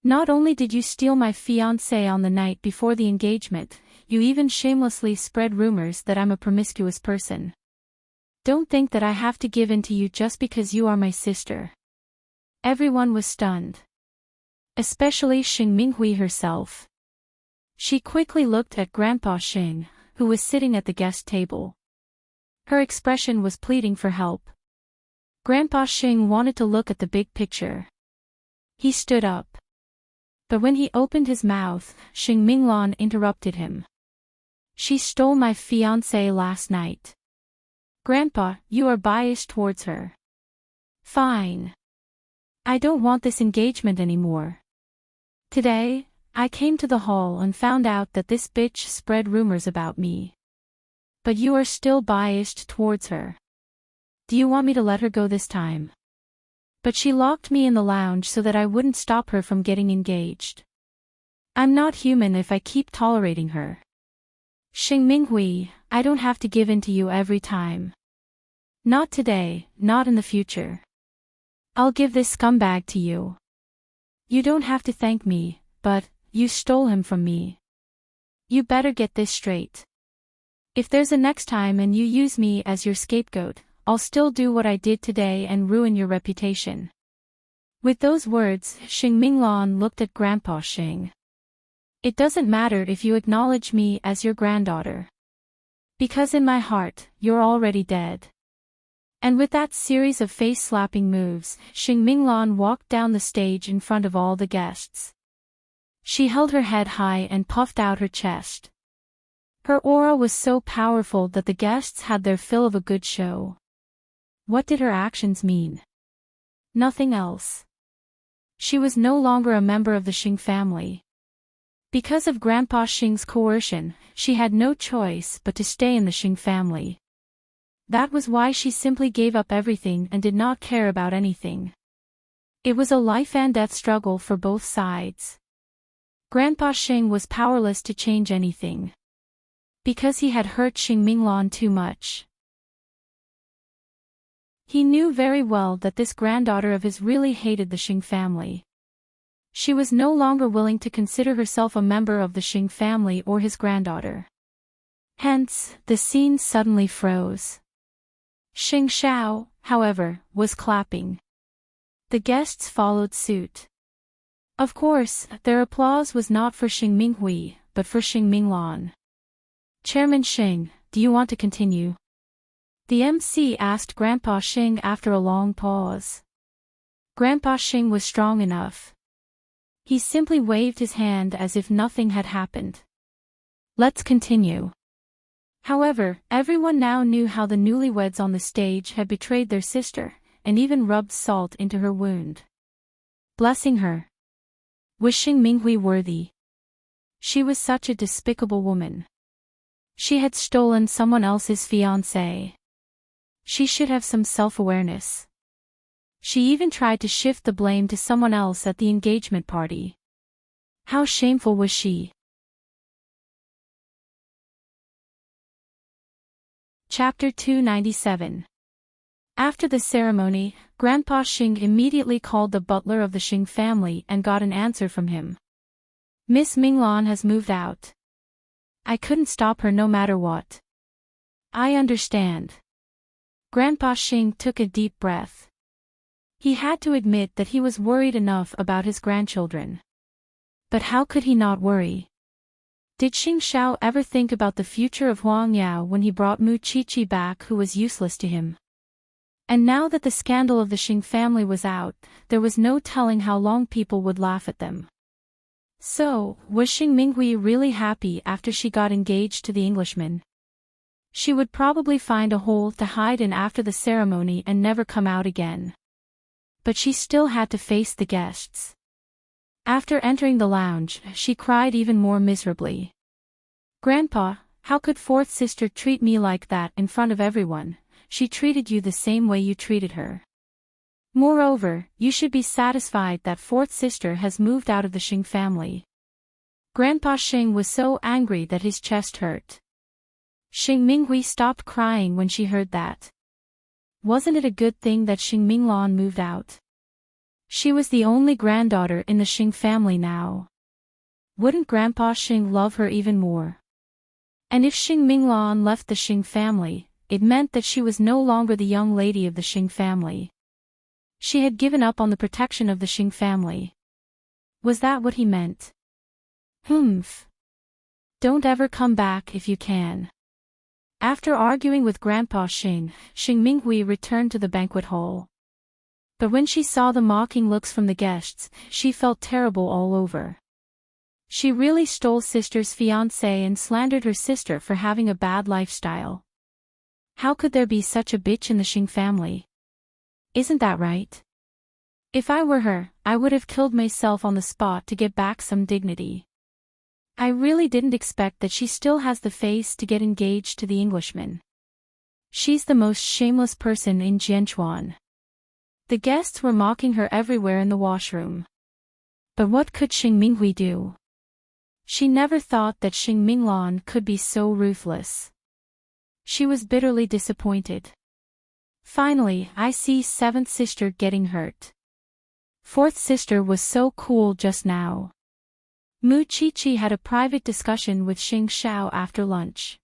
Not only did you steal my fiancé on the night before the engagement, you even shamelessly spread rumors that I'm a promiscuous person. Don't think that I have to give in to you just because you are my sister. Everyone was stunned. Especially Xing Minghui herself. She quickly looked at Grandpa Xing, who was sitting at the guest table. Her expression was pleading for help. Grandpa Xing wanted to look at the big picture. He stood up. But when he opened his mouth, Xing Minglan interrupted him. She stole my fiancé last night. Grandpa, you are biased towards her. Fine. I don't want this engagement anymore. Today, I came to the hall and found out that this bitch spread rumors about me. But you are still biased towards her. Do you want me to let her go this time? But she locked me in the lounge so that I wouldn't stop her from getting engaged. I'm not human if I keep tolerating her. Xing Minghui, I don't have to give in to you every time. Not today, not in the future. I'll give this scumbag to you. You don't have to thank me, but you stole him from me. You better get this straight. If there's a next time and you use me as your scapegoat, I'll still do what I did today and ruin your reputation. With those words, Xing Minglan looked at Grandpa Xing. It doesn't matter if you acknowledge me as your granddaughter. Because in my heart, you're already dead. And with that series of face-slapping moves, Xing Minglan walked down the stage in front of all the guests. She held her head high and puffed out her chest. Her aura was so powerful that the guests had their fill of a good show. What did her actions mean? Nothing else. She was no longer a member of the Xing family. Because of Grandpa Xing's coercion, she had no choice but to stay in the Xing family. That was why she simply gave up everything and did not care about anything. It was a life-and-death struggle for both sides. Grandpa Xing was powerless to change anything. Because he had hurt Xing Minglan too much. He knew very well that this granddaughter of his really hated the Xing family. She was no longer willing to consider herself a member of the Xing family or his granddaughter. Hence, the scene suddenly froze. Xing Xiao, however, was clapping. The guests followed suit. Of course, their applause was not for Xing Minghui, but for Xing Minglan. Chairman Xing, do you want to continue? The MC asked Grandpa Xing after a long pause. Grandpa Xing was strong enough. He simply waved his hand as if nothing had happened. Let's continue. However, everyone now knew how the newlyweds on the stage had betrayed their sister, and even rubbed salt into her wound. Blessing her. Was Xing Minghui worthy? She was such a despicable woman. She had stolen someone else's fiancé. She should have some self-awareness. She even tried to shift the blame to someone else at the engagement party. How shameful was she? Chapter 297. After the ceremony, Grandpa Xing immediately called the butler of the Xing family and got an answer from him. Miss Minglan has moved out. I couldn't stop her no matter what. I understand. Grandpa Xing took a deep breath. He had to admit that he was worried enough about his grandchildren. But how could he not worry? Did Xing Xiao ever think about the future of Huang Yao when he brought Mu Qiqi back, who was useless to him? And now that the scandal of the Xing family was out, there was no telling how long people would laugh at them. So, was Xing Minghui really happy after she got engaged to the Englishman? She would probably find a hole to hide in after the ceremony and never come out again. But she still had to face the guests. After entering the lounge, she cried even more miserably. Grandpa, how could fourth sister treat me like that in front of everyone? She treated you the same way you treated her. Moreover, you should be satisfied that fourth sister has moved out of the Xing family. Grandpa Xing was so angry that his chest hurt. Xing Minghui stopped crying when she heard that. Wasn't it a good thing that Xing Minglan moved out? She was the only granddaughter in the Xing family now. Wouldn't Grandpa Xing love her even more? And if Xing Minglan left the Xing family, it meant that she was no longer the young lady of the Xing family. She had given up on the protection of the Xing family. Was that what he meant? Humph. Don't ever come back if you can. After arguing with Grandpa Xing, Xing Minghui returned to the banquet hall. But when she saw the mocking looks from the guests, she felt terrible all over. She really stole sister's fiancé and slandered her sister for having a bad lifestyle. How could there be such a bitch in the Xing family? Isn't that right? If I were her, I would have killed myself on the spot to get back some dignity. I really didn't expect that she still has the face to get engaged to the Englishman. She's the most shameless person in Jianchuan. The guests were mocking her everywhere in the washroom. But what could Xing Minghui do? She never thought that Xing Minglan could be so ruthless. She was bitterly disappointed. Finally, I see seventh sister getting hurt. Fourth sister was so cool just now. Mu Qiqi had a private discussion with Xing Xiao after lunch.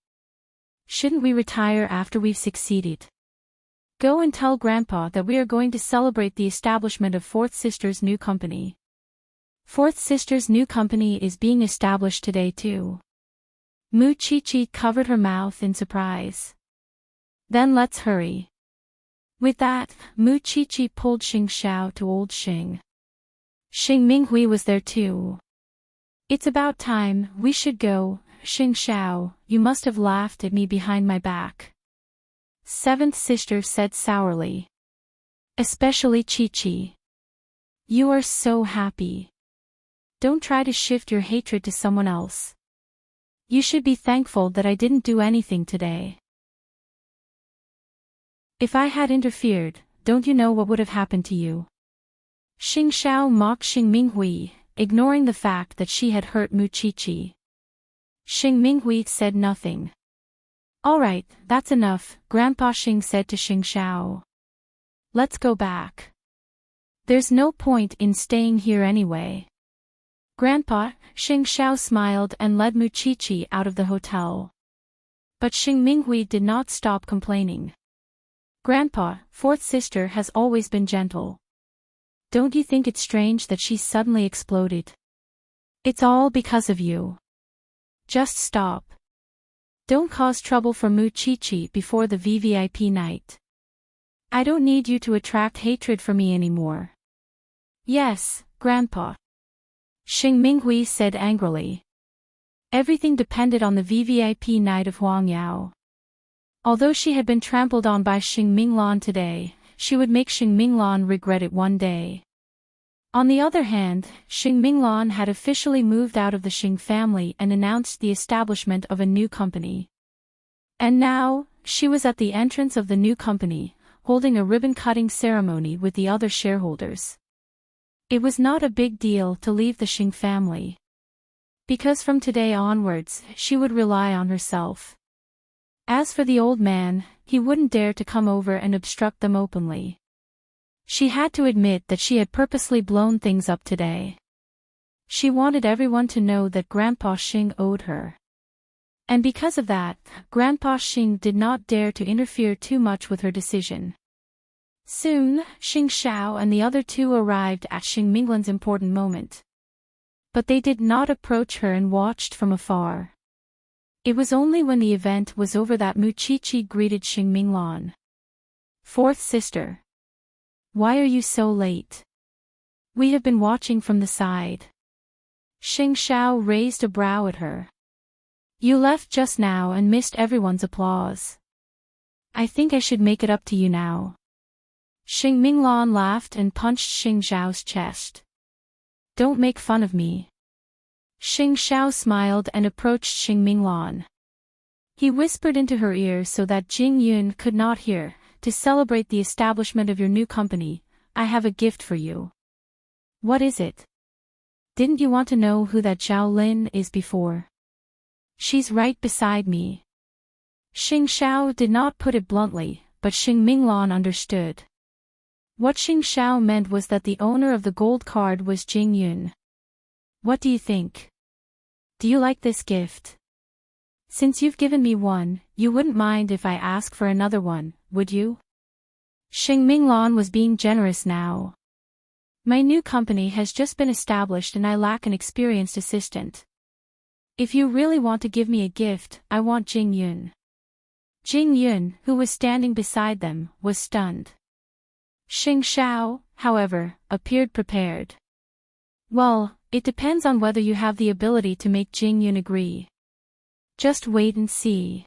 Shouldn't we retire after we've succeeded? Go and tell Grandpa that we are going to celebrate the establishment of fourth sister's new company. Fourth sister's new company is being established today too. Mu Qiqi covered her mouth in surprise. Then let's hurry. With that, Mu Qiqi pulled Xing Xiao to old Xing. Xing Minghui was there too. It's about time, we should go, Xing Xiao, you must have laughed at me behind my back. Seventh sister said sourly. Especially Qiqi. You are so happy. Don't try to shift your hatred to someone else. You should be thankful that I didn't do anything today. If I had interfered, don't you know what would have happened to you? Xing Xiao mocked Xing Minghui, ignoring the fact that she had hurt Mu Qiqi. Xing Minghui said nothing. All right, that's enough, Grandpa Xing said to Xing Xiao. Let's go back. There's no point in staying here anyway. Grandpa, Xing Xiao smiled and led Mu Qiqi out of the hotel. But Xing Minghui did not stop complaining. Grandpa, fourth sister has always been gentle. Don't you think it's strange that she suddenly exploded? It's all because of you. Just stop. Don't cause trouble for Mu Qiqi before the VVIP night. I don't need you to attract hatred for me anymore. Yes, Grandpa. Xing Minghui said angrily. Everything depended on the VVIP night of Huang Yao. Although she had been trampled on by Xing Minglan today, she would make Xing Minglan regret it one day. On the other hand, Xing Minglan had officially moved out of the Xing family and announced the establishment of a new company. And now, she was at the entrance of the new company, holding a ribbon-cutting ceremony with the other shareholders. It was not a big deal to leave the Xing family. Because from today onwards, she would rely on herself. As for the old man, he wouldn't dare to come over and obstruct them openly. She had to admit that she had purposely blown things up today. She wanted everyone to know that Grandpa Xing owed her. And because of that, Grandpa Xing did not dare to interfere too much with her decision. Soon, Xing Xiao and the other two arrived at Xing Minglan's important moment. But they did not approach her and watched from afar. It was only when the event was over that Mu Qiqi greeted Xing Minglan. Fourth sister. Why are you so late? We have been watching from the side. Xing Xiao raised a brow at her. You left just now and missed everyone's applause. I think I should make it up to you now. Xing Minglan laughed and punched Xing Xiao's chest. Don't make fun of me. Xing Xiao smiled and approached Xing Minglan. He whispered into her ear so that Jing Yun could not hear, to celebrate the establishment of your new company, I have a gift for you. What is it? Didn't you want to know who that Zhao Lin is before? She's right beside me. Xing Xiao did not put it bluntly, but Xing Minglan understood. What Xing Xiao meant was that the owner of the gold card was Jing Yun. What do you think? Do you like this gift? Since you've given me one, you wouldn't mind if I ask for another one, would you? Xing Minglan was being generous now. My new company has just been established and I lack an experienced assistant. If you really want to give me a gift, I want Jing Yun. Jing Yun, who was standing beside them, was stunned. Xing Xiao, however, appeared prepared. Well, it depends on whether you have the ability to make Jing Yun agree. Just wait and see.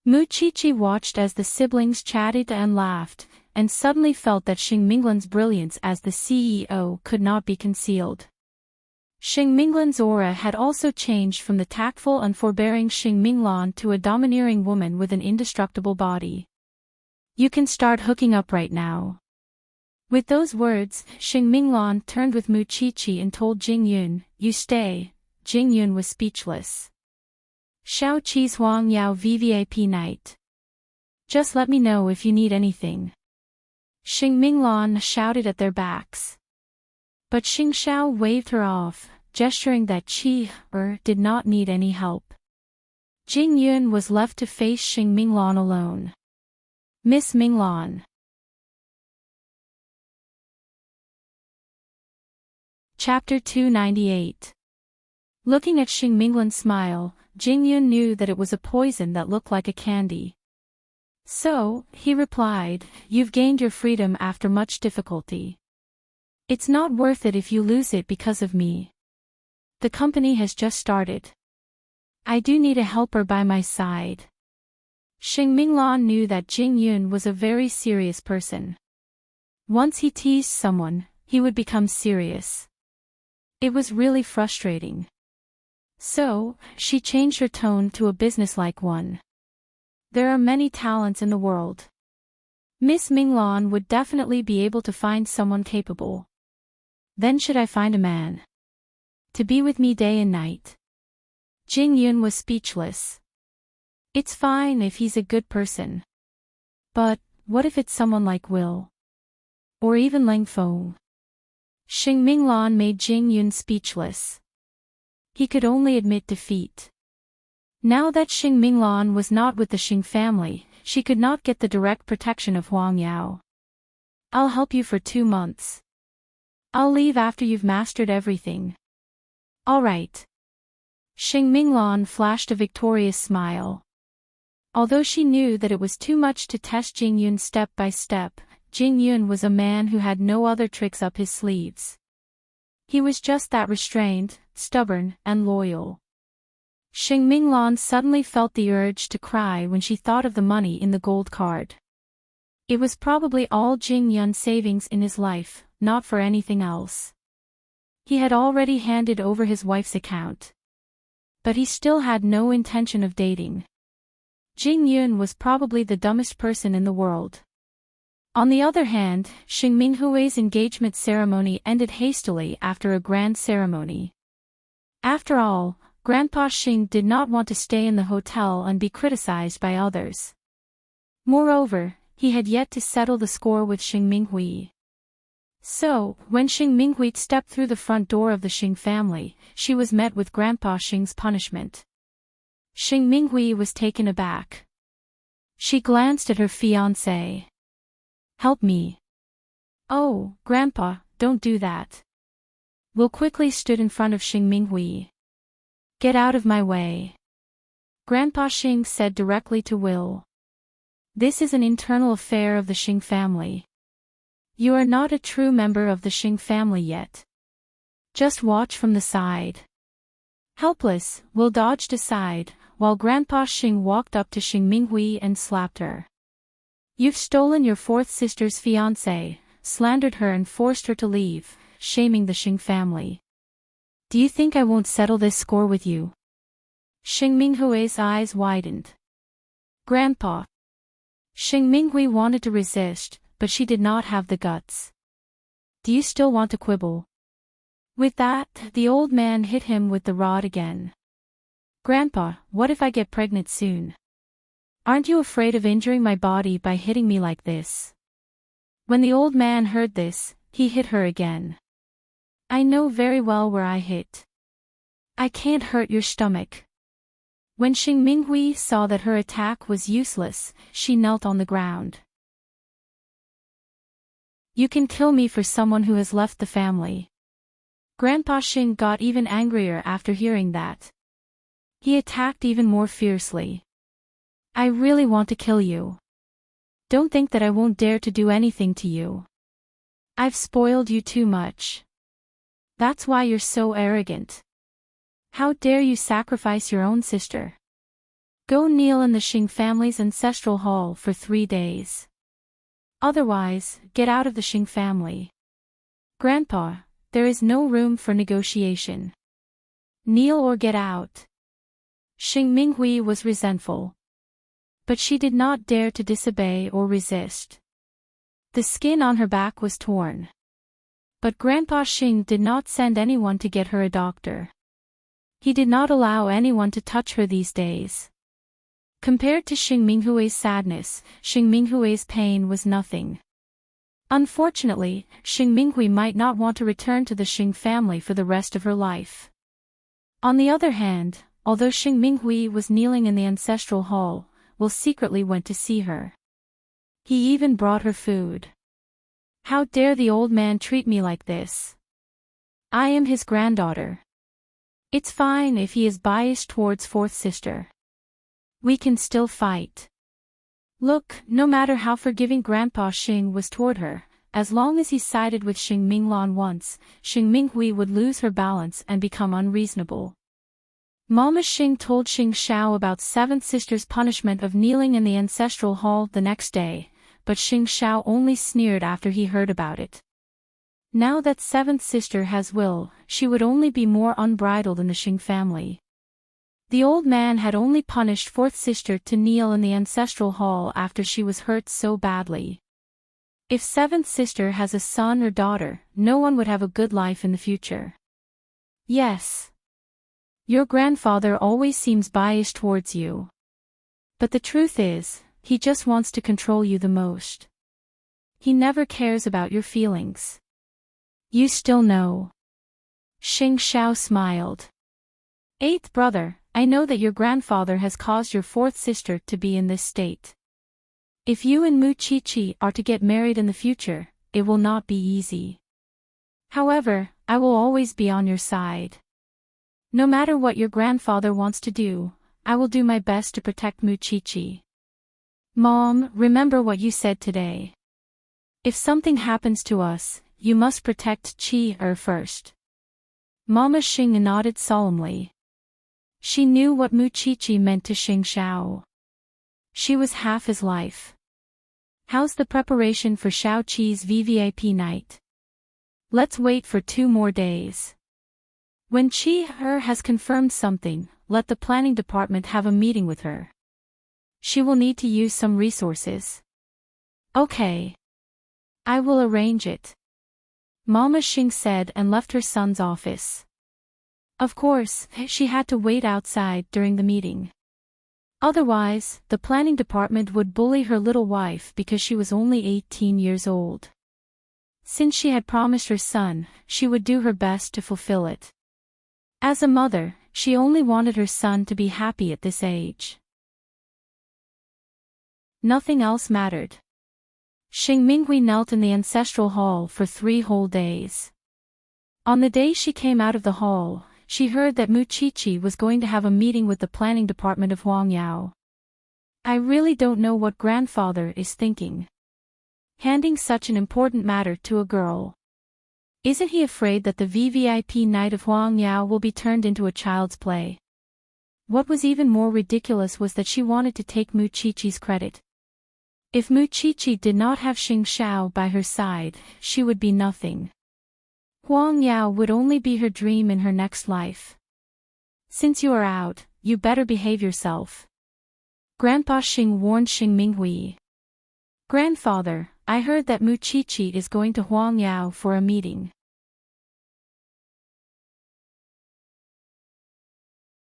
Mu Qiqi watched as the siblings chatted and laughed, and suddenly felt that Xing Minglan's brilliance as the CEO could not be concealed. Xing Minglan's aura had also changed from the tactful and forbearing Xing Minglan to a domineering woman with an indestructible body. You can start hooking up right now. With those words, Xing Minglan turned with Mu Qiqi and told Jing Yun, you stay. Jing Yun was speechless. Xiao Qi's Huang Yao VVAP night. Just let me know if you need anything. Xing Minglan shouted at their backs. But Xing Xiao waved her off, gesturing that she did not need any help. Jing Yun was left to face Xing Minglan alone. Miss Minglan. Chapter 298. Looking at Xing Minglan's smile, Jing Yun knew that it was a poison that looked like a candy. So, he replied, you've gained your freedom after much difficulty. It's not worth it if you lose it because of me. The company has just started. I do need a helper by my side. Xing Minglan knew that Jing Yun was a very serious person. Once he teased someone, he would become serious. It was really frustrating. So, she changed her tone to a businesslike one. There are many talents in the world. Miss Minglan would definitely be able to find someone capable. Then should I find a man to be with me day and night? Jing Yun was speechless. It's fine if he's a good person. But, what if it's someone like Will? Or even Lang Feng? Xing Minglan made Jing Yun speechless. He could only admit defeat. Now that Xing Minglan was not with the Xing family, she could not get the direct protection of Huang Yao. I'll help you for 2 months. I'll leave after you've mastered everything. All right. Xing Minglan flashed a victorious smile. Although she knew that it was too much to test Jing Yun step by step, Jing Yun was a man who had no other tricks up his sleeves. He was just that restrained, stubborn, and loyal. Xing Minglan suddenly felt the urge to cry when she thought of the money in the gold card. It was probably all Jing Yun's savings in his life, not for anything else. He had already handed over his wife's account. But he still had no intention of dating. Jing Yun was probably the dumbest person in the world. On the other hand, Xing Minghui's engagement ceremony ended hastily after a grand ceremony. After all, Grandpa Xing did not want to stay in the hotel and be criticized by others. Moreover, he had yet to settle the score with Xing Minghui. So, when Xing Minghui stepped through the front door of the Xing family, she was met with Grandpa Xing's punishment. Xing Minghui was taken aback. She glanced at her fiancé. Help me. Oh, Grandpa, don't do that. Will quickly stood in front of Xing Minghui. Get out of my way. Grandpa Xing said directly to Will. This is an internal affair of the Xing family. You are not a true member of the Xing family yet. Just watch from the side. Helpless, Will dodged aside, while Grandpa Xing walked up to Xing Minghui and slapped her. You've stolen your fourth sister's fiancé, slandered her and forced her to leave, shaming the Xing family. Do you think I won't settle this score with you? Xing Minghui's eyes widened. Grandpa. Xing Minghui wanted to resist, but she did not have the guts. Do you still want to quibble? With that, the old man hit him with the rod again. Grandpa, what if I get pregnant soon? Aren't you afraid of injuring my body by hitting me like this? When the old man heard this, he hit her again. I know very well where I hit. I can't hurt your stomach. When Xing Minghui saw that her attack was useless, she knelt on the ground. You can kill me for someone who has left the family. Grandpa Xing got even angrier after hearing that. He attacked even more fiercely. I really want to kill you. Don't think that I won't dare to do anything to you. I've spoiled you too much. That's why you're so arrogant. How dare you sacrifice your own sister? Go kneel in the Xing family's ancestral hall for 3 days. Otherwise, get out of the Xing family. Grandpa, there is no room for negotiation. Kneel or get out. Xing Minghui was resentful. But she did not dare to disobey or resist. The skin on her back was torn. But Grandpa Xing did not send anyone to get her a doctor. He did not allow anyone to touch her these days. Compared to Xing Minghui's sadness, Xing Minghui's pain was nothing. Unfortunately, Xing Minghui might not want to return to the Xing family for the rest of her life. On the other hand, although Xing Minghui was kneeling in the ancestral hall, Will secretly went to see her. He even brought her food. How dare the old man treat me like this? I am his granddaughter. It's fine if he is biased towards fourth sister. We can still fight. Look, no matter how forgiving Grandpa Xing was toward her, as long as he sided with Xing Minglan once, Xing Minghui would lose her balance and become unreasonable. Mama Xing told Xing Xiao about seventh sister's punishment of kneeling in the ancestral hall the next day, but Xing Xiao only sneered after he heard about it. Now that seventh sister has will, she would only be more unbridled in the Xing family. The old man had only punished fourth sister to kneel in the ancestral hall after she was hurt so badly. If seventh sister has a son or daughter, no one would have a good life in the future. Yes. Your grandfather always seems biased towards you. But the truth is, he just wants to control you the most. He never cares about your feelings. You still know. Xing Xiao smiled. Eighth brother, I know that your grandfather has caused your fourth sister to be in this state. If you and Mu Chi-Chi are to get married in the future, it will not be easy. However, I will always be on your side. No matter what your grandfather wants to do, I will do my best to protect Mu Chi-Chi. Mom, remember what you said today. If something happens to us, you must protect Chi-Er first. Mama Xing nodded solemnly. She knew what Mu Chi-Chi meant to Xing Xiao. She was half his life. How's the preparation for Xiao Qi's VVIP night? Let's wait for 2 more days. When Chi-Er has confirmed something, let the planning department have a meeting with her. She will need to use some resources. Okay. I will arrange it. Mama Xing said and left her son's office. Of course, she had to wait outside during the meeting. Otherwise, the planning department would bully her little wife because she was only 18 years old. Since she had promised her son, she would do her best to fulfill it. As a mother, she only wanted her son to be happy at this age. Nothing else mattered. Xing Minghui knelt in the ancestral hall for 3 whole days. On the day she came out of the hall, she heard that Mu Chi-Chi was going to have a meeting with the planning department of Huangyao. I really don't know what grandfather is thinking. Handing such an important matter to a girl. Isn't he afraid that the VVIP night of Huangyao will be turned into a child's play? What was even more ridiculous was that she wanted to take Mu Chi-Chi's credit. If Mu Chi-Chi did not have Xing Xiao by her side, she would be nothing. Huangyao would only be her dream in her next life. Since you are out, you better behave yourself. Grandpa Xing warned Xing Minghui. Grandfather, I heard that Mu Chi-Chi is going to Huangyao for a meeting.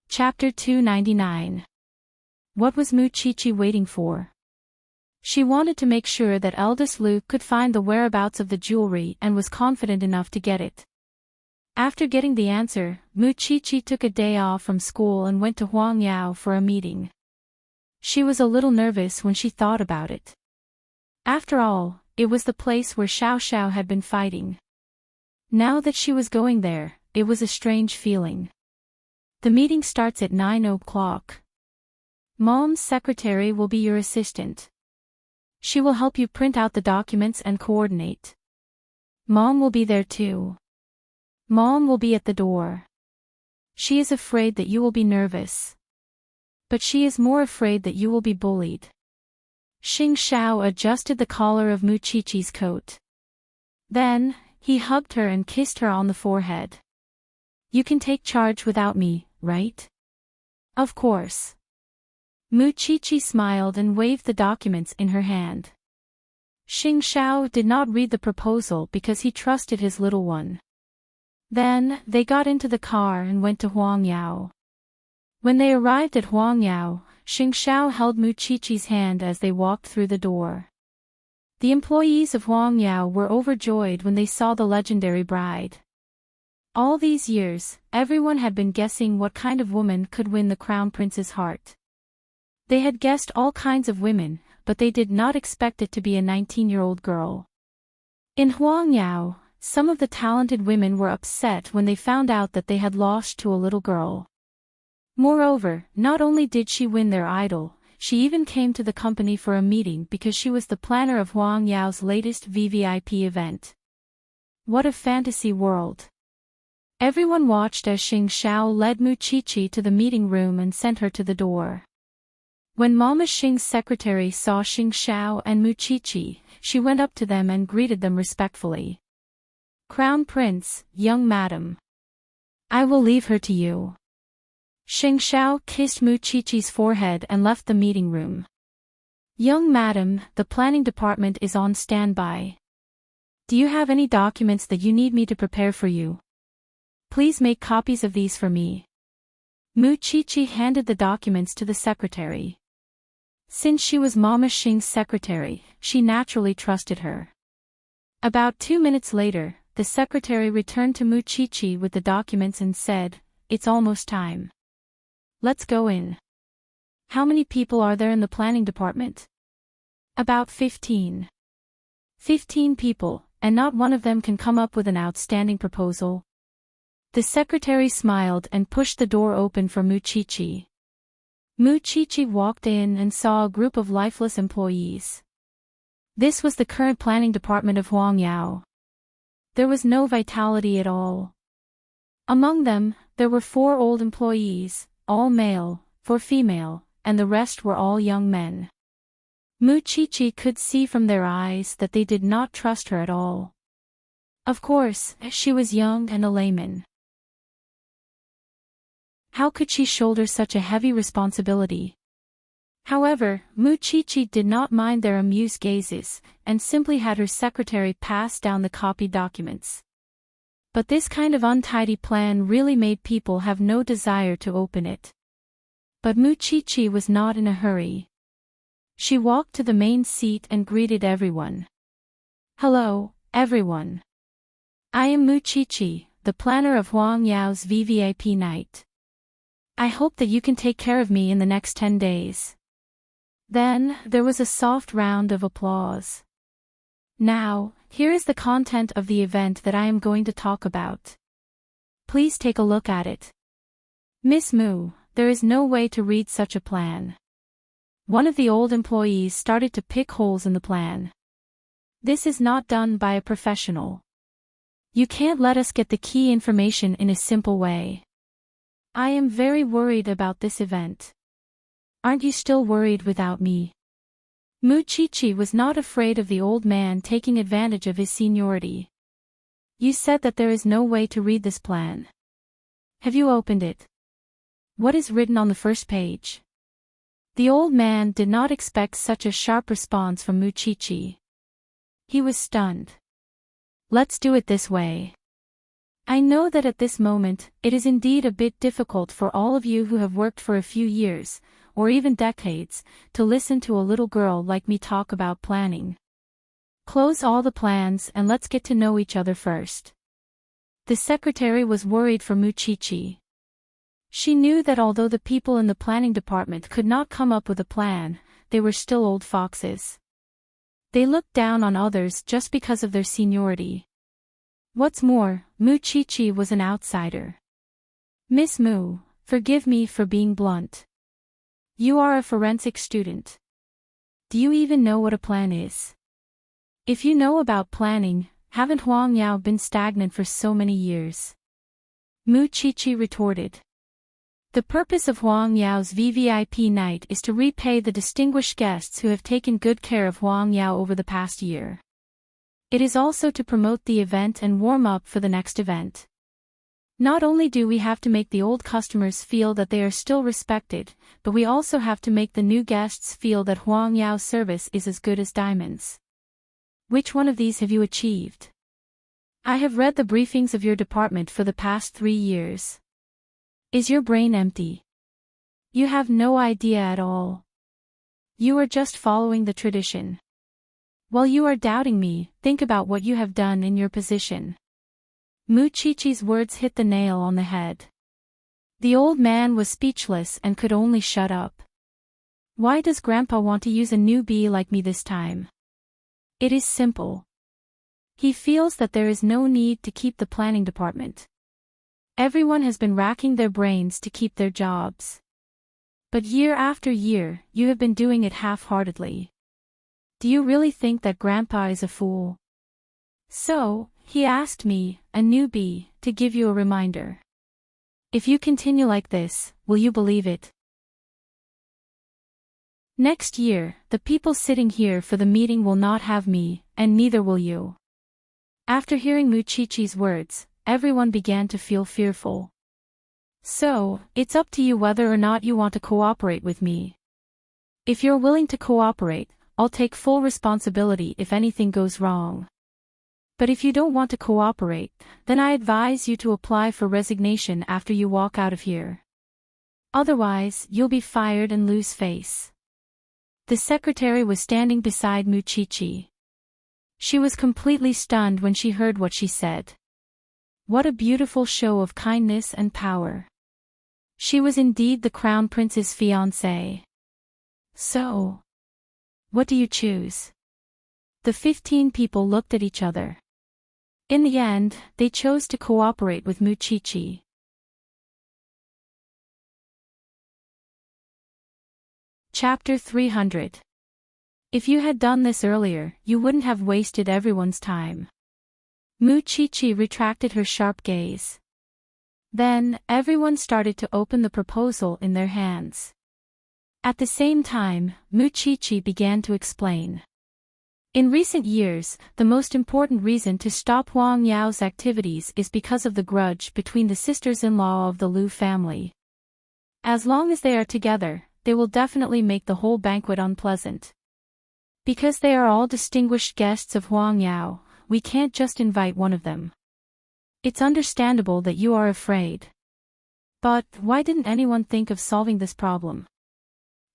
Chapter 299. What was Mu Chi-Chi waiting for? She wanted to make sure that eldest Luke could find the whereabouts of the jewelry and was confident enough to get it. After getting the answer, Mu Chi-Chi took a day off from school and went to Huangyao for a meeting. She was a little nervous when she thought about it. After all, it was the place where Xiao Xiao had been fighting. Now that she was going there, it was a strange feeling. The meeting starts at 9 o'clock. Mom's secretary will be your assistant. She will help you print out the documents and coordinate. Mom will be there too. Mom will be at the door. She is afraid that you will be nervous. But she is more afraid that you will be bullied. Xing Xiao adjusted the collar of Mu Chi-Chi's coat. Then, he hugged her and kissed her on the forehead. You can take charge without me, right? Of course. Mu Qiqi smiled and waved the documents in her hand. Xing Xiao did not read the proposal because he trusted his little one. Then, they got into the car and went to Huangyao. When they arrived at Huangyao, Xing Xiao held Mu Qiqi's hand as they walked through the door. The employees of Huangyao were overjoyed when they saw the legendary bride. All these years, everyone had been guessing what kind of woman could win the crown prince's heart. They had guessed all kinds of women, but they did not expect it to be a 19-year-old girl. In Huangyao, some of the talented women were upset when they found out that they had lost to a little girl. Moreover, not only did she win their idol, she even came to the company for a meeting because she was the planner of Huangyao's latest VVIP event. What a fantasy world! Everyone watched as Xing Xiao led Mu Qiqi to the meeting room and sent her to the door. When Mama Xing's secretary saw Xing Xiao and Mu Qiqi, she went up to them and greeted them respectfully. "Crown Prince, young madam. I will leave her to you." Xing Xiao kissed Mu Qiqi's forehead and left the meeting room. "Young madam, the planning department is on standby. Do you have any documents that you need me to prepare for you? Please make copies of these for me." Mu Qiqi handed the documents to the secretary. Since she was Mama Xing's secretary, she naturally trusted her. About 2 minutes later, the secretary returned to Mu Qiqi with the documents and said, "It's almost time. Let's go in." "How many people are there in the planning department?" "About 15. 15 people, and not one of them can come up with an outstanding proposal." The secretary smiled and pushed the door open for Mu Qiqi. Mu Qiqi walked in and saw a group of lifeless employees. This was the current planning department of Huangyao. There was no vitality at all. Among them, there were 4 old employees, all male, 4 female, and the rest were all young men. Mu Qiqi could see from their eyes that they did not trust her at all. Of course, she was young and a layman. How could she shoulder such a heavy responsibility? However, Mu Qiqi did not mind their amused gazes, and simply had her secretary pass down the copied documents. But this kind of untidy plan really made people have no desire to open it. But Mu Qiqi was not in a hurry. She walked to the main seat and greeted everyone. "Hello, everyone. I am Mu Qiqi, the planner of Huangyao's VVIP night. I hope that you can take care of me in the next 10 days. Then, there was a soft round of applause. Now, here is the content of the event that I am going to talk about. Please take a look at it. Miss Mu, there is no way to read such a plan. One of the old employees started to pick holes in the plan. This is not done by a professional. You can't let us get the key information in a simple way. I am very worried about this event. Aren't you still worried without me?" Mu Qiqi was not afraid of the old man taking advantage of his seniority. "You said that there is no way to read this plan. Have you opened it? What is written on the first page?" The old man did not expect such a sharp response from Mu Qiqi. He was stunned. "Let's do it this way. I know that at this moment, it is indeed a bit difficult for all of you who have worked for a few years, or even decades, to listen to a little girl like me talk about planning. Close all the plans and let's get to know each other first." The secretary was worried for Mu Qiqi. She knew that although the people in the planning department could not come up with a plan, they were still old foxes. They looked down on others just because of their seniority. What's more, Mu Qiqi was an outsider. "Miss Mu, forgive me for being blunt. You are a forensic student. Do you even know what a plan is? If you know about planning, haven't Huangyao been stagnant for so many years?" Mu Qiqi retorted. "The purpose of Huangyao's VVIP night is to repay the distinguished guests who have taken good care of Huangyao over the past year. It is also to promote the event and warm up for the next event. Not only do we have to make the old customers feel that they are still respected, but we also have to make the new guests feel that Huang Yao's service is as good as diamonds. Which one of these have you achieved? I have read the briefings of your department for the past 3 years. Is your brain empty? You have no idea at all. You are just following the tradition. While you are doubting me, think about what you have done in your position. Mu Chichi's words hit the nail on the head. The old man was speechless and could only shut up. Why does Grandpa want to use a newbie like me this time? It is simple. He feels that there is no need to keep the planning department. Everyone has been racking their brains to keep their jobs. But year after year, you have been doing it half-heartedly. Do you really think that Grandpa is a fool? So, he asked me, a newbie, to give you a reminder. If you continue like this, will you believe it? Next year, the people sitting here for the meeting will not have me, and neither will you. After hearing Mu Chichi's words, everyone began to feel fearful. So, it's up to you whether or not you want to cooperate with me. If you're willing to cooperate, I'll take full responsibility if anything goes wrong. But if you don't want to cooperate, then I advise you to apply for resignation after you walk out of here. Otherwise, you'll be fired and lose face. The secretary was standing beside Mu Chichi. She was completely stunned when she heard what she said. What a beautiful show of kindness and power. She was indeed the crown prince's fiancée. So, what do you choose? The 15 people looked at each other. In the end, they chose to cooperate with Mu Chichi. Chapter 300. If you had done this earlier, you wouldn't have wasted everyone's time. Mu Chichi retracted her sharp gaze. Then, everyone started to open the proposal in their hands. At the same time, Mu Chichi began to explain. In recent years, the most important reason to stop Huang Yao's activities is because of the grudge between the sisters-in-law of the Liu family. As long as they are together, they will definitely make the whole banquet unpleasant. Because they are all distinguished guests of Huang Yao, we can't just invite one of them. It's understandable that you are afraid. But why didn't anyone think of solving this problem?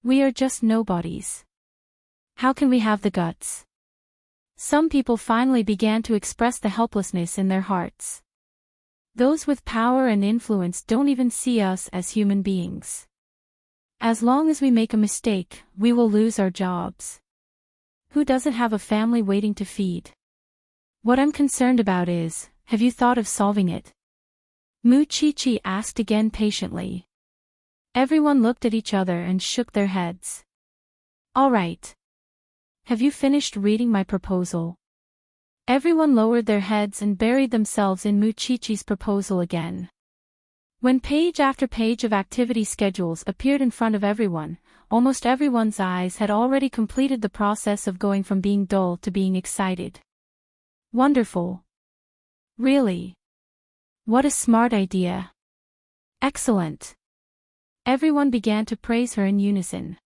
We are just nobodies. How can we have the guts? Some people finally began to express the helplessness in their hearts. Those with power and influence don't even see us as human beings. As long as we make a mistake, we will lose our jobs. Who doesn't have a family waiting to feed? What I'm concerned about is, have you thought of solving it? Mu Chichi asked again patiently. Everyone looked at each other and shook their heads. All right. Have you finished reading my proposal? Everyone lowered their heads and buried themselves in Mu Chichi's proposal again. When page after page of activity schedules appeared in front of everyone, almost everyone's eyes had already completed the process of going from being dull to being excited. Wonderful. Really? What a smart idea. Excellent. Everyone began to praise her in unison.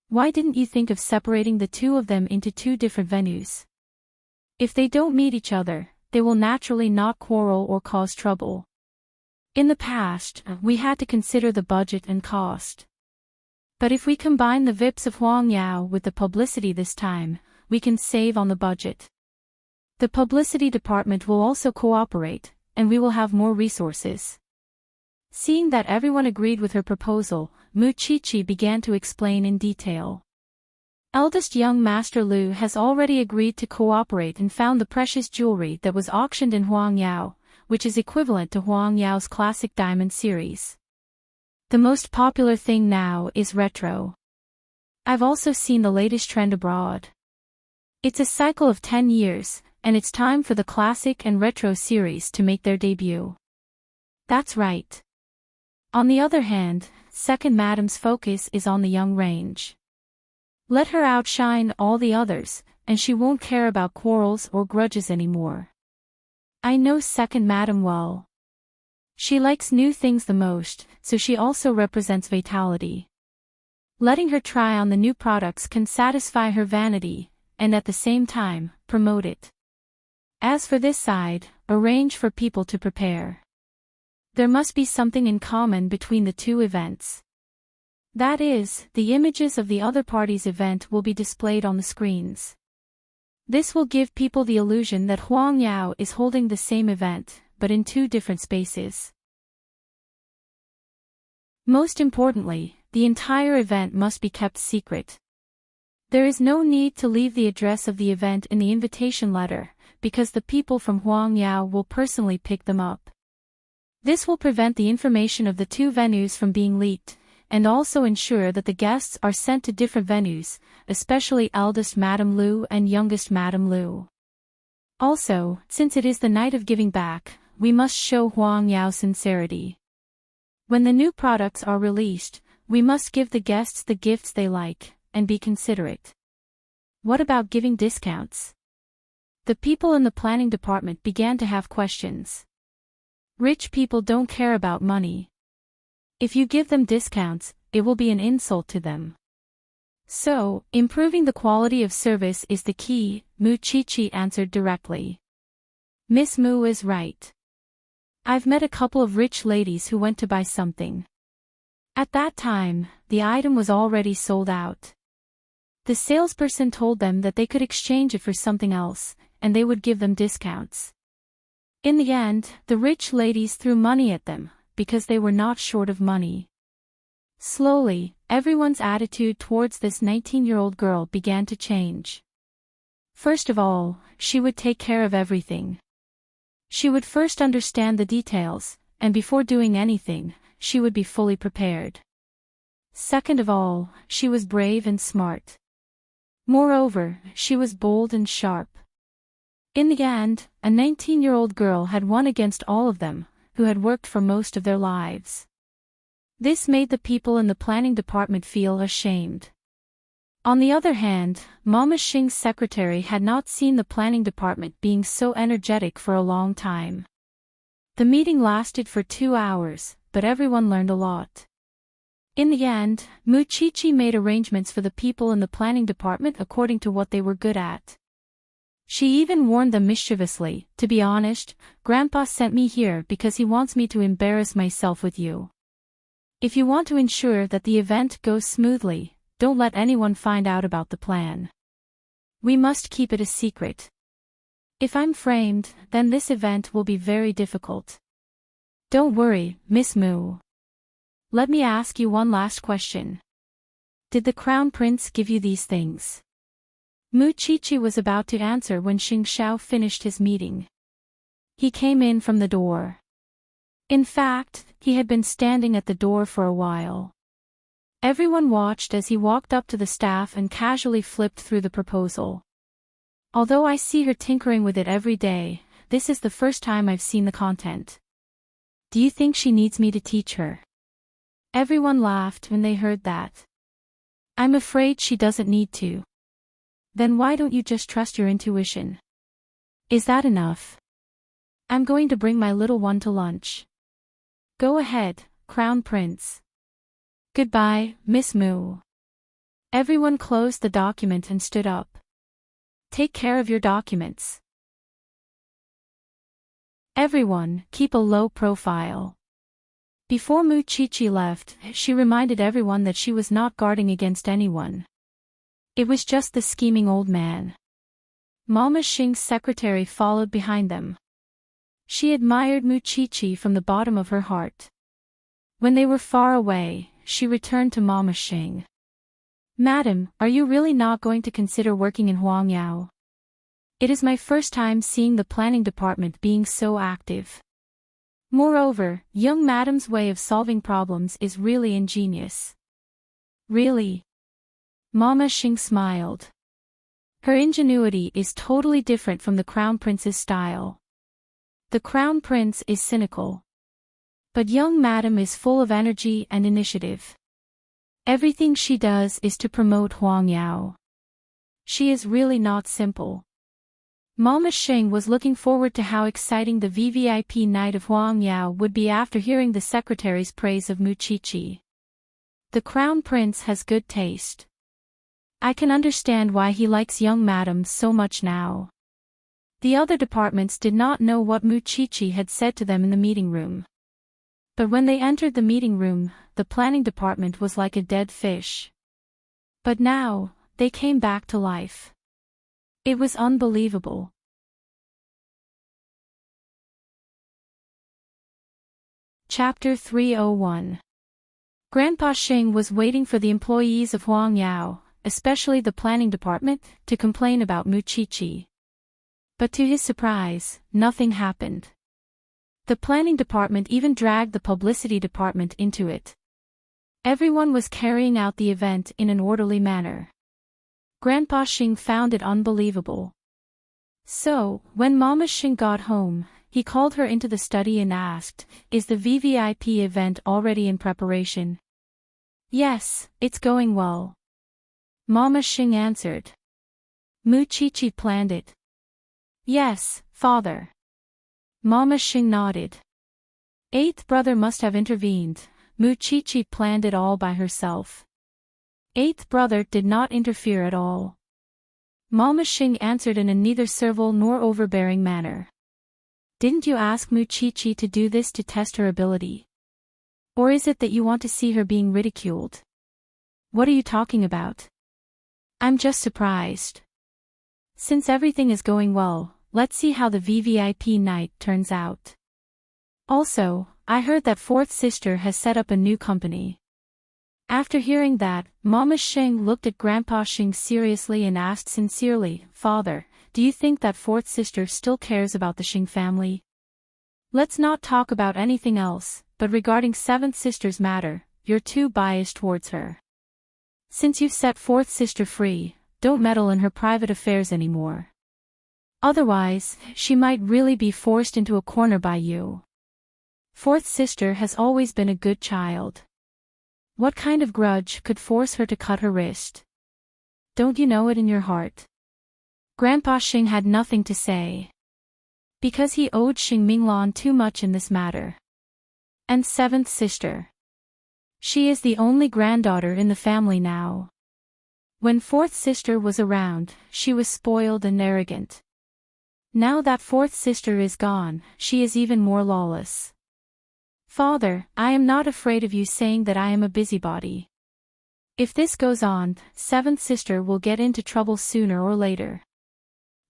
Why didn't you think of separating the two of them into 2 different venues? If they don't meet each other, they will naturally not quarrel or cause trouble. In the past, we had to consider the budget and cost. But if we combine the VIPs of Huang Yao with the publicity this time, we can save on the budget. The publicity department will also cooperate, and we will have more resources. Seeing that everyone agreed with her proposal, Mu Chichi began to explain in detail. Eldest young Master Liu has already agreed to cooperate and found the precious jewelry that was auctioned in Huang Yao, which is equivalent to Huang Yao's classic diamond series. The most popular thing now is retro. I've also seen the latest trend abroad. It's a cycle of 10 years, and it's time for the classic and retro series to make their debut. That's right. On the other hand, Second Madam's focus is on the young range. Let her outshine all the others, and she won't care about quarrels or grudges anymore. I know Second Madam well. She likes new things the most, so she also represents vitality. Letting her try on the new products can satisfy her vanity, and at the same time, promote it. As for this side, arrange for people to prepare. There must be something in common between the two events. That is, the images of the other party's event will be displayed on the screens. This will give people the illusion that Huang Yao is holding the same event, but in two different spaces. Most importantly, the entire event must be kept secret. There is no need to leave the address of the event in the invitation letter, because the people from Huang Yao will personally pick them up. This will prevent the information of the two venues from being leaked, and also ensure that the guests are sent to different venues, especially eldest Madame Lu and youngest Madame Lu. Also, since it is the night of giving back, we must show Huang Yao sincerity. When the new products are released, we must give the guests the gifts they like, and be considerate. What about giving discounts? The people in the planning department began to have questions. Rich people don't care about money. If you give them discounts, it will be an insult to them. So, improving the quality of service is the key, Mu Chichi answered directly. Miss Mu is right. I've met a couple of rich ladies who went to buy something. At that time, the item was already sold out. The salesperson told them that they could exchange it for something else, and they would give them discounts. In the end, the rich ladies threw money at them, because they were not short of money. Slowly, everyone's attitude towards this 19-year-old girl began to change. First of all, she would take care of everything. She would first understand the details, and before doing anything, she would be fully prepared. Second of all, she was brave and smart. Moreover, she was bold and sharp. In the end, a 19-year-old girl had won against all of them, who had worked for most of their lives. This made the people in the planning department feel ashamed. On the other hand, Mama Xing's secretary had not seen the planning department being so energetic for a long time. The meeting lasted for 2 hours, but everyone learned a lot. In the end, Mu Chichi made arrangements for the people in the planning department according to what they were good at. She even warned them mischievously, "To be honest, Grandpa sent me here because he wants me to embarrass myself with you. If you want to ensure that the event goes smoothly, don't let anyone find out about the plan. We must keep it a secret. If I'm framed, then this event will be very difficult. Don't worry, Miss Mu. Let me ask you one last question. Did the Crown Prince give you these things?" Mu Chichi was about to answer when Xing Xiao finished his meeting. He came in from the door. In fact, he had been standing at the door for a while. Everyone watched as he walked up to the staff and casually flipped through the proposal. "Although I see her tinkering with it every day, this is the first time I've seen the content. Do you think she needs me to teach her?" Everyone laughed when they heard that. "I'm afraid she doesn't need to." "Then why don't you just trust your intuition? Is that enough? I'm going to bring my little one to lunch. Go ahead, Crown Prince." "Goodbye, Miss Mu." Everyone closed the document and stood up. "Take care of your documents. Everyone, keep a low profile." Before Mu Chichi left, she reminded everyone that she was not guarding against anyone. It was just the scheming old man. Mama Xing's secretary followed behind them. She admired Mu Chichi from the bottom of her heart. When they were far away, she returned to Mama Xing. "Madam, are you really not going to consider working in Huang Yao? It is my first time seeing the planning department being so active. Moreover, young madam's way of solving problems is really ingenious." "Really?" Mama Xing smiled. Her ingenuity is totally different from the Crown Prince's style. The Crown Prince is cynical. But young madam is full of energy and initiative. Everything she does is to promote Huang Yao. She is really not simple. Mama Xing was looking forward to how exciting the VVIP night of Huangyao would be after hearing the secretary's praise of Muqiqi. The crown prince has good taste. I can understand why he likes young madams so much now. The other departments did not know what Muqiqi had said to them in the meeting room. But when they entered the meeting room, the planning department was like a dead fish. But now, they came back to life. It was unbelievable. Chapter 301. Grandpa Xing was waiting for the employees of Huangyao, especially the planning department, to complain about Muqiqi. But to his surprise, nothing happened. The planning department even dragged the publicity department into it. Everyone was carrying out the event in an orderly manner. Grandpa Xing found it unbelievable. So, when Mama Xing got home, he called her into the study and asked, "Is the VVIP event already in preparation?" "Yes, it's going well." Mama Xing answered. "Muqiqi planned it." "Yes, father." Mama Xing nodded. Eighth brother must have intervened. Muqiqi planned it all by herself. Eighth brother did not interfere at all. Mama Xing answered in a neither servile nor overbearing manner. "Didn't you ask Muqiqi to do this to test her ability? Or is it that you want to see her being ridiculed? What are you talking about? I'm just surprised. Since everything is going well, let's see how the VVIP night turns out. Also, I heard that fourth sister has set up a new company." After hearing that, Mama Xing looked at Grandpa Xing seriously and asked sincerely, "Father, do you think that fourth sister still cares about the Xing family? Let's not talk about anything else, but regarding seventh sister's matter, you're too biased towards her. Since you've set fourth sister free, don't meddle in her private affairs anymore. Otherwise, she might really be forced into a corner by you. Fourth sister has always been a good child. What kind of grudge could force her to cut her wrist? Don't you know it in your heart?" Grandpa Xing had nothing to say. Because he owed Xing Minglan too much in this matter. And seventh sister. She is the only granddaughter in the family now. When fourth sister was around, she was spoiled and arrogant. Now that fourth sister is gone, she is even more lawless. "Father, I am not afraid of you saying that I am a busybody. If this goes on, seventh sister will get into trouble sooner or later."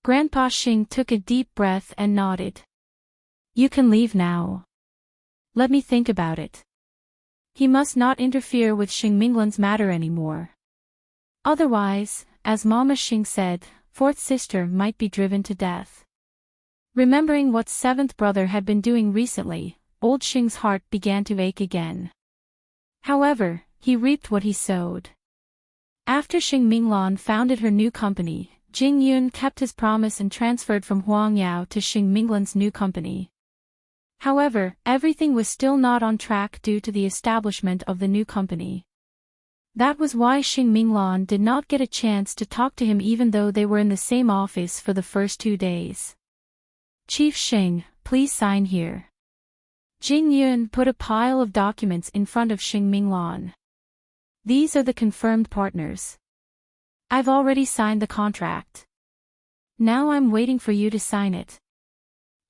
Grandpa Xing took a deep breath and nodded. "You can leave now. Let me think about it." He must not interfere with Xing Minglan's matter anymore. Otherwise, as Mama Xing said, fourth sister might be driven to death. Remembering what seventh brother had been doing recently, old Xing's heart began to ache again. However, he reaped what he sowed. After Xing Minglan founded her new company, Jing Yun kept his promise and transferred from Huangyao to Xing Minglan's new company. However, everything was still not on track due to the establishment of the new company. That was why Xing Minglan did not get a chance to talk to him even though they were in the same office for the first 2 days. "Chief Xing, please sign here." Jing Yun put a pile of documents in front of Xing Minglan. "These are the confirmed partners. I've already signed the contract. Now I'm waiting for you to sign it.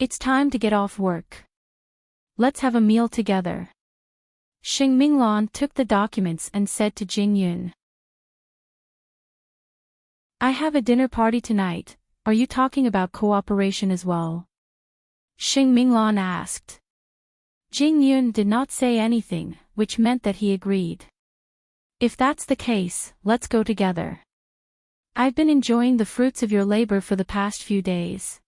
It's time to get off work. Let's have a meal together." Xing Minglan took the documents and said to Jing Yun, "I have a dinner party tonight. Are you talking about cooperation as well?" Xing Minglan asked. Jing Yun did not say anything, which meant that he agreed. "If that's the case, let's go together. I've been enjoying the fruits of your labor for the past few days.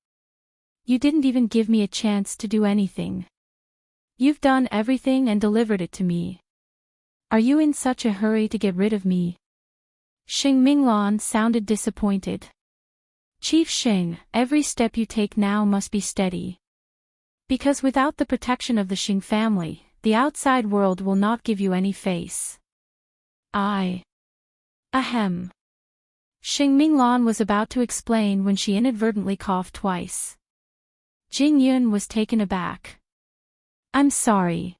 You didn't even give me a chance to do anything. You've done everything and delivered it to me. Are you in such a hurry to get rid of me?" Xing Minglan sounded disappointed. "Chief Xing, every step you take now must be steady. Because without the protection of the Xing family, the outside world will not give you any face." Ahem. Xing Minglan was about to explain when she inadvertently coughed twice. Jing Yun was taken aback. I'm sorry.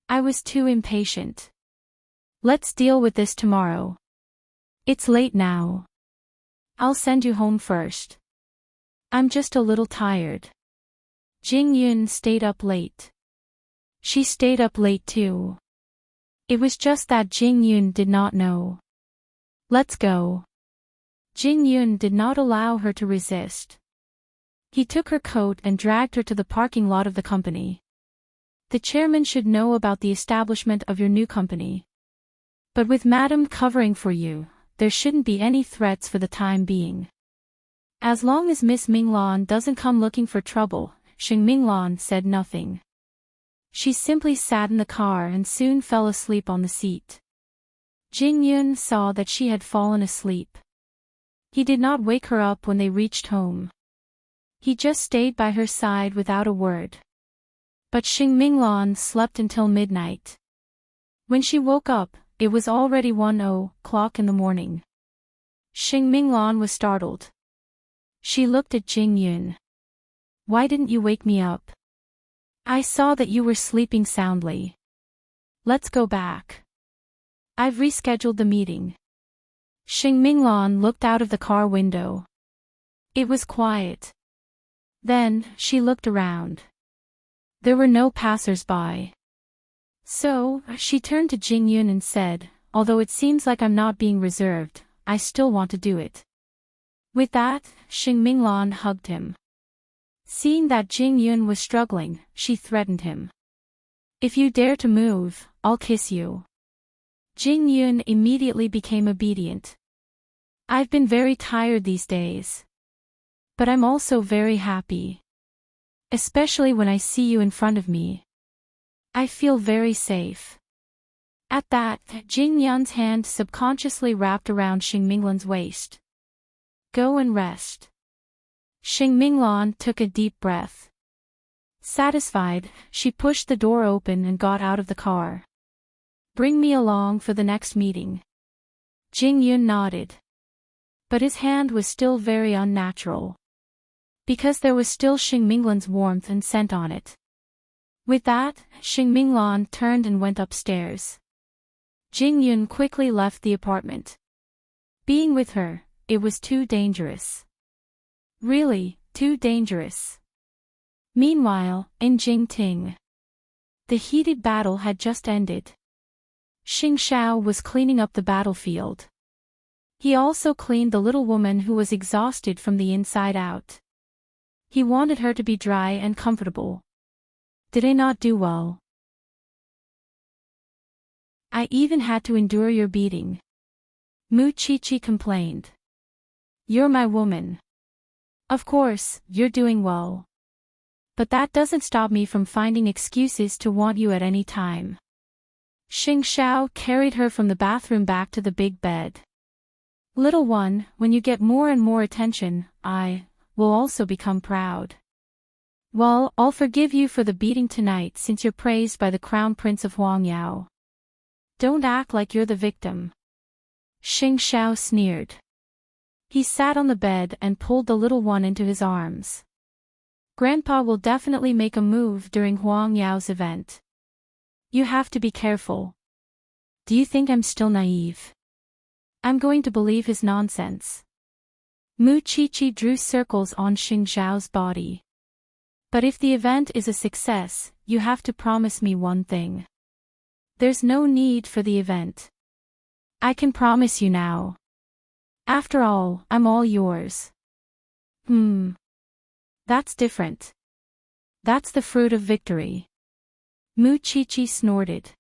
I was too impatient. Let's deal with this tomorrow. It's late now. I'll send you home first. I'm just a little tired. Jing Yun stayed up late. She stayed up late too. It was just that Jing Yun did not know. Let's go. Jing Yun did not allow her to resist. He took her coat and dragged her to the parking lot of the company. The chairman should know about the establishment of your new company. But with Madam covering for you, there shouldn't be any threats for the time being. As long as Miss Minglan doesn't come looking for trouble, Xing Minglan said nothing. She simply sat in the car and soon fell asleep on the seat. Jing Yun saw that she had fallen asleep. He did not wake her up when they reached home. He just stayed by her side without a word. But Xing Minglan slept until midnight. When she woke up, it was already 1:00 in the morning. Xing Minglan was startled. She looked at Jing Yun. Why didn't you wake me up? I saw that you were sleeping soundly. Let's go back. I've rescheduled the meeting. Xing Minglan looked out of the car window. It was quiet. Then, she looked around. There were no passers-by. So, she turned to Jing Yun and said, although it seems like I'm not being reserved, I still want to do it. With that, Xing Minglan hugged him. Seeing that Jing Yun was struggling, she threatened him. If you dare to move, I'll kiss you. Jing Yun immediately became obedient. I've been very tired these days. But I'm also very happy. Especially when I see you in front of me. I feel very safe. At that, Jing Yun's hand subconsciously wrapped around Xing Minglan's waist. Go and rest. Xing Minglan took a deep breath. Satisfied, she pushed the door open and got out of the car. Bring me along for the next meeting. Jing Yun nodded. But his hand was still very unnatural. Because there was still Xing Minglan's warmth and scent on it. With that, Xing Minglan turned and went upstairs. Jing Yun quickly left the apartment. Being with her, it was too dangerous. Really, too dangerous. Meanwhile, in Jingting, the heated battle had just ended. Xing Xiao was cleaning up the battlefield. He also cleaned the little woman who was exhausted from the inside out. He wanted her to be dry and comfortable. Did I not do well? I even had to endure your beating. Mu Qiqi complained. You're my woman. Of course, you're doing well. But that doesn't stop me from finding excuses to want you at any time. Xing Xiao carried her from the bathroom back to the big bed. Little one, when you get more and more attention, I will also become proud. Well, I'll forgive you for the beating tonight since you're praised by the Crown Prince of Huangyao. Don't act like you're the victim. Xing Xiao sneered. He sat on the bed and pulled the little one into his arms. Grandpa will definitely make a move during Huang Yao's event. You have to be careful. Do you think I'm still naive? I'm going to believe his nonsense. Mu Qiqi drew circles on Xing Xiao's body. But if the event is a success, you have to promise me one thing. There's no need for the event. I can promise you now. After all, I'm all yours. That's different. That's the fruit of victory. Mu Qiqi snorted.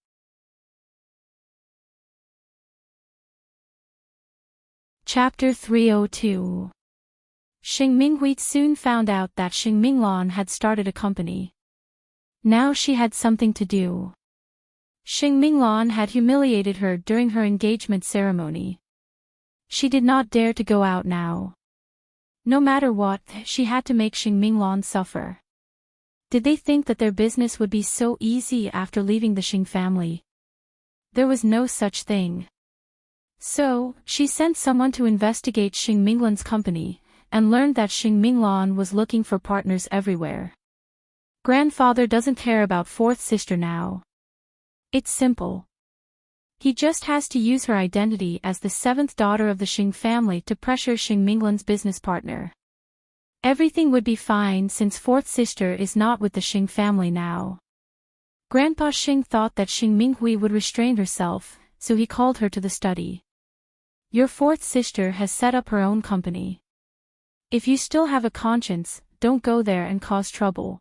Chapter 302. Xing Minghui soon found out that Xing Minglan had started a company. Now she had something to do. Xing Minglan had humiliated her during her engagement ceremony. She did not dare to go out now. No matter what, she had to make Xing Minglan suffer. Did they think that their business would be so easy after leaving the Xing family? There was no such thing. So, she sent someone to investigate Xing Minglan's company, and learned that Xing Minglan was looking for partners everywhere. Grandfather doesn't care about fourth sister now. It's simple. He just has to use her identity as the seventh daughter of the Xing family to pressure Xing Minglan's business partner. Everything would be fine since fourth sister is not with the Xing family now. Grandpa Xing thought that Xing Minghui would restrain herself, so he called her to the study. Your fourth sister has set up her own company. If you still have a conscience, don't go there and cause trouble.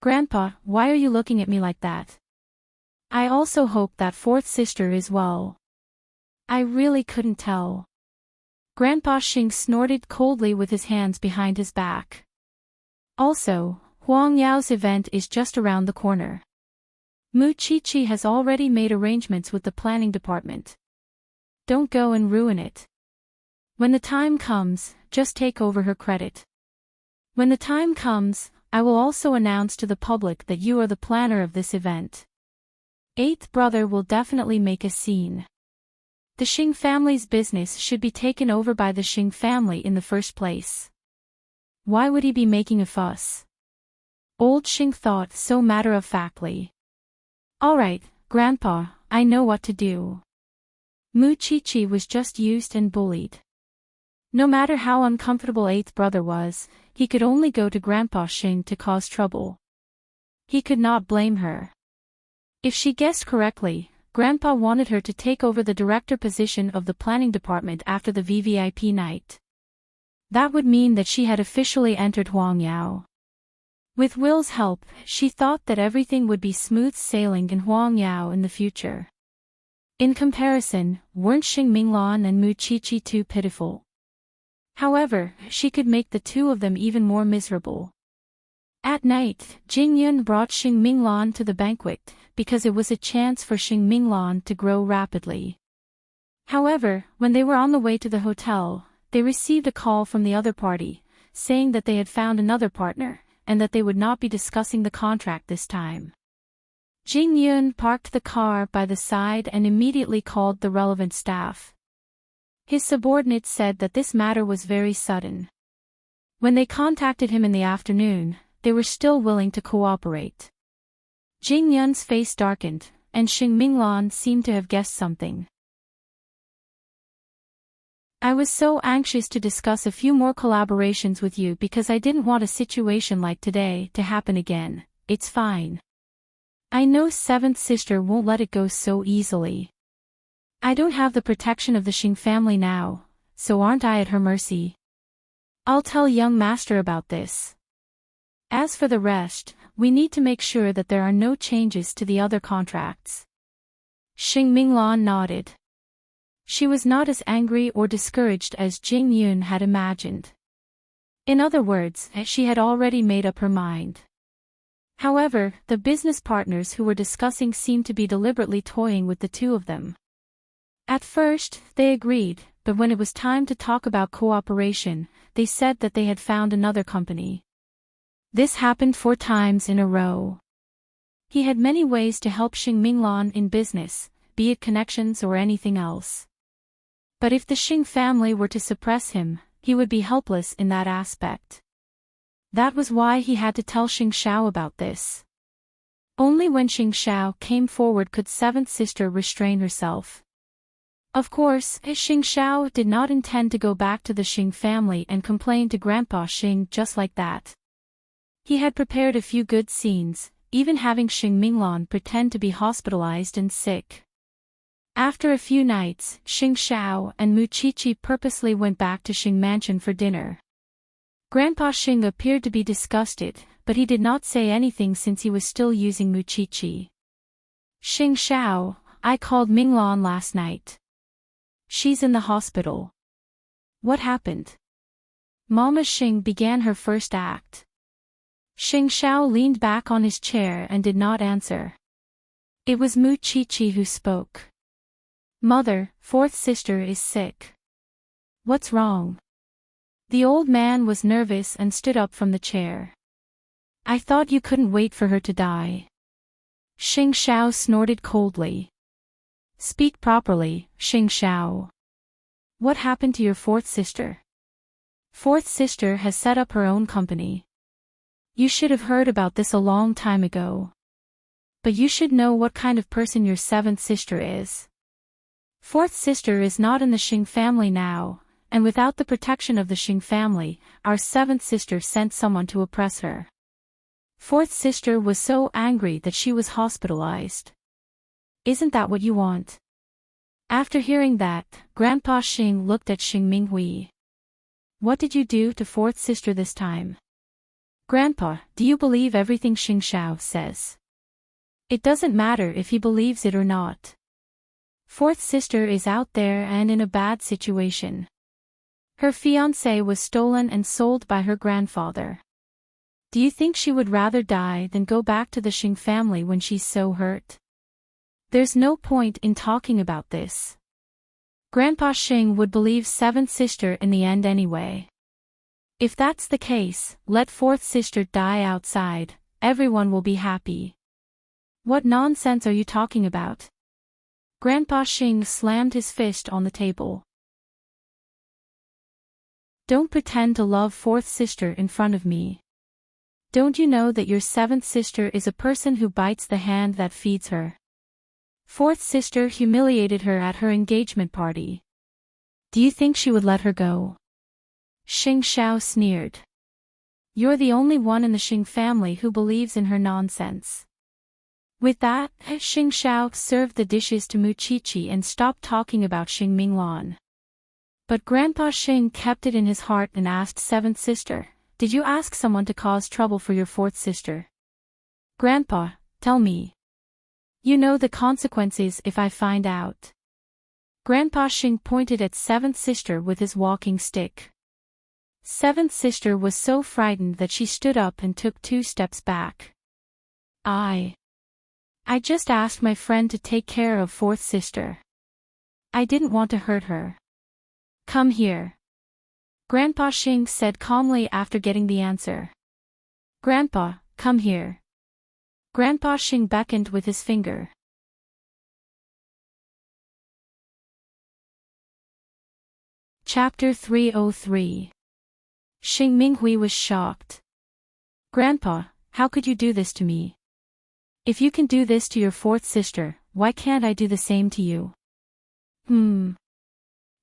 Grandpa, why are you looking at me like that? I also hope that fourth sister is well. I really couldn't tell. Grandpa Xing snorted coldly with his hands behind his back. Also, Huang Yao's event is just around the corner. Mu Qiqi has already made arrangements with the planning department. Don't go and ruin it. When the time comes, just take over her credit. When the time comes, I will also announce to the public that you are the planner of this event. Eighth brother will definitely make a scene. The Xing family's business should be taken over by the Xing family in the first place. Why would he be making a fuss? Old Xing thought so matter-of-factly. Alright, Grandpa, I know what to do. Mu Qiqi was just used and bullied. No matter how uncomfortable eighth brother was, he could only go to Grandpa Xing to cause trouble. He could not blame her. If she guessed correctly, Grandpa wanted her to take over the director position of the planning department after the VVIP night. That would mean that she had officially entered Huang Yao. With Will's help, she thought that everything would be smooth sailing in Huang Yao in the future. In comparison, weren't Xing Minglan and Mu Qiqi too pitiful? However, she could make the two of them even more miserable. At night, Jing Yun brought Xing Minglan to the banquet, because it was a chance for Xing Minglan to grow rapidly. However, when they were on the way to the hotel, they received a call from the other party, saying that they had found another partner, and that they would not be discussing the contract this time. Jing Yun parked the car by the side and immediately called the relevant staff. His subordinates said that this matter was very sudden. When they contacted him in the afternoon, they were still willing to cooperate. Jing Yun's face darkened, and Xing Minglan seemed to have guessed something. I was so anxious to discuss a few more collaborations with you because I didn't want a situation like today to happen again. It's fine. I know seventh sister won't let it go so easily. I don't have the protection of the Xing family now, so aren't I at her mercy? I'll tell young master about this. As for the rest, we need to make sure that there are no changes to the other contracts. Xing Minglan nodded. She was not as angry or discouraged as Jing Yun had imagined. In other words, she had already made up her mind. However, the business partners who were discussing seemed to be deliberately toying with the two of them. At first, they agreed, but when it was time to talk about cooperation, they said that they had found another company. This happened 4 times in a row. He had many ways to help Xing Minglan in business, be it connections or anything else. But if the Xing family were to suppress him, he would be helpless in that aspect. That was why he had to tell Xing Xiao about this. Only when Xing Xiao came forward could seventh sister restrain herself. Of course, Xing Xiao did not intend to go back to the Xing family and complain to Grandpa Xing just like that. He had prepared a few good scenes, even having Xing Minglan pretend to be hospitalized and sick. After a few nights, Xing Xiao and Mu Qiqi purposely went back to Xing Mansion for dinner. Grandpa Xing appeared to be disgusted, but he did not say anything since he was still using Mu Qiqi. Xing Xiao, I called Minglan last night. She's in the hospital. What happened? Mama Xing began her first act. Xing Xiao leaned back on his chair and did not answer. It was Mu Qiqi who spoke. Mother, fourth sister is sick. What's wrong? The old man was nervous and stood up from the chair. I thought you couldn't wait for her to die. Xing Xiao snorted coldly. Speak properly, Xing Xiao. What happened to your fourth sister? Fourth sister has set up her own company. You should have heard about this a long time ago. But you should know what kind of person your seventh sister is. Fourth sister is not in the Xing family now, and without the protection of the Xing family, our seventh sister sent someone to oppress her. Fourth sister was so angry that she was hospitalized. Isn't that what you want? After hearing that, Grandpa Xing looked at Xing Minghui. What did you do to fourth sister this time? Grandpa, do you believe everything Xing Xiao says? It doesn't matter if he believes it or not. Fourth sister is out there and in a bad situation. Her fiancé was stolen and sold by her grandfather. Do you think she would rather die than go back to the Xing family when she's so hurt? There's no point in talking about this. Grandpa Xing would believe seventh sister in the end anyway. If that's the case, let fourth sister die outside, everyone will be happy. What nonsense are you talking about? Grandpa Xing slammed his fist on the table. Don't pretend to love fourth sister in front of me. Don't you know that your seventh sister is a person who bites the hand that feeds her? Fourth sister humiliated her at her engagement party. Do you think she would let her go? Xing Xiao sneered. You're the only one in the Xing family who believes in her nonsense. With that, Xing Xiao served the dishes to Mu Qiqi and stopped talking about Xing Minglan. But Grandpa Xing kept it in his heart and asked seventh sister, did you ask someone to cause trouble for your fourth sister? Grandpa, tell me. You know the consequences if I find out. Grandpa Xing pointed at seventh sister with his walking stick. Seventh sister was so frightened that she stood up and took 2 steps back. I just asked my friend to take care of fourth sister. I didn't want to hurt her. Come here. Grandpa Xing said calmly after getting the answer. Grandpa, come here. Grandpa Xing beckoned with his finger. Chapter 303. Xing Minghui was shocked. Grandpa, how could you do this to me? If you can do this to your fourth sister, why can't I do the same to you?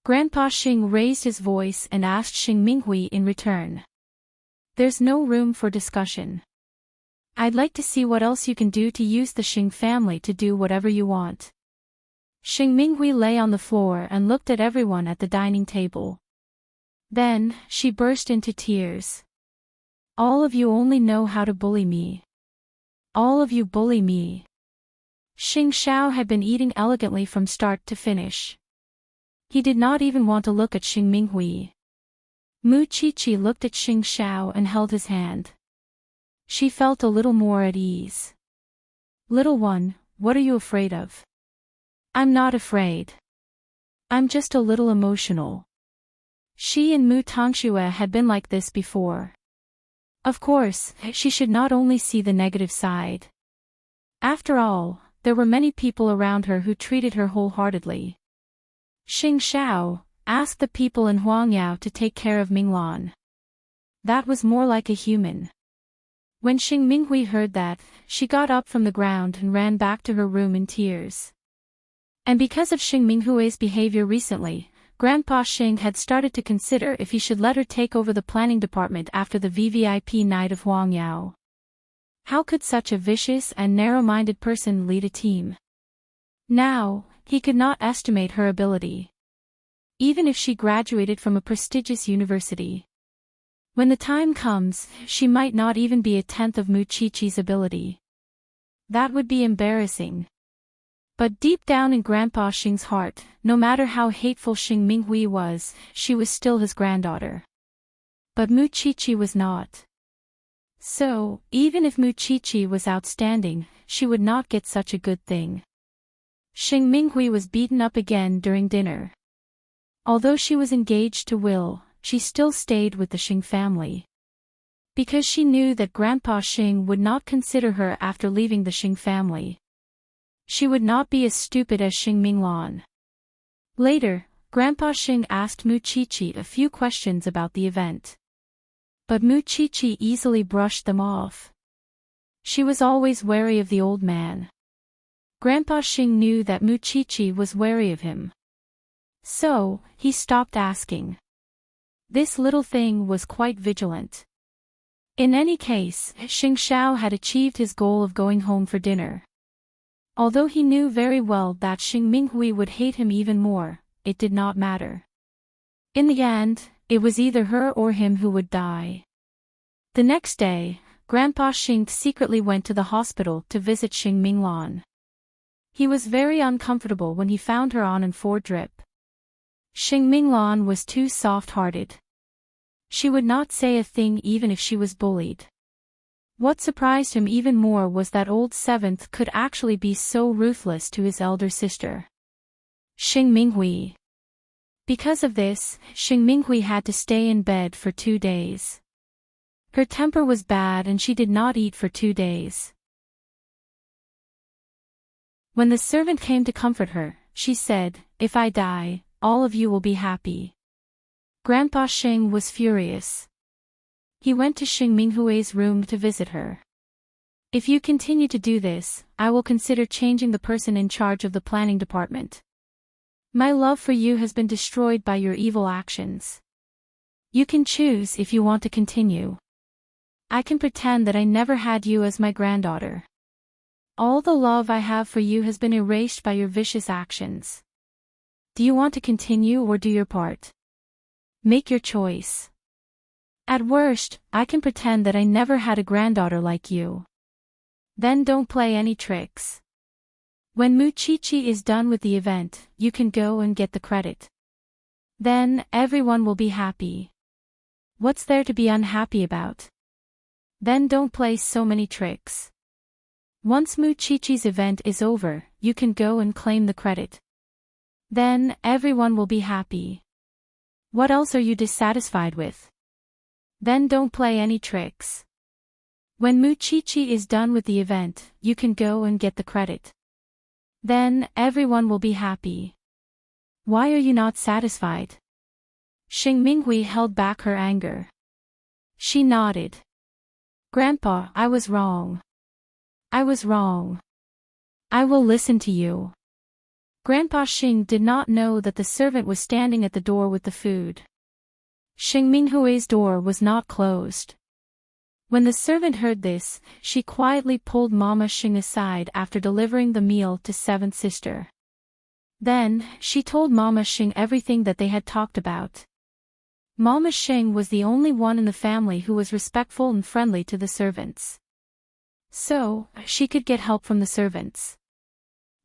Grandpa Xing raised his voice and asked Xing Minghui in return. There's no room for discussion. I'd like to see what else you can do to use the Xing family to do whatever you want. Xing Minghui lay on the floor and looked at everyone at the dining table. Then, she burst into tears. All of you only know how to bully me. All of you bully me. Xing Xiao had been eating elegantly from start to finish. He did not even want to look at Xing Minghui. Mu Qiqi looked at Xing Xiao and held his hand. She felt a little more at ease. Little one, what are you afraid of? I'm not afraid. I'm just a little emotional. She and Mu Tangxue had been like this before. Of course, she should not only see the negative side. After all, there were many people around her who treated her wholeheartedly. Xing Xiao asked the people in Huangyao to take care of Minglan. That was more like a human. When Xing Minghui heard that, she got up from the ground and ran back to her room in tears. And because of Xing Minghui's behavior recently, Grandpa Xing had started to consider if he should let her take over the planning department after the VVIP night of Huangyao. How could such a vicious and narrow-minded person lead a team? Now, he could not estimate her ability. Even if she graduated from a prestigious university. When the time comes, she might not even be a tenth of Mu Qiqi's ability. That would be embarrassing. But deep down in Grandpa Xing's heart, no matter how hateful Xing Minghui was, she was still his granddaughter. But Mu Qiqi was not. So, even if Mu Qiqi was outstanding, she would not get such a good thing. Xing Minghui was beaten up again during dinner. Although she was engaged to Will, she still stayed with the Xing family. Because she knew that Grandpa Xing would not consider her after leaving the Xing family. She would not be as stupid as Xing Minglan. Later, Grandpa Xing asked Mu Chichi a few questions about the event. But Mu Chichi easily brushed them off. She was always wary of the old man. Grandpa Xing knew that Mu Chichi was wary of him. So, he stopped asking. This little thing was quite vigilant. In any case, Xing Xiao had achieved his goal of going home for dinner. Although he knew very well that Xing Minghui would hate him even more, it did not matter. In the end, it was either her or him who would die. The next day, Grandpa Xing secretly went to the hospital to visit Xing Minglan. He was very uncomfortable when he found her on an 4-drip. Xing Minglan was too soft-hearted. She would not say a thing even if she was bullied. What surprised him even more was that old seventh could actually be so ruthless to his elder sister, Xing Minghui. Because of this, Xing Minghui had to stay in bed for 2 days. Her temper was bad and she did not eat for 2 days. When the servant came to comfort her, she said, "If I die, all of you will be happy." Grandpa Xing was furious. He went to Xing Minghui's room to visit her. "If you continue to do this, I will consider changing the person in charge of the planning department. My love for you has been destroyed by your evil actions. You can choose if you want to continue. I can pretend that I never had you as my granddaughter. All the love I have for you has been erased by your vicious actions. Do you want to continue or do your part? Make your choice. At worst, I can pretend that I never had a granddaughter like you. Then don't play any tricks. When Mu Chichi is done with the event, you can go and get the credit. Then, everyone will be happy. What's there to be unhappy about? Then don't play so many tricks. Once Mu Chichi's event is over, you can go and claim the credit. Then, everyone will be happy. What else are you dissatisfied with? Then don't play any tricks. When Mu Chichi is done with the event, you can go and get the credit. Then, everyone will be happy. Why are you not satisfied?" Xing Minghui held back her anger. She nodded. "Grandpa, I was wrong. I was wrong. I will listen to you." Grandpa Xing did not know that the servant was standing at the door with the food. Xing Minghui's door was not closed. When the servant heard this, she quietly pulled Mama Xing aside after delivering the meal to seventh sister. Then, she told Mama Xing everything that they had talked about. Mama Xing was the only one in the family who was respectful and friendly to the servants. So, she could get help from the servants.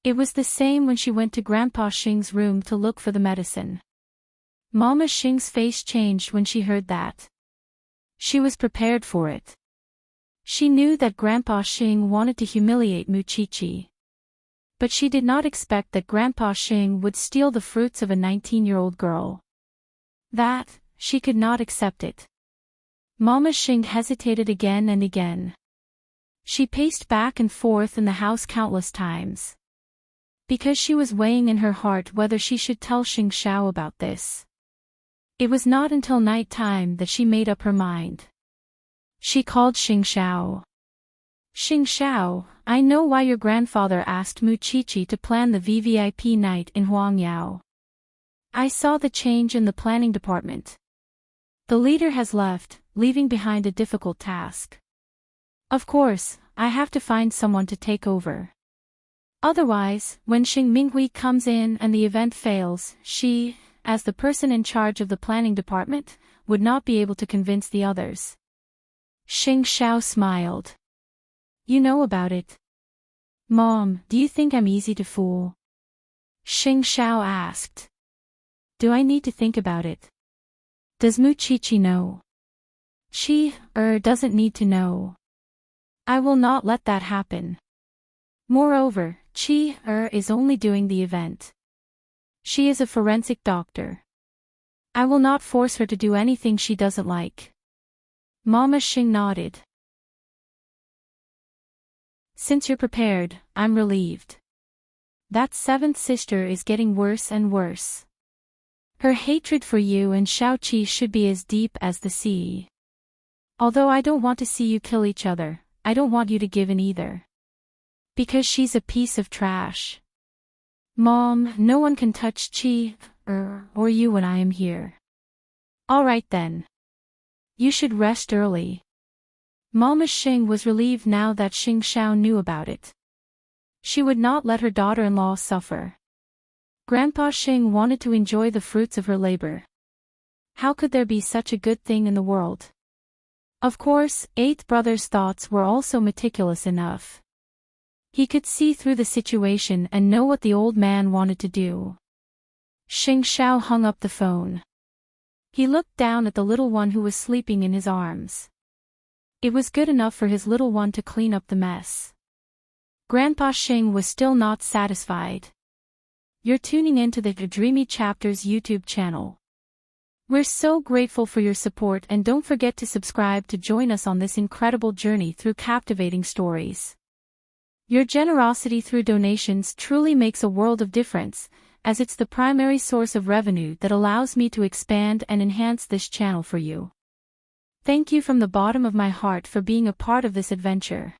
It was the same when she went to Grandpa Xing's room to look for the medicine. Mama Xing's face changed when she heard that. She was prepared for it. She knew that Grandpa Xing wanted to humiliate Mu Chichi. But she did not expect that Grandpa Xing would steal the fruits of a 19-year-old girl. That, she could not accept it. Mama Xing hesitated again and again. She paced back and forth in the house countless times. Because she was weighing in her heart whether she should tell Xing Xiao about this. It was not until night time that she made up her mind. She called Xing Xiao. "Xing Xiao, I know why your grandfather asked Mu Chichi to plan the VVIP night in Huangyao. I saw the change in the planning department. The leader has left, leaving behind a difficult task. Of course, I have to find someone to take over. Otherwise, when Xing Minghui comes in and the event fails, she, as the person in charge of the planning department, would not be able to convince the others." Xing Xiao smiled. "You know about it. Mom, do you think I'm easy to fool?" Xing Xiao asked. "Do I need to think about it? Does Mu Chichi know?" She doesn't need to know. I will not let that happen. Moreover, Chi is only doing the event. She is a forensic doctor. I will not force her to do anything she doesn't like." Mama Xing nodded. "Since you're prepared, I'm relieved. that seventh sister is getting worse and worse. Her hatred for you and Xiaoqi should be as deep as the sea. Although I don't want to see you kill each other, I don't want you to give in either. Because she's a piece of trash. Mom, no one can touch Qi, or you when I am here. Alright then. You should rest early. Mama Xing was relieved now that Xing Xiao knew about it. She would not let her daughter-in-law suffer. Grandpa Xing wanted to enjoy the fruits of her labor. How could there be such a good thing in the world? Of course, eighth brother's thoughts were also meticulous enough. He could see through the situation and know what the old man wanted to do. Xing Xiao hung up the phone. He looked down at the little one who was sleeping in his arms. It was good enough for his little one to clean up the mess. Grandpa Xing was still not satisfied. You're tuning in to the Dreamy Chapters YouTube channel. We're so grateful for your support, and don't forget to subscribe to join us on this incredible journey through captivating stories. Your generosity through donations truly makes a world of difference, as it's the primary source of revenue that allows me to expand and enhance this channel for you. Thank you from the bottom of my heart for being a part of this adventure.